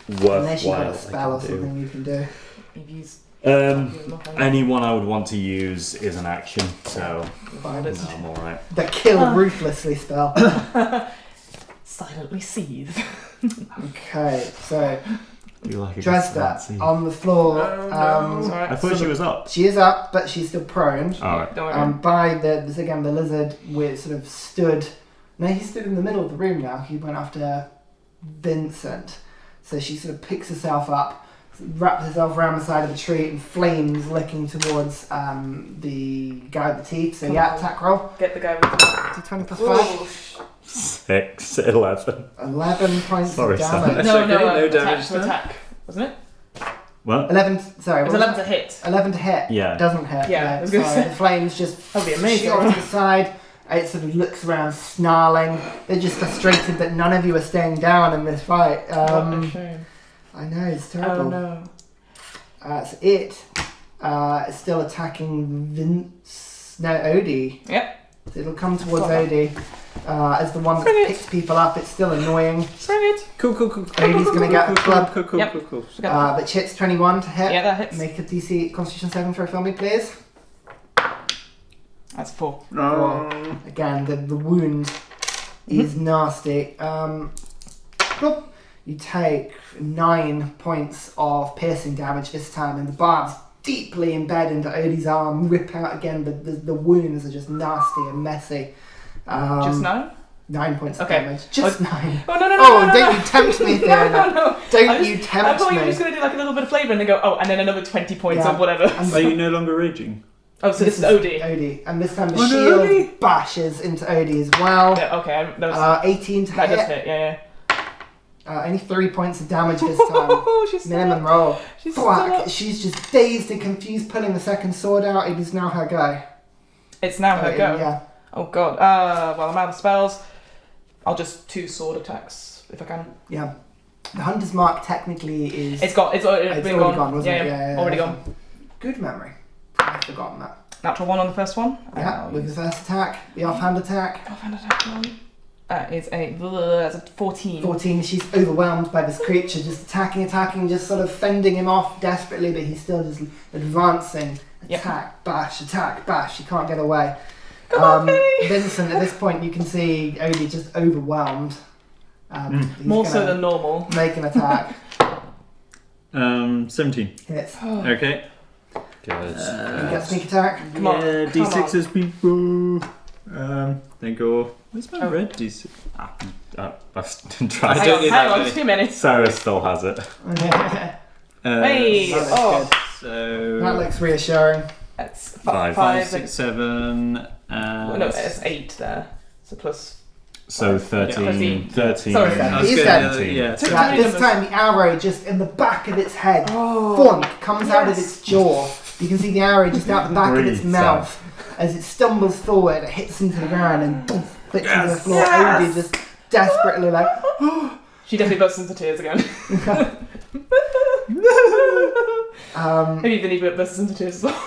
Unless you have worthwhile a spell I or can do. something you can do. You've used Anyone I would want to use is an action, so Fine. no, I'm alright. The kill ruthlessly spell. silently seethe. Okay, so You like a good Dresda fancy. on the floor. It's alright. I thought she was up. She is up, but she's still prone. Alright. Don't worry. By the lizard, with sort of stood. No, he stood in the middle of the room now. He went after Vincent, so she sort of picks herself up, wraps herself around the side of the tree, and flames licking towards the guy with the teeth. So Come yeah, on. attack roll. Get the guy with the D20 plus 5. 6, 11. 11 points Sorry, of Sam. damage. No, okay, no, no attack damage to there. attack, wasn't it? What? 11. Sorry, It was what 11 to hit. 11 to hit. Yeah. Doesn't hit. Yeah, I was gonna so say. the flames just That'd be amazing. shoot off to the side. It sort of looks around, snarling. They're just frustrated that none of you are staying down in this fight. What a shame. I know, it's terrible. Oh no. That's it. It's still attacking Vince. No, Odie. Yep. So it'll come towards Got Odie as the one that Bring it. picks people up. It's still annoying. Bring it. Cool. Odie's going to get a club, Yep. Cool. but hits 21 to hit. Yeah, that hits. Make a DC Constitution 7 throw for me, please. That's 4. Again, the wound is nasty. Boop. You take 9 points of piercing damage this time, and the barbs deeply embed into Odie's arm, rip out again. The wounds are just nasty and messy. Just 9? 9 points of Okay. damage. Just 9. Oh no! Oh, don't you tempt me, Fiona. No. Don't you tempt I thought you were me. just going to do like a little bit of flavour and then go, oh, and then another 20 points Yeah. of whatever. And Are you no longer raging? Oh, so this is Odie. Odie. And this time the Oh, no, shield Odie. bashes into Odie as well. Yeah, okay. That, was, 18 to that hit. does hit, yeah. Only 3 points of damage this time. She's still Minimum up. roll. She's still Thwack. up. She's just dazed and confused, pulling the second sword out. It is now her go. It's now her go. Yeah. Oh god. Well, I'm out of spells. I'll just 2 sword attacks if I can. Yeah. The Hunter's Mark technically is... It's been already gone. gone, wasn't it? Yeah, Yeah, already that's gone. fine. Good memory. I've forgotten that. Natural 1 on the first one. Yeah, with the first attack, the offhand attack. Offhand attack 1. Is that's a 14. 14, she's overwhelmed by this creature, just attacking, just sort of fending him off desperately, but he's still just advancing. Yep. Attack, bash, she can't get away. Come on, baby! Vincent, at this point you can see Odie just overwhelmed. He's More so gonna than normal. make an attack. 17. Hits. Okay. Good. You get sneak attack. Come on, Yeah, come D6s, people. Then go. Where's my Oh. red D6? I've tried. I don't need hang that on, many. 2 minutes. Sarah still has it. Hey! That looks Oh! good. So. That looks reassuring. That's Five. 5 6, 7. well, no, it's 8 there. So plus. So 13. 13. Sorry, That's He's good. dead. Yeah. Two Yeah, this numbers. time the arrow just in the back of its head, Oh. thunk, comes out of Yes. its jaw. You can see the arrow just out the back of its Breathe, mouth. As it stumbles forward, it hits into the ground and boom, flicks into the floor. Yes. Odie just desperately like, She definitely bursts into tears again. Maybe even even bursts into tears as well.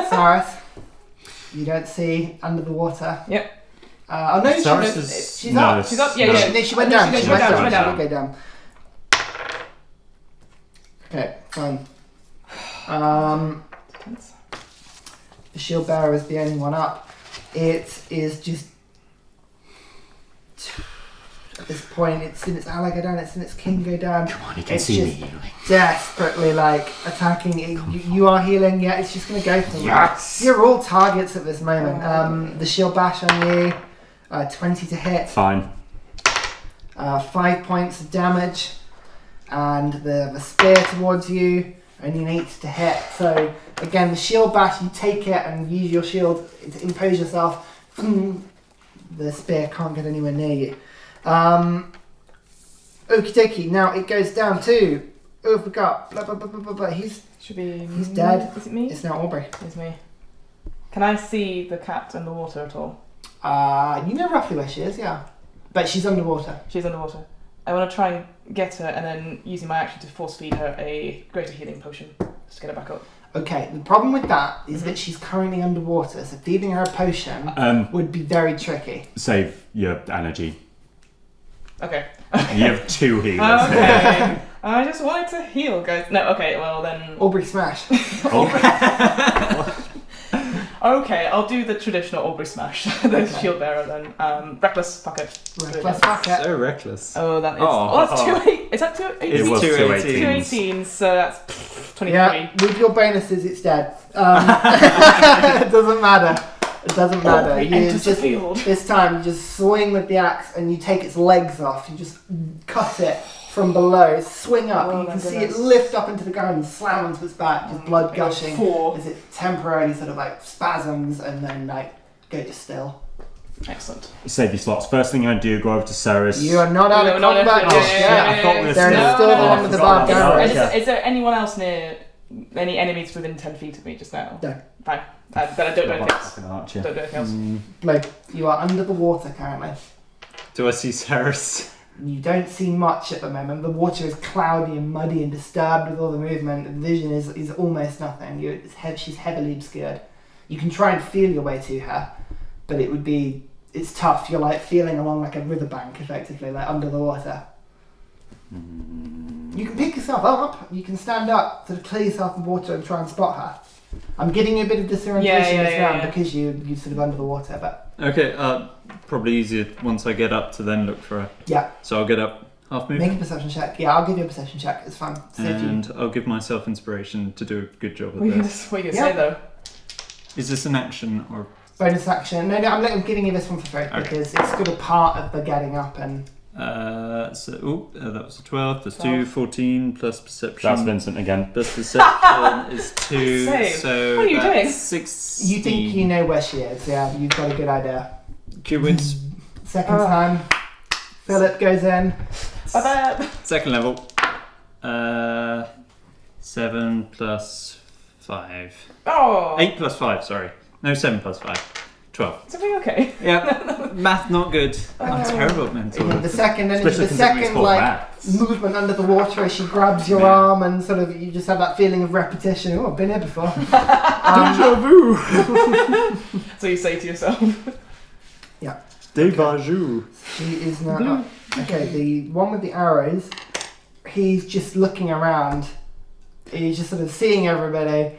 Cyrus, you don't see under the water. Yep. Oh no, Cyrus she's no, up. She's up, yeah, no. yeah. No, she went No, down. she She went went down, down. she She went did go down. Okay, fine. The shield bearer is the only one up. It is just at this point, it's in its ally go down, it's in its king go down. Come on, you can It's see me just healing. desperately like attacking. You are healing, yeah. It's just gonna go for you. Yes! You're all targets at this moment. The shield bash on you, 20 to hit, Fine. 5 points of damage, and the spear towards you, only an 8 to hit. So again, the shield bash, you take it and use your shield to impose yourself. The spear can't get anywhere near you. Okie dokie. Now it goes down to. Oh, I forgot. Blah, blah, blah, blah, blah, blah. He's dead. Is it me? It's now Aubrey. It's me. Can I see the cat in the water at all? You know roughly where she is, yeah. But she's underwater. She's underwater. I want to try and get her and then using my action to force feed her a greater healing potion just to get her back up. Okay, the problem with that is that she's currently underwater, so feeding her a potion would be very tricky. Save your energy. Okay. You have 2 healers. Okay. I just wanted to heal, guys. No, okay, well then. Aubrey smash. Okay, I'll do the traditional Aubrey smash. The Okay. shield bearer then. Reckless, fuck it. Reckless fuck it. So reckless. Oh, that is. Oh. Oh, that's 2 Is that 2 It was 2 2 18s. 2 18s, so that's 23. Yeah, with your bonuses, it's dead. It doesn't matter. It doesn't matter. Aubrey You enters the just field. this time you just swing with the axe and you take its legs off. You just cut it from below, swing up. Oh You my can see it goodness. lift up into the ground and slam onto its back, just blood gushing. 4. As it temporarily sort of like spasms and then like go to still. Excellent. Save your slots. First thing I do, go over to Ceres. You are not out of No, no, combat no, just yeah, yet. yeah, I thought we were There is No, still no, the no, one with the barbed forgot. arrow. Is there anyone else near? Any enemies within 10 feet of me just now? No. Fine. But I don't know anything else. Fucking archer. Don't know anything else. Bloke, you are under the water currently. Do I see Cyrus? You don't see much at the moment. The water is cloudy and muddy and disturbed with all the movement. The vision is almost nothing. She's heavily obscured. You can try and feel your way to her, but it's tough. You're like feeling along like a riverbank, effectively, like under the water. You can pick yourself up. You can stand up, sort of clear yourself from water and try and spot her. I'm getting you a bit of disorientation this round because you're sort of under the water, but... Okay, probably easier once I get up to then look for her. Yeah. So I'll get up, half movement. Make a perception check. Yeah, I'll give you a perception check. It's fine. And I'll give myself inspiration to do a good job at What are you this. going to say though? Is this an action or... Bonus action. No, I'm giving you this one for free because it's still a part of the getting up and... that was a 12 plus 2, 14 plus perception. That's Vincent again. Plus perception is 2, Same. so What are you that's doing? 16. You think you know where she is, yeah, you've got a good idea. Q-wins, Second time, Philip goes in. Bye-bye. second level. 7 plus 5. Oh. 8 plus 5, sorry. No, 7 plus 5. 12. Is everything okay? Yeah, math not good. I'm terrible at mental. The second, Especially the considering it's second called like maths. movement under the water as she grabs your arm and sort of you just have that feeling of repetition. Oh, I've been here before. Deja vu! So you say to yourself. Deja vu. She is now up. Okay, the one with the arrows, he's just looking around. He's just sort of seeing everybody.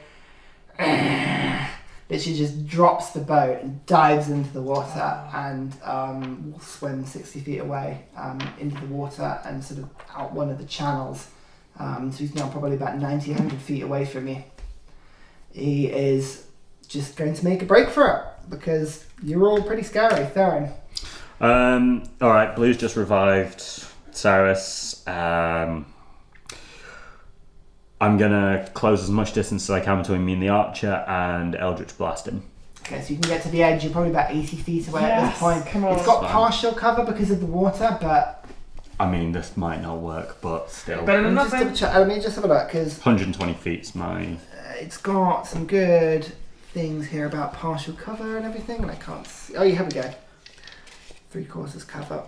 But she just drops the boat and dives into the water and will swim 60 feet away into the water and sort of out one of the channels. So he's now probably about 90, 100 feet away from you. He is just going to make a break for it because you're all pretty scary, Theren. Alright, Blue's just revived Cyrus. I'm gonna close as much distance as I can between me and the archer and Eldritch blast him. Okay, so you can get to the edge. You're probably about 80 feet away at this Yes, point. come on. It's got Fine. partial cover because of the water, but I mean, this might not work, but still. Better than let me just have a look because 120 feet's my... it's got some good things here about partial cover and everything, and I can't see. Oh, yeah, here we go. 3/4 cover.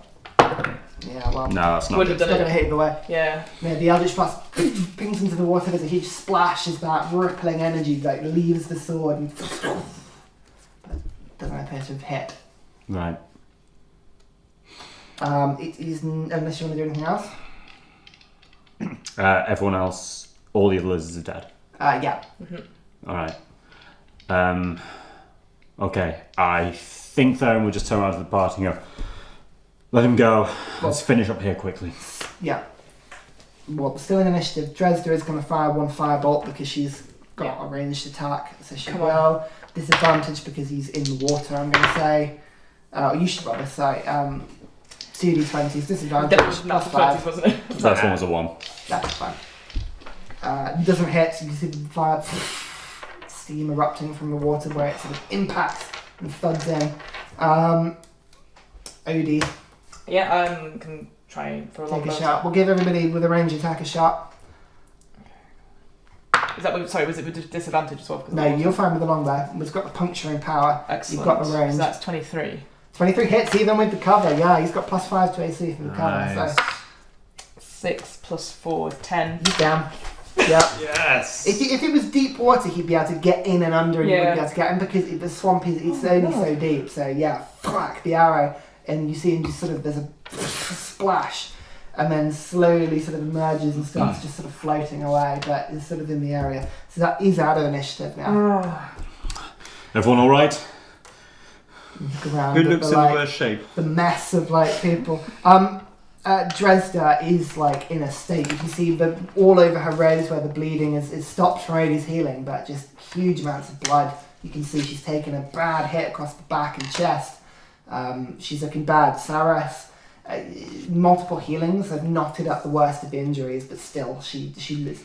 Yeah, well, No, that's not Would good. have it's not done going to it. hit the way. Yeah. Yeah, the Eldritch Blast pings into the water. There's a huge splash as that rippling energy like leaves the sword and but doesn't appear to have hit. Right. It is unless you want to do anything else. Everyone else, all the other lizards are dead. Yeah. Alright. Okay, I think Theren will just turn around to the party and go, let him go. Let's finish up here quickly. Yeah. Well, still in initiative. Dresda is going to fire one firebolt because she's got a ranged attack. So she Come will. Disadvantage because he's in the water, I'm going to say. You should roll this, sorry. 2d20s, disadvantage, That was not plus the 20s, 5. wasn't it? First one was a 1. That's fine. Doesn't hit, so you see the fire steam erupting from the water where it sort of impacts and thuds in. Odie, Yeah, can try for a long take a shot. We'll give everybody with a range attack a shot. Is that what, sorry, was it with disadvantage as well? because of No, the water? you're fine with the longbow. It's got the puncturing power. Excellent. You've got the range. So that's 23. 23 hits even with the cover. Yeah, he's got plus 5 to AC from the cover. Nice. So 6 plus 4 is 10. he's down. Yeah. Yes! If it was deep water, he'd be able to get in and under, and you Yeah. would be able to get him because the swamp it's only so deep. So yeah, fuck the arrow, and you see him just sort of there's a splash, and then slowly sort of emerges and starts just sort of floating away, but is sort of in the area. So that he's out of initiative now. Everyone alright? Look around Who at looks the, in like, worse shape? the mess of like people. Dresda is like in a state. You can see the all over her rose where the bleeding is stopped from Odie's healing, but just huge amounts of blood. You can see she's taken a bad hit across the back and chest. She's looking bad. Cyrus, multiple healings have knotted up the worst of the injuries, but still she is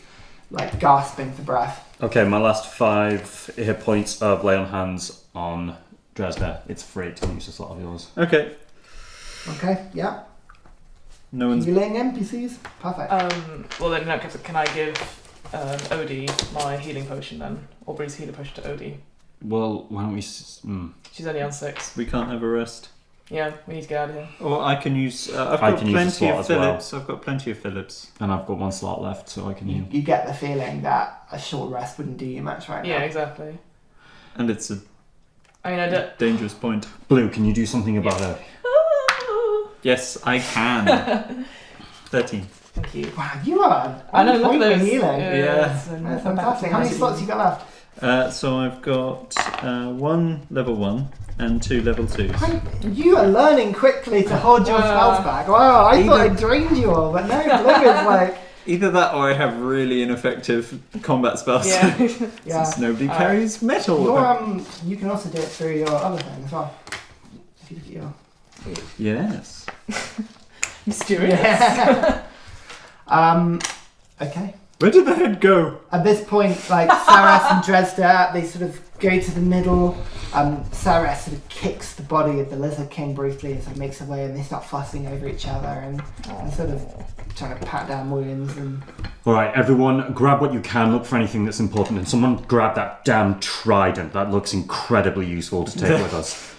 like gasping for breath. Okay, my last 5 hit points of lay on hands on Dresda. It's free to use a slot of yours. Okay. Okay, yeah. No one's... Healing NPCs, perfect. Well then, in that case, can I give Odie my healing potion then? Or Breeze healing potion to Odie? Well, why don't we... She's only on 6. We can't have a rest. Yeah, we need to get out of here. Or I can use... I've I got can use a plenty slot of as well. Phillips. I've got plenty of Phillips. And I've got 1 slot left, so I can heal. You get the feeling that a short rest wouldn't do you much right Yeah, now. exactly. And it's a I mean, I don't... dangerous point. Blue, can you do something about her? Yes, I can. 13. Thank you. Wow, you are I know, on look point at for those. healing. Yeah. That's fantastic. How many slots you got left? So I've got 1 level 1 and 2 level 2s. You are learning quickly to hold your spells back. Wow, I thought I drained you all, but no, Blue is like... Either that or I have really ineffective combat spells. Yeah. Yeah. Since nobody carries metal. You can also do it through your other thing as well. If you look at your... Yes. Mysterious. Yeah. Okay. Where did the head go? At this point, like, Saras and Dresda, they sort of go to the middle. Saras sort of kicks the body of the Lizard King briefly and sort of makes away, and they start fussing over each other and sort of trying to pat down wounds. And Alright, everyone, grab what you can, look for anything that's important, and someone grab that damn trident. That looks incredibly useful to take with us.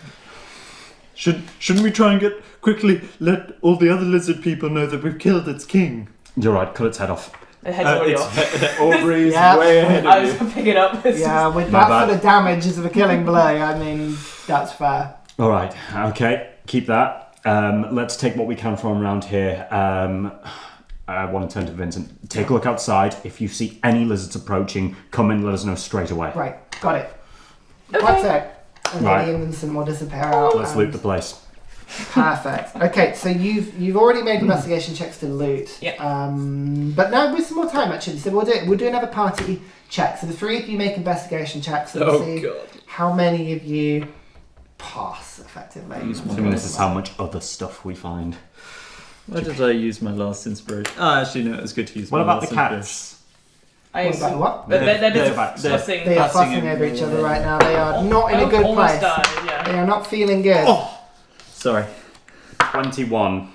Shouldn't we try and quickly let all the other lizard people know that we've killed its king? You're right, cut its head off. The head's already off. Aubrey's Yeah. way ahead I of was you. picking it up. yeah, with My that bad. sort of damage as a killing blow, I mean, that's fair. Alright, okay, keep that. Let's take what we can from around here. I want to turn to Vincent. Take a look outside. If you see any lizards approaching, come in, let us know straight away. Right, got it. Okay. That's it. And Right. Lady and Vincent will disappear out. Let's and- loot the place. Perfect. Okay, so you've already made investigation checks to loot. Yeah. But now with some more time actually, so we'll do another party check. So the 3 of you make investigation checks and we'll see how many of you pass effectively. Assuming this is how much other stuff we find. Where did I use my last inspiration? Oh, actually, no, it was good to use What my about last the inspiration. cats? I What about assume- what? They're They're discussing. They are Passing fussing in- over each other right now. They are not in a good Almost place. died, yeah. They are not feeling good. Sorry. 21.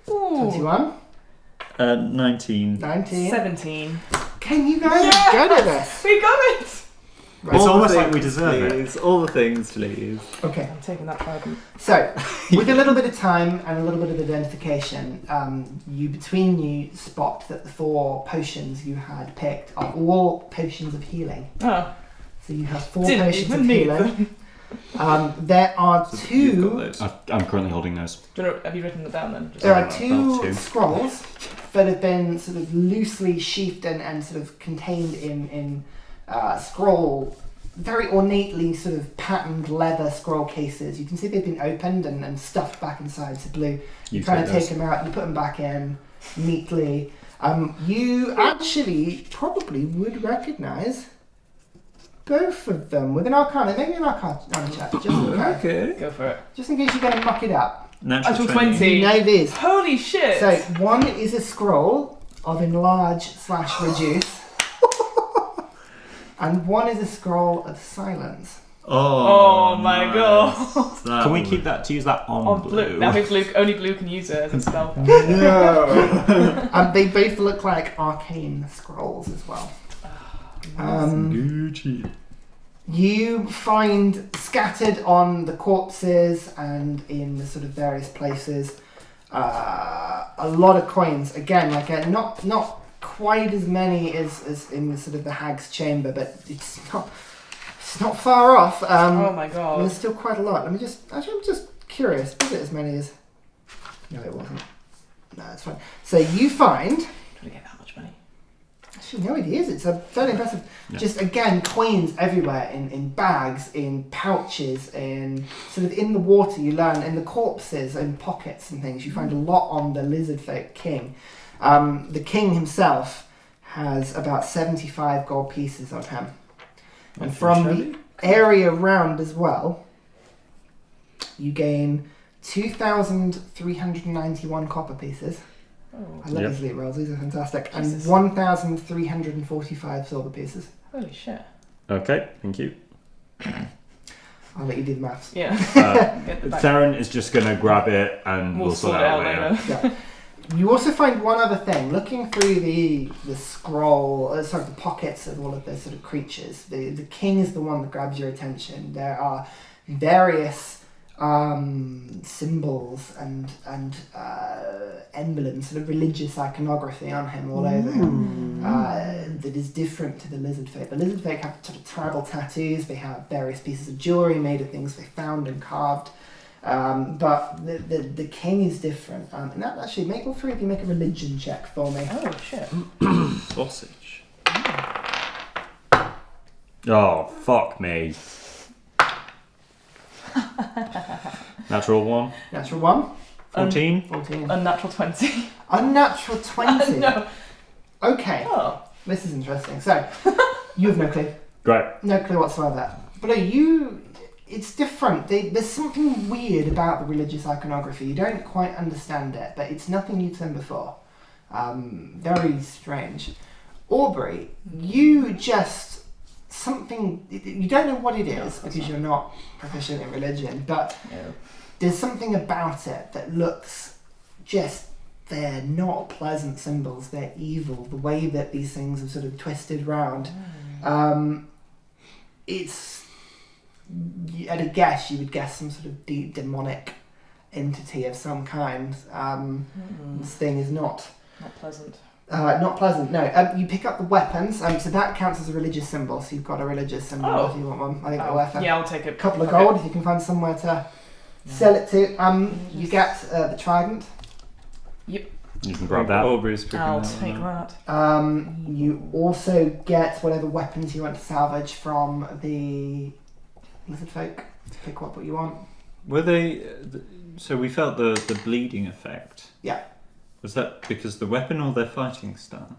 Ooh. 21, 19. 19. 17. Can you guys are good at this? We got it! Right. It's All the almost like we things, deserve it. please. All the things, please. Okay. I'm taking that trident. So, with a little bit of time and a little bit of identification, between you spot that the 4 potions you had picked are all potions of healing. Oh. So you have 4 Didn't potions even of need healing. There are So you've got 2. those. I'm currently holding those. Have you written that down then? Just There are About 2 2. scrolls that have been sort of loosely sheathed and sort of contained in scroll, very ornately sort of patterned leather scroll cases. You can see they've been opened and stuffed back inside. So Blue, you kind of take them out, you put them back in neatly. You actually probably would recognise both of them with an Arcana. Maybe an Arcana check, just in case. Okay. go for it. Just in case you're going to muck it up. Actual 20. 20. You know these. Holy shit! So one is a scroll of enlarge/reduce, and one is a scroll of silence. Oh my god. Can we keep that to use that on, On blue. Now only blue can use it as a spell. No. And they both look like arcane scrolls as well. Gucci. You find scattered on the corpses and in the sort of various places a lot of coins. Again, like not quite as many as in the sort of the hag's chamber, but it's not far off. Oh my god. There's still quite a lot. I'm just curious. Was it as many as? No, it wasn't. No, it's fine. So you find. Did we get that much money? Actually, no, it is. It's a fairly impressive. Yeah. Just again, coins everywhere in bags, in pouches, in sort of in the water. You learn in the corpses, in pockets and things. You find a lot on the lizard folk king. The king himself has about 75 gold pieces on him, and from the area around as well, you gain 2,391 copper pieces. Oh. I love Yep. these loot rolls, these are fantastic. Jesus. And 1,345 silver pieces. Holy shit. Okay, thank you. I'll let you do the maths. Yeah. Uh, Get the back. Theren is just going to grab it and We'll we'll sort sort it it out out later. later. Yeah. You also find one other thing. Looking through the scroll, the pockets of all of the sort of creatures, the king is the one that grabs your attention. There are various symbols and emblems, sort of religious iconography on him all over him that is different to the lizard folk. The lizard folk have sort of tribal tattoos. They have various pieces of jewelry made of things they found and carved. But the king is different. And that actually, make all three of you make a religion check for me. Oh shit. Sausage. Oh, fuck me. Natural 1. Natural 1. 14. 14. Unnatural 20. Unnatural 20. No. Okay. Oh. This is interesting. So, you have no clue. Great. No clue whatsoever. But it's different. There's something weird about the religious iconography. You don't quite understand it, but it's nothing you've seen before. Very strange. Aubrey, you just... something... You don't know what it is because you're not proficient in religion, but there's something about it that looks just... They're not pleasant symbols, they're evil. The way that these things are sort of twisted round. It's... At a guess, you would guess some sort of demonic entity of some kind. This thing is not... Not pleasant. Not pleasant, no. You pick up the weapons, so that counts as a religious symbol, so you've got a religious symbol if you want one. I think they're worth Yeah, I'll take a couple of gold if you can find somewhere to sell it to. You get the trident. Yep. You can grab that. Aubrey's picking I'll that take one up. that. You also get whatever weapons you want to salvage from the lizard folk. Pick up what you want. Were they... so we felt the bleeding effect. Yeah. Was that because the weapon or their fighting style?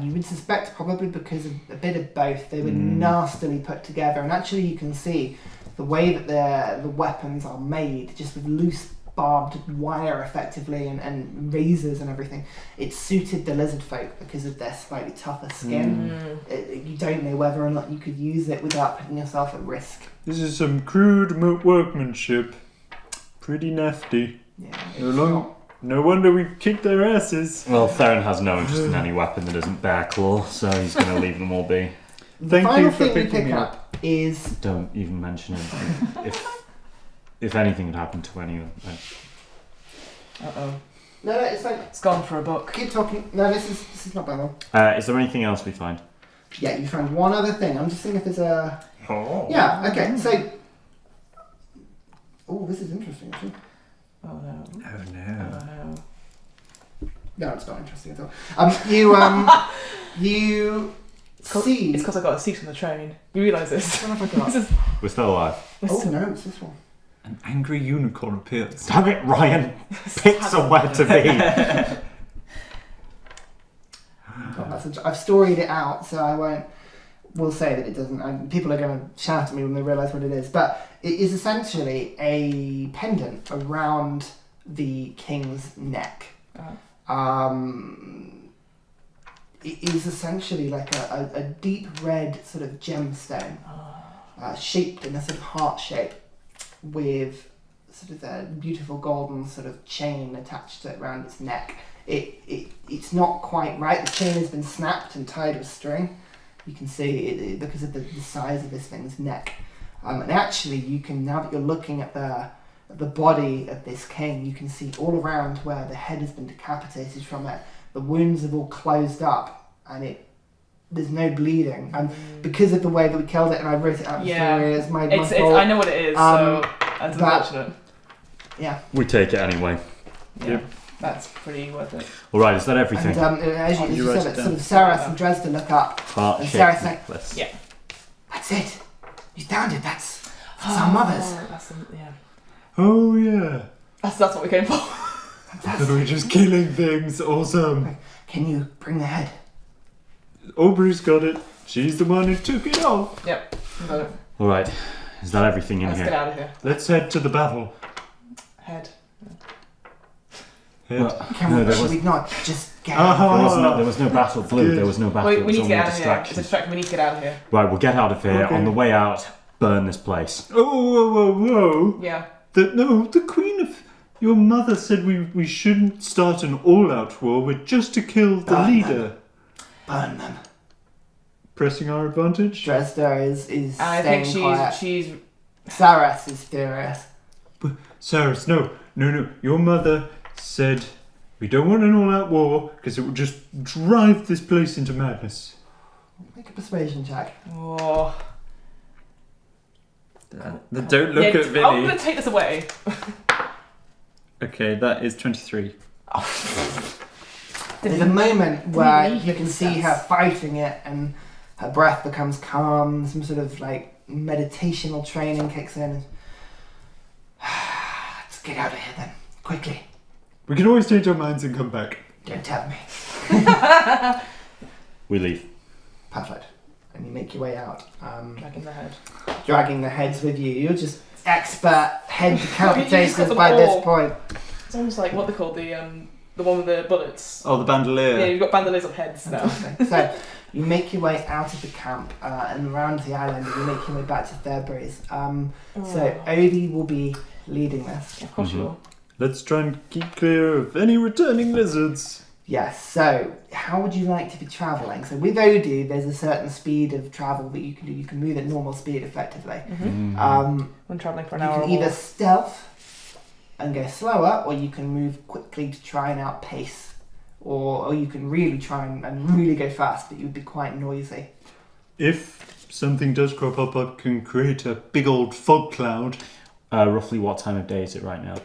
You would suspect probably because of a bit of both. They were nastily put together, and actually you can see the way that the weapons are made, just with loose barbed wire effectively and razors and everything. It suited the lizard folk because of their slightly tougher skin. You don't know whether or not you could use it without putting yourself at risk. This is some crude workmanship. Pretty nifty. Yeah, No wonder we kicked their asses. Well, Theren has no interest in any weapon that isn't bear claw, so he's going to leave them all be. The final thing you pick up is... Don't even mention it. If anything had happened to any of them. Uh-oh. No, it's fine. It's gone for a book. Keep talking. No, this is not bad. Is there anything else we find? Yeah, you found one other thing. I'm just seeing if there's a... Oh. Yeah, okay, so... Oh, this is interesting, actually. Oh no. Oh no. Oh no. No, it's not interesting at all. You see... It's because I got a seat on the train. You realise this? What have I got? This is... We're still alive. Oh, no, it's this one. An angry unicorn appears. Damn it, Ryan! Pick somewhere to be. I've storied it out, so I won't... We'll say that it doesn't... people are going to shout at me when they realise what it is. But it is essentially a pendant around the king's neck. It is essentially like a deep red sort of gemstone, shaped in a sort of heart shape, with sort of a beautiful golden sort of chain attached to it around its neck. It's not quite right. The chain has been snapped and tied with string. You can see it because of the size of this thing's neck. And actually, you can, now that you're looking at the body of this king, you can see all around where the head has been decapitated from it. The wounds have all closed up, and there's no bleeding. And because of the way that we killed it, and I wrote it out in the story as my fault. I know what it is, so that's unfortunate. Yeah. We take it anyway. Yeah. Yep. That's pretty worth it. Alright, is that everything? And as you write said, it sort of down. Sarah and Dresden look up. And Sarah's Heart-shaped like, necklace. Yeah. that's it. You found it. That's our mother's. Yeah. Oh yeah. That's what we came for. But we're just killing things. Awesome. Can you bring the head? Aubrey's got it. She's the one who took it off. Yep. Got it. Alright, is that everything in Let's here? get out of here. Let's head to the battle. Head. Head. Well, Can no, we, there should was, we not just get Uh-huh. there was no battle, Blue. Good. There was no battle. We It need was to all get more out of here. It's a distractions. distraction. We need to get out of here. Right, we'll get out of here. Okay. On the way out, burn this place. Oh, whoa, whoa, whoa. Yeah. The Queen of... Your mother said we shouldn't start an all-out war, but just to kill the leader. Burn them. Pressing our advantage? Dresda is I staying think quiet. she's Saras is furious. Cyrus, no. Your mother said we don't want an all-out war because it would just drive this place into madness. Make a persuasion check. Oh. Don't look at Vinny. I'm gonna take this away. Okay, that is 23. There's a moment where Really? you can see her fighting it and her breath becomes calm, some sort of like meditational training kicks in. Let's get out of here then, quickly. We can always change our minds and come back. Don't tell me. We leave. Perfect. And you make your way out, Dragging the head. dragging the heads with you. You're just expert head You just decapitators got them by all. this point. It's almost like what they call the one with the bullets. Oh, the bandolier. Yeah, you've got bandoliers of heads now. Fantastic. So you make your way out of the camp and around the island, and you make your way back to Thurberry's. So Odie will be leading this. Of course you will. Let's try and keep clear of any returning lizards. Yes, so how would you like to be travelling? So with Odie, there's a certain speed of travel that you can do. You can move at normal speed effectively. When travelling for an You hour can or either more. stealth and go slower, or you can move quickly to try and outpace. Or you can really try and really go fast, but you would be quite noisy. If something does crop up, I can create a big old fog cloud. Roughly what time of day is it right now?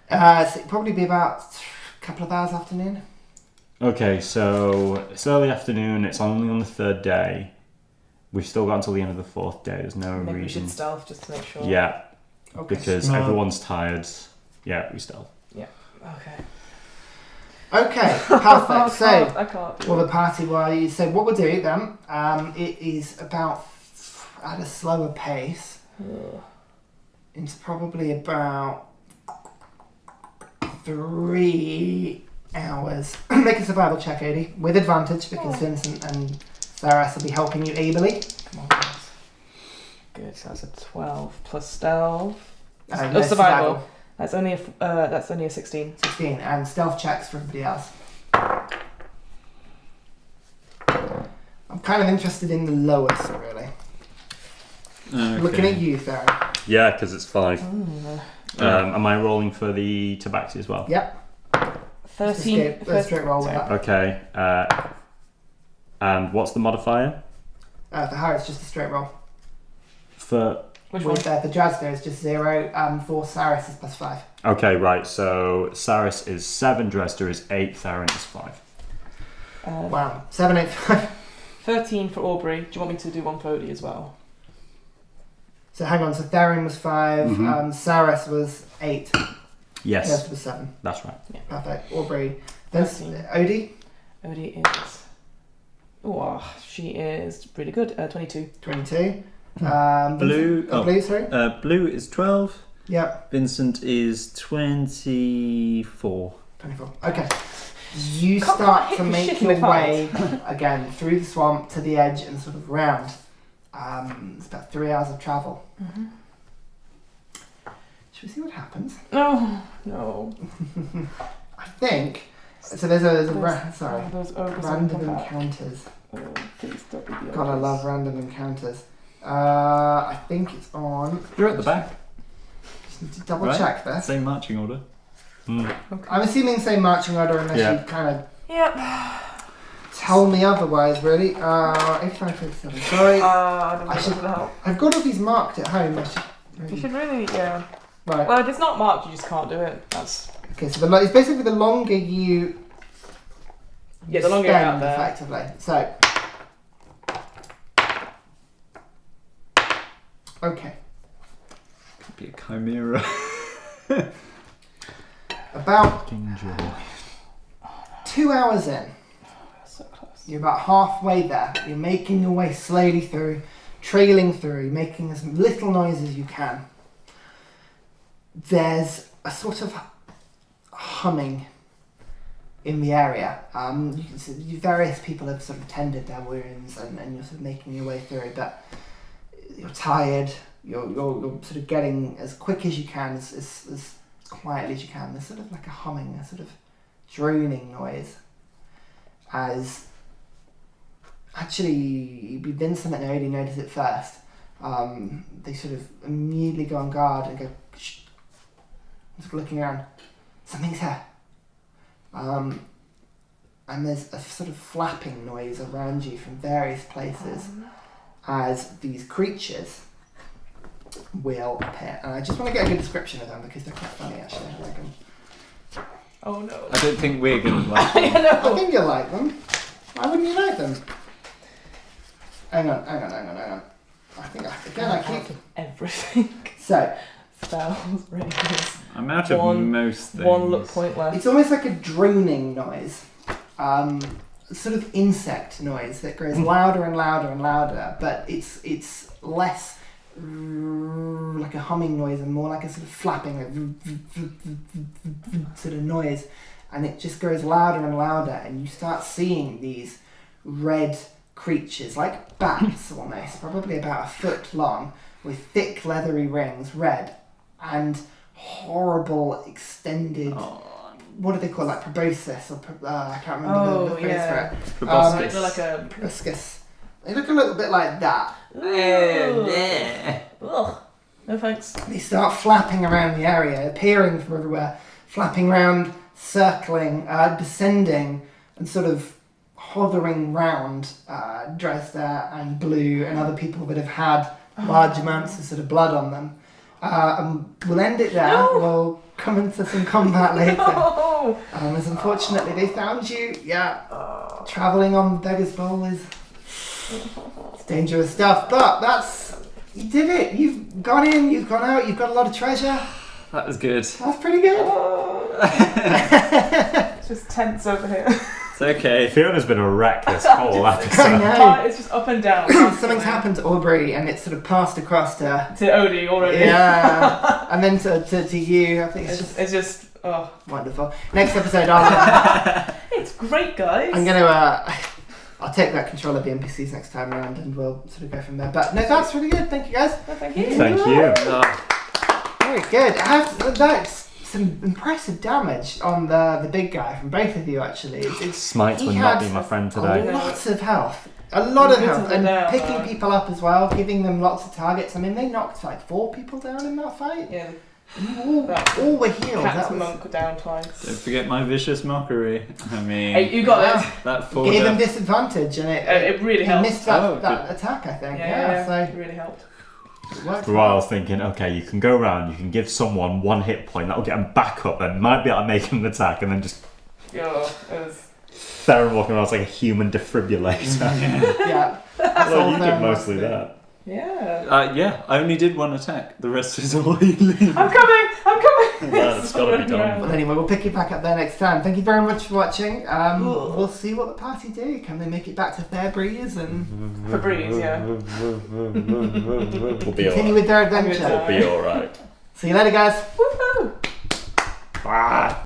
So it'd probably be about a couple of hours afternoon. Okay, so it's early afternoon. It's only on the third day. We've still got until the end of the fourth day. There's no Maybe we reason. should stealth just to make sure. Yeah, Okay. because Smart. everyone's tired. Yeah, we stealth. Okay. Okay, perfect. So, I can't. do well, it. the party while you. So, what we'll do then? It is about at a slower pace. Ugh. It's probably about 3 hours. Make a survival check, Odie, with advantage because Vincent and Saras will be helping you ably. Come on, guys. Good. So that's a 12 plus stealth. No, Survival. That's only a 16. 16, and stealth checks for everybody else. I'm kind of interested in the lowest, really. Okay. Looking at you, Theren. Yeah, because it's 5. Am I rolling for the tabaxi as well? Yep. 13. Let's straight roll with that. Okay. And what's the modifier? For Harry, it's just a straight roll. For Which one? With for Drazgo, it's just 0. For Saris, it's +5. okay, right. So Saris is 7, Dresda is 8, Theren is 5. Wow. 7, 8, 5. 13 for Aubrey. Do you want me to do one for Odie as well? So hang on. So Theren was 5. Mhm. Saris was 8. Yes, Dresda was 7. that's right. Perfect. Aubrey. Then 13. Odie. Odie is. Oh, she is really good. 22. 22. Blue. Blue, sorry. Blue is 12. Yep. Vincent is 24. 24. Okay. You Can't start hit to for make shit in your the way again through the swamp to the edge and sort of round. It's about 3 hours of travel. Should we see what happens? No. No. I think. So there's a sorry. Those ogres Random will come back. encounters. Oh, please don't be the God, I ogres. love random encounters. I think it's on. You're at the back. Just need to double Right. check this. Same marching order. Mm. I'm assuming same marching order unless Yeah. you kind of Yep. tell me otherwise, really. 85, 57. Sorry. I don't I know should- what to help. I've got all these marked at home. I should. You should really, yeah. Right. Well, if it's not marked, you just can't do it. That's Okay, so it's basically the longer you yeah. The longer you're spend, out there. effectively. So. Okay. Could be a chimera. About Enjoy. 2 hours in, So close. you're about halfway there. You're making your way slowly through, trailing through, making as little noise as you can. There's a sort of humming in the area. You can see various people have sort of tended their wounds and you're sort of making your way through, but you're tired. You're sort of getting as quick as you can, as quietly as you can. There's sort of like a humming, a sort of droning noise as actually Vincent and Odie notice it first. They sort of immediately go on guard and go shh, sort of looking around. Something's here. And there's a sort of flapping noise around you from various places as these creatures will appear. And I just want to get a good description of them because they're quite funny actually. I like them. Oh no. I don't think we're going to like I them. I know. think you'll like them. Why wouldn't you like them? Hang on. I think I keep... Everything. So, Spells, rings. I'm out of most things. One look point left. it's almost like a droning noise. Sort of insect noise that grows louder and louder and louder, but it's less like a humming noise and more like a sort of flapping like sort of noise, and it just grows louder and louder, and you start seeing these red creatures like bats almost, probably about a foot long, with thick leathery rings, red, and horrible extended what do they call it? Like proboscis or I can't remember the phrase for it. Proboscis. They're like a... Proboscis. They look a little bit like that. Ugh. No thanks. They start flapping around the area, appearing from everywhere, flapping around, circling, descending, and sort of hovering round Dresda and Blue and other people that have had large amounts of sort of blood on them. We'll end it there. No. We'll come into some combat later. No. As unfortunately they found you, travelling on Beggar's Bowl is it's dangerous stuff. But you did it. You've gone in, you've gone out, you've got a lot of treasure. That was good. That's pretty good. It's just tense over here. It's okay. Fiona's been a wreck this whole I episode. know. It's just up and down. Something's happened to Aubrey and it's sort of passed across to To Odie already. yeah, and then to you. I think It's just oh. wonderful. Next episode, It's great, guys. I'm gonna I'll take that control of the NPCs next time around and we'll sort of go from there. But no, that's really good. Thank you guys. Oh, thank you. Thank you. Very good. That's some impressive damage on the big guy from both of you actually. Smites he would not had be my friend today. Lots of health. A lot of Good health. to And know, picking people up as well, giving them lots of targets. I mean, they knocked like 4 people down in that fight. Yeah. All were healed. Cat's That was, monk down twice. Don't forget my vicious mockery. I mean, Hey, you got it. that gave him forward. disadvantage and It really he helped. missed that, Oh, that attack, I think. Yeah, So it really helped. it worked. For a while I was thinking, okay, you can go around, you can give someone 1 hit point, that'll get them back up and might be able to make an attack, and then just Yeah, it was. Theren walking around like a human defibrillator. Yeah. Well, you did Theren wants mostly to do. that. Yeah. Yeah, I only did 1 attack. The rest is all healing. I'm coming! That's gotta be done. Well, anyway, we'll pick you back up there next time. Thank you very much for watching. We'll see what the party do. Can they make it back to Fairbreeze and Febreze, yeah. We'll be continue alright. with their adventure? We'll be alright. See you later, guys. Woohoo! Bye.